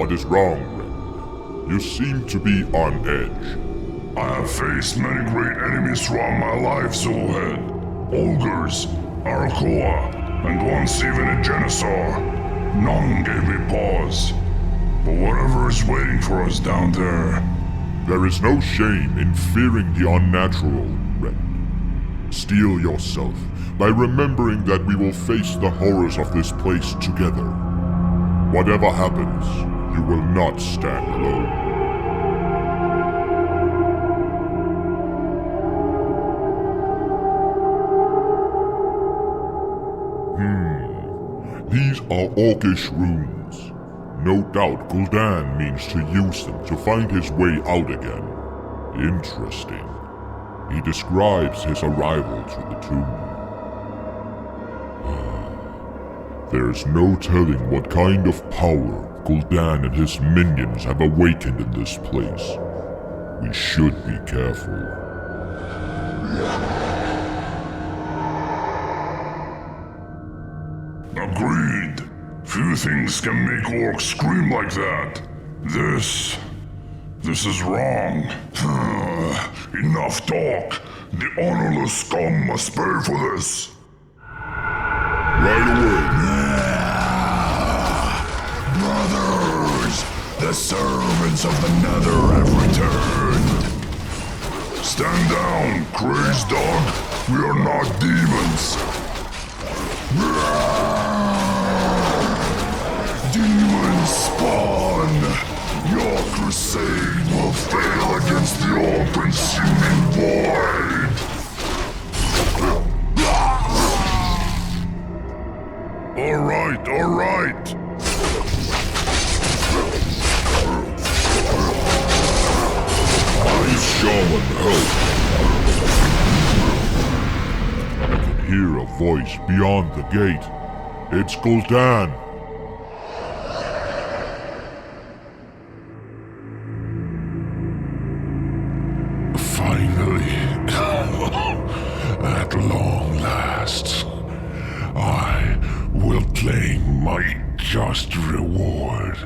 What is wrong, Ren? You seem to be on edge. I have faced many great enemies throughout my life, Zul'head. Ogres, Arakoa, and once even a Genesaur. None gave me pause. But whatever is waiting for us down there... There is no shame in fearing the unnatural, Ren. Steel yourself by remembering that we will face the horrors of this place together. Whatever happens, you will not stand alone. These are Orcish runes. No doubt Gul'dan means to use them to find his way out again. Interesting. He describes his arrival to the tomb. There's no telling what kind of power Gul'dan and his minions have awakened in this place. We should be careful. Agreed. Few things can make orcs scream like that. This is wrong. Enough talk. The honorless scum must pay for this. Right away. Brothers, the servants of the Nether have returned. Stand down, crazed dog. We are not demons. Demon spawn! Your crusade will fail against the all-consuming void! Alright. Please, shaman, help! I can hear a voice beyond the gate. It's Gul'dan. Finally, at long last, I will claim my just reward.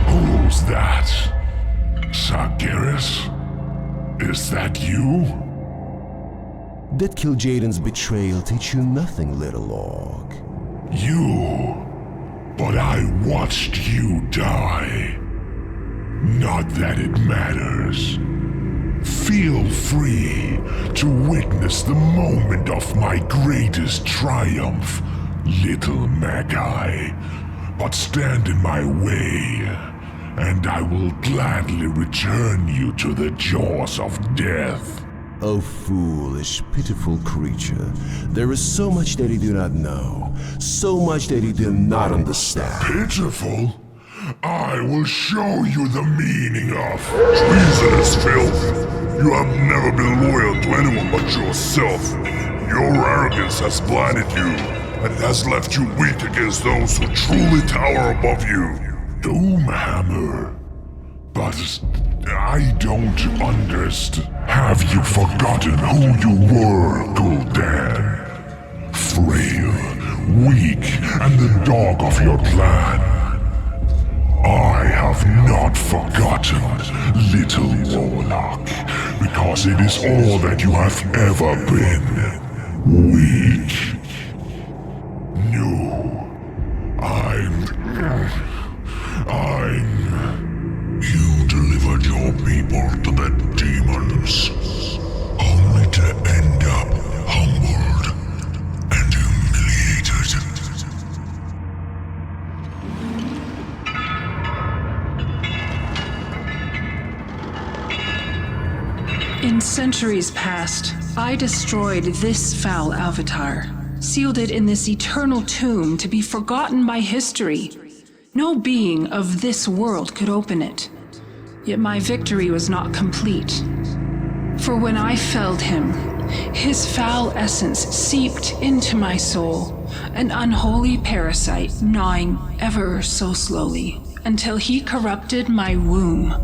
Who's that? Sargeras? Is that you? Did Kil'jaeden's betrayal teach you nothing, little orc? You? But I watched you die. Not that it matters. Feel free to witness the moment of my greatest triumph, little Magi. But stand in my way, and I will gladly return you to the jaws of death. Oh, foolish, pitiful creature. There is so much that you do not know. So much that you do not understand. Pitiful? I will show you the meaning of treasonous filth. You have never been loyal to anyone but yourself. Your arrogance has blinded you, and has left you weak against those who truly tower above you. Doomhammer. But I don't understand. Have you forgotten who you were, Gul'dan? Frail, weak, and the dog of your clan. I have not forgotten, little warlock, because it is all that you have ever been. Weak. No. You delivered your people to the demons, only to end up humbled and humiliated. In centuries past, I destroyed this foul avatar, sealed it in this eternal tomb to be forgotten by history. No being of this world could open it. Yet my victory was not complete. For when I felled him, his foul essence seeped into my soul, an unholy parasite gnawing ever so slowly, until he corrupted my womb,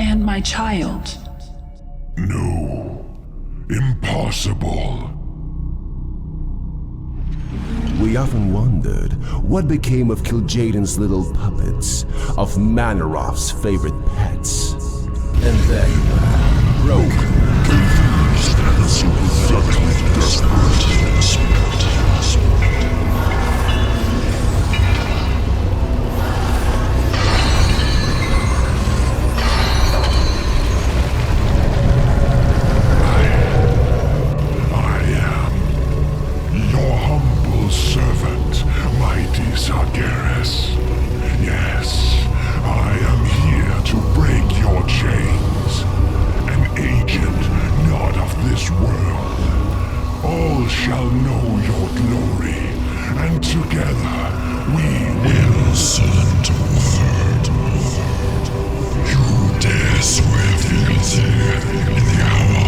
and my child. No. Impossible. We often wondered what became of Kil'jaeden's little puppets, of Manaroth's favorite pets. And then, broken, confused, and so utterly desperate. Servant, mighty Sargeras. Yes, I am here to break your chains. An agent not of this world. All shall know your glory, and together we will. Insolent word. You dare swear fealty in the hour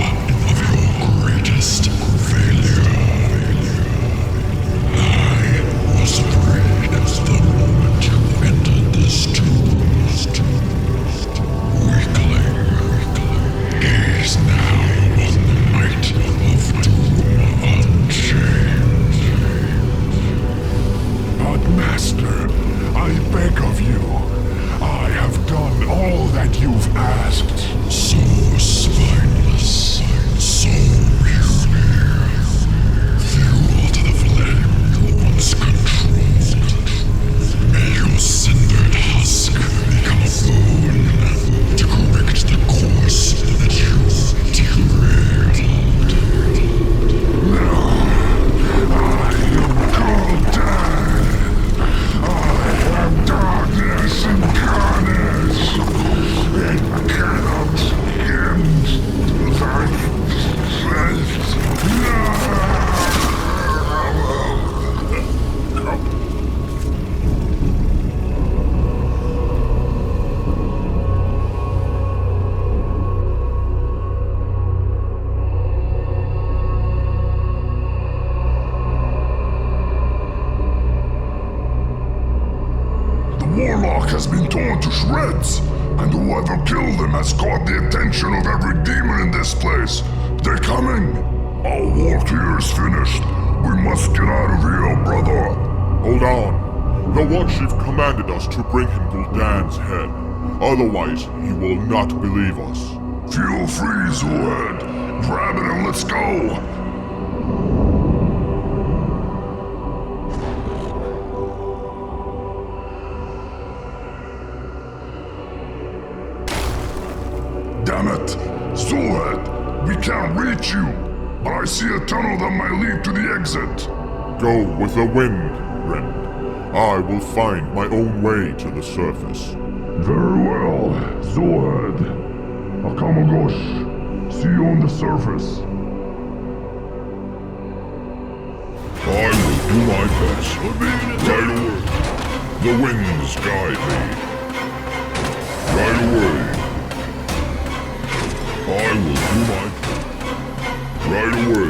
of your greatest failure. I was afraid the moment you entered this tomb. Weakling, gaze now on the might of doom unchained. But Master, I beg of you, I have done all that you've asked. So spineless, so puny, fuel to the flame once controlled. May your cindered husk become a boon to correct the course that you derailed. No, I am Gul'dan. I am darkness and carnage. It cannot end thy strength. The warlock has been torn to shreds, and whoever killed him has caught the attention of every demon in this place. They're coming! Our work here is finished. We must get out of here, brother. Hold on. The War Chief commanded us to bring him Gul'dan's head. Otherwise, he will not believe us. Feel free, Zul'dare. Grab it and let's go! Damn it! Zul'dare! We can't reach you! But I see a tunnel that might lead to the exit. Go with the wind, Ren. I will find my own way to the surface. Very well, Zul'dare. Akamagosh. See you on the surface. I will do my best. Right away. The winds guide me. Right away. I will do my best. Right away.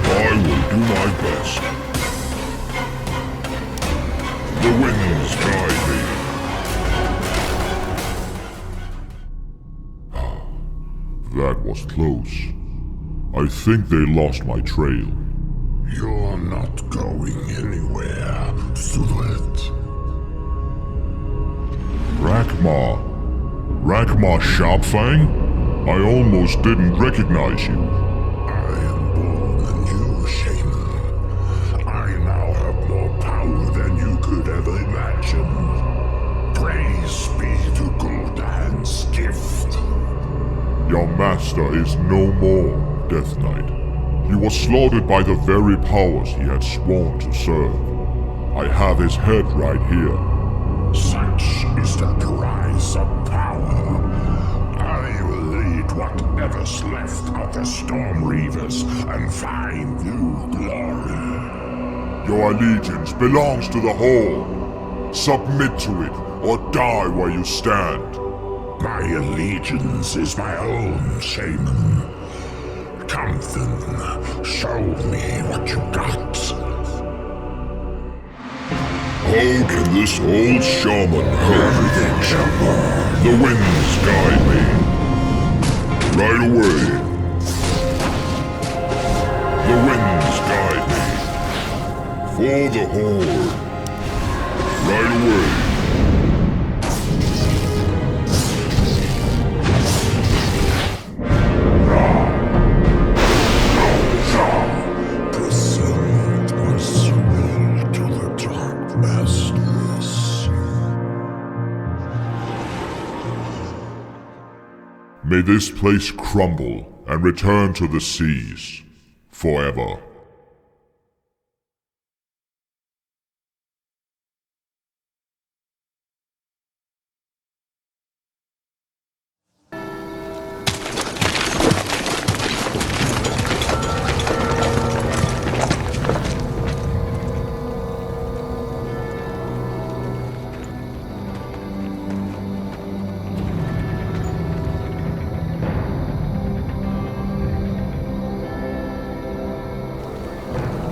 I will do my best. The winds guide me. That was close. I think they lost my trail. You're not going anywhere, Zul'dare. Rakma Sharpfang? I almost didn't recognize you. I am born than you, Shaman. I now have more power than you could ever imagine. Praise be to Gul'dan's gift. Your master is no more, Death Knight. He was slaughtered by the very powers he had sworn to serve. I have his head right here. Such is the price of power. I will lead whatever's left of the Storm Reavers and find new glory. Your allegiance belongs to the Horde. Submit to it, or die where you stand. My allegiance is my own, Shaman. Come then, show me what you got. How can this old shaman help? Everything shall burn. The winds guide me. Right away. The winds guide me. For the Horde. Right away. May this place crumble and return to the seas forever.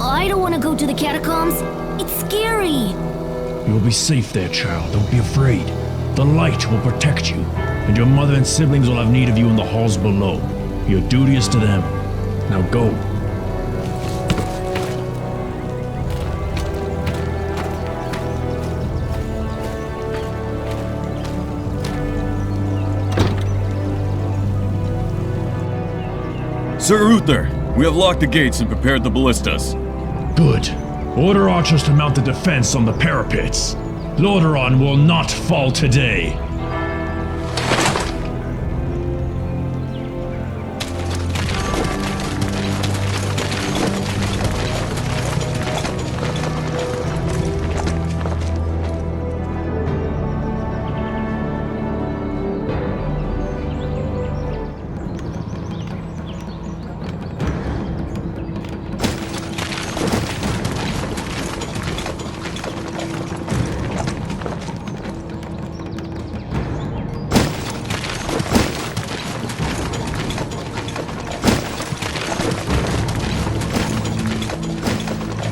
I don't want to go to the catacombs. It's scary. You'll be safe there, child. Don't be afraid. The light will protect you, and your mother and siblings will have need of you in the halls below. Your duty is to them. Now go. Sir Uther, we have locked the gates and prepared the ballistas. Good. Order archers to mount the defense on the parapets. Lordaeron will not fall today.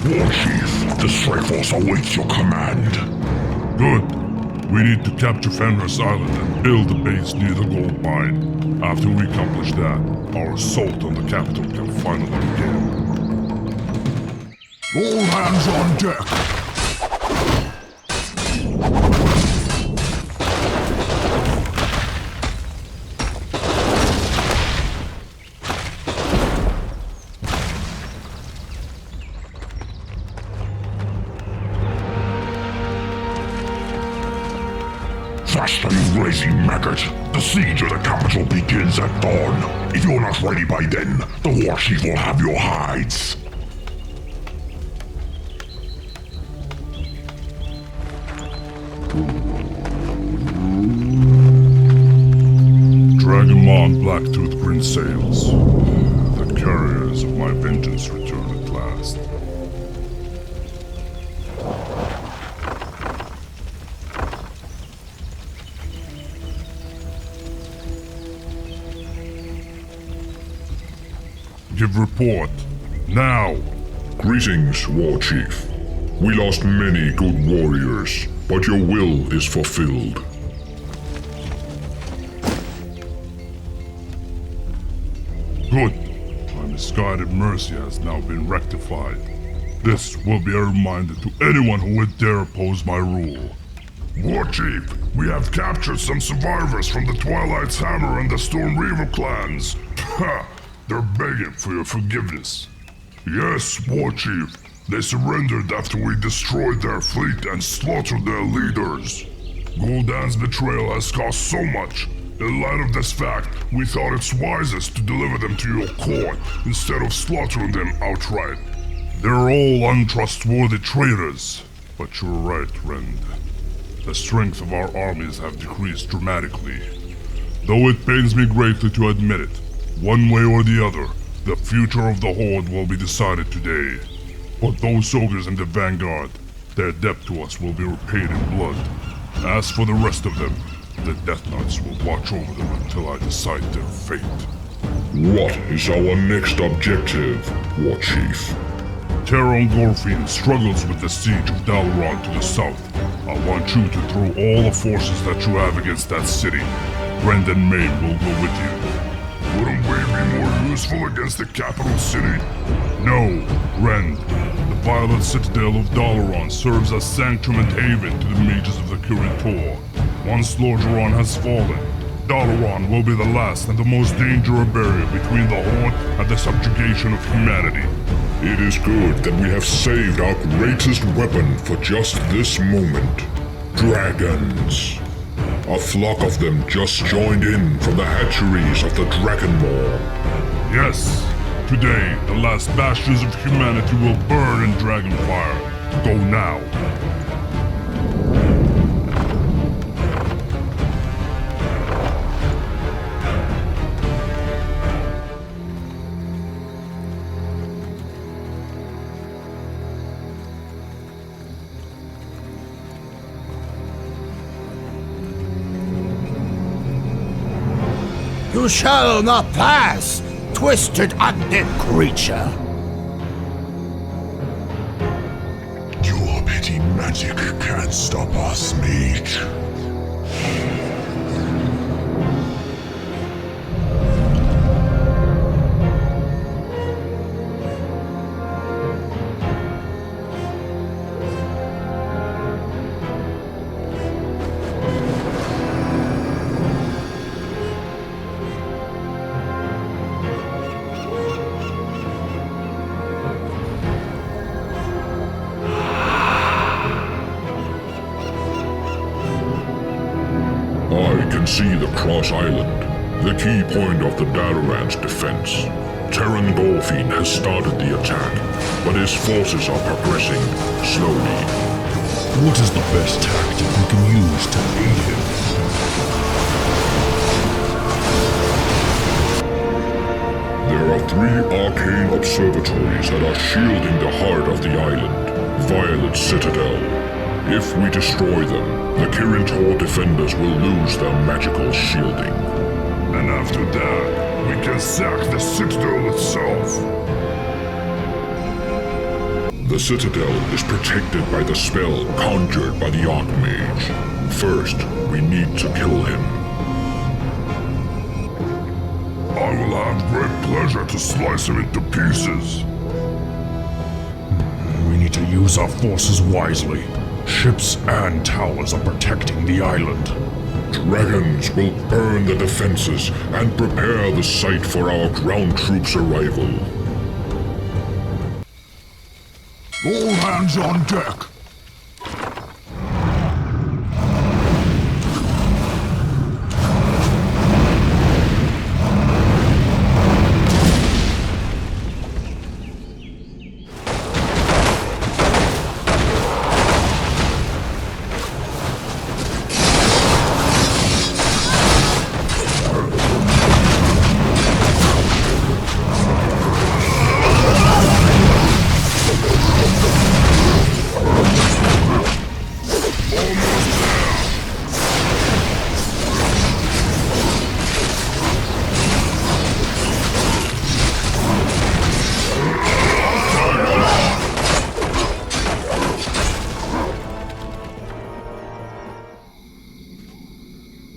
Warchief, the strike force awaits your command. Good. We need to capture Fenris Island and build a base near the gold mine. After we accomplish that, our assault on the capital can finally begin. All hands on deck. Faster, you lazy maggot! The siege of the capital begins at dawn. If you're not ready by then, the Warchief will have your hides. Dragonqueen Blacktooth Green Sails. The carriers of my vengeance return at last. Give report. Now! Greetings, Warchief. We lost many good warriors, but your will is fulfilled. Good. My misguided mercy has now been rectified. This will be a reminder to anyone who would dare oppose my rule. Warchief, we have captured some survivors from the Twilight's Hammer and the Storm Reaver clans. Ha! They're begging for your forgiveness. Yes, Warchief. They surrendered after we destroyed their fleet and slaughtered their leaders. Gul'dan's betrayal has cost so much. In light of this fact, we thought it's wisest to deliver them to your court instead of slaughtering them outright. They're all untrustworthy traitors. But you're right, Rend. The strength of our armies have decreased dramatically. Though it pains me greatly to admit it, one way or the other, the future of the Horde will be decided today. But those soldiers in the vanguard, their debt to us will be repaid in blood. As for the rest of them, the Death Knights will watch over them until I decide their fate. What is our next objective, Warchief? Dragonqueen struggles with the siege of Darrow to the south. I want you to throw all the forces that you have against that city. Rend and Main will go with you. Wouldn't we be more useful against the capital city? No, Rend. The violent citadel of Darrow serves as sanctum and haven to the mages of the current tour. Once Lordaeron has fallen, Darrow will be the last and the most dangerous barrier between the Horde and the subjugation of humanity. It is good that we have saved our greatest weapon for just this moment. Dragons. A flock of them just joined in from the hatcheries of the Dragonmaw. Yes, today the last bastions of humanity will burn in Dragonfire. Go now. You shall not pass, twisted undead creature. Your petty magic can't stop us, mage. See the Cross Island, the key point of the Darrow's defense. Dragonqueen has started the attack, but his forces are progressing slowly. What is the best tactic we can use to aid him? There are 3 arcane observatories that are shielding the heart of the island, Violet Citadel. If we destroy them, the current Horde defenders will lose their magical shielding. And after that, we can sack the Citadel itself. The Citadel is protected by the spell conjured by the Archmage. First, we need to kill him. I will have great pleasure to slice him into pieces. We need to use our forces wisely. Ships and towers are protecting the island. Dragons will burn the defenses and prepare the site for our ground troops' arrival. All hands on deck.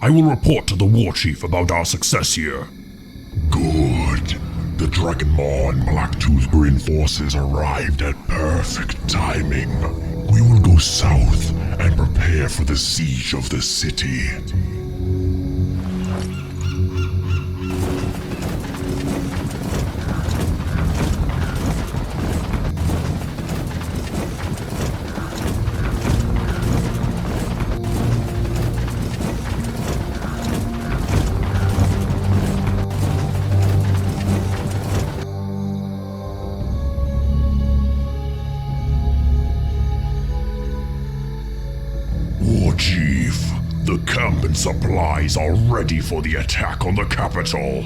I will report to the War Chief about our success here. Good. The Dragonmaw and Blacktooth reinforces arrived at perfect timing. We will go south and prepare for the siege of the city. Supplies are ready for the attack on the capital.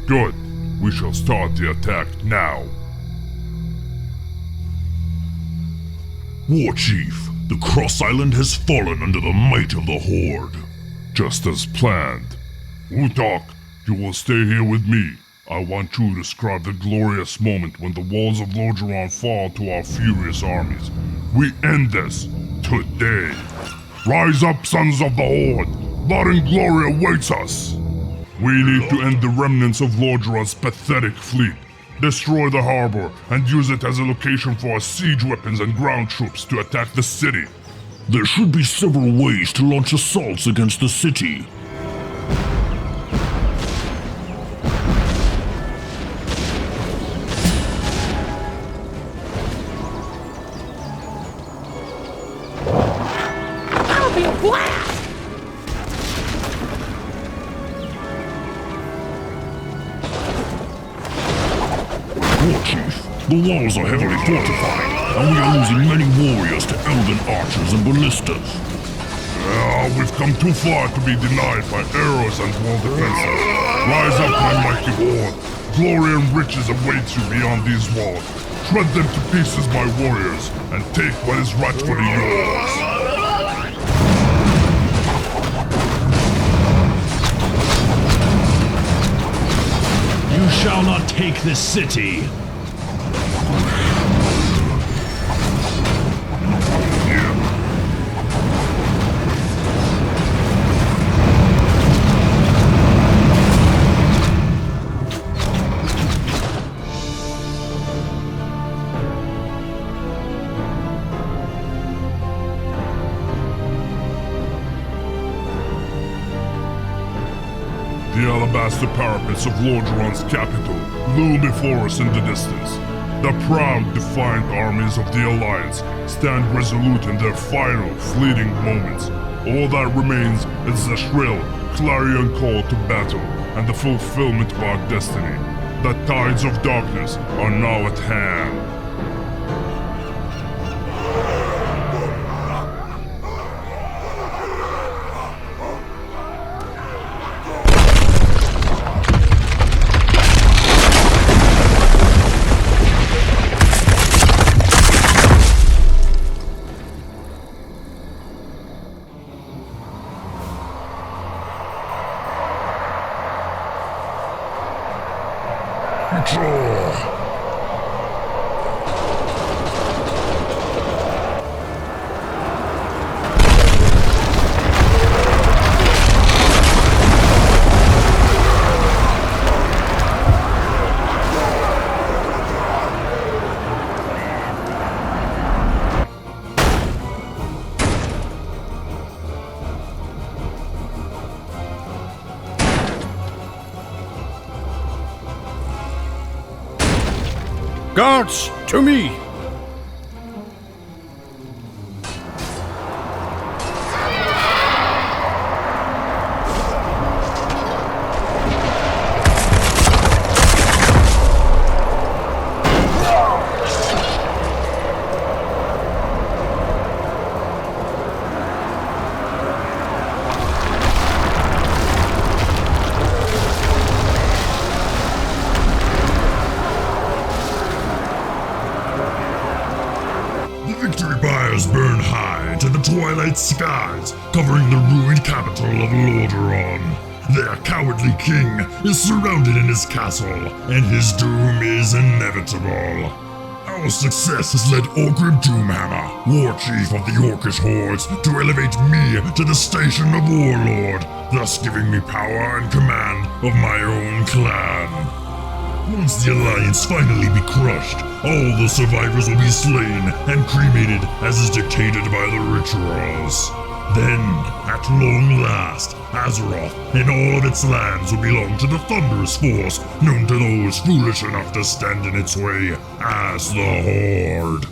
Good. We shall start the attack now. War Chief, the Cross Island has fallen under the might of the Horde. Just as planned. Utok, you will stay here with me. I want you to describe the glorious moment when the walls of Lordaeron fall to our furious armies. We end this today. Rise up, sons of the Horde! Blood and glory awaits us! We need to end the remnants of Lordaeron's pathetic fleet. Destroy the harbor and use it as a location for our siege weapons and ground troops to attack the city. There should be several ways to launch assaults against the city. That'll be a blast! War Chief, the walls are heavily fortified, and we are losing many warriors to elven archers and ballistas. We've come too far to be denied by arrows and wall defenses. Rise up, my mighty horde. Glory and riches await you beyond these walls. Shred them to pieces, my warriors, and take what is rightfully yours. You shall not take this city. The alabaster parapets of Lordaeron's capital loom before us in the distance. The proud, defiant armies of the Alliance stand resolute in their final, fleeting moments. All that remains is the shrill, clarion call to battle and the fulfillment of our destiny. The tides of darkness are now at hand. Guards, to me! Burn high to the twilight skies, covering the ruined capital of Lordaeron. Their cowardly king is surrounded in his castle, and his doom is inevitable. Our success has led Orgrim Doomhammer, war chief of the Orcish hordes, to elevate me to the station of warlord, thus giving me power and command of my own clan. Once the Alliance finally be crushed, all the survivors will be slain and cremated as is dictated by the rituals. Then, at long last, Azeroth and all of its lands will belong to the thunderous force known to those foolish enough to stand in its way as the Horde.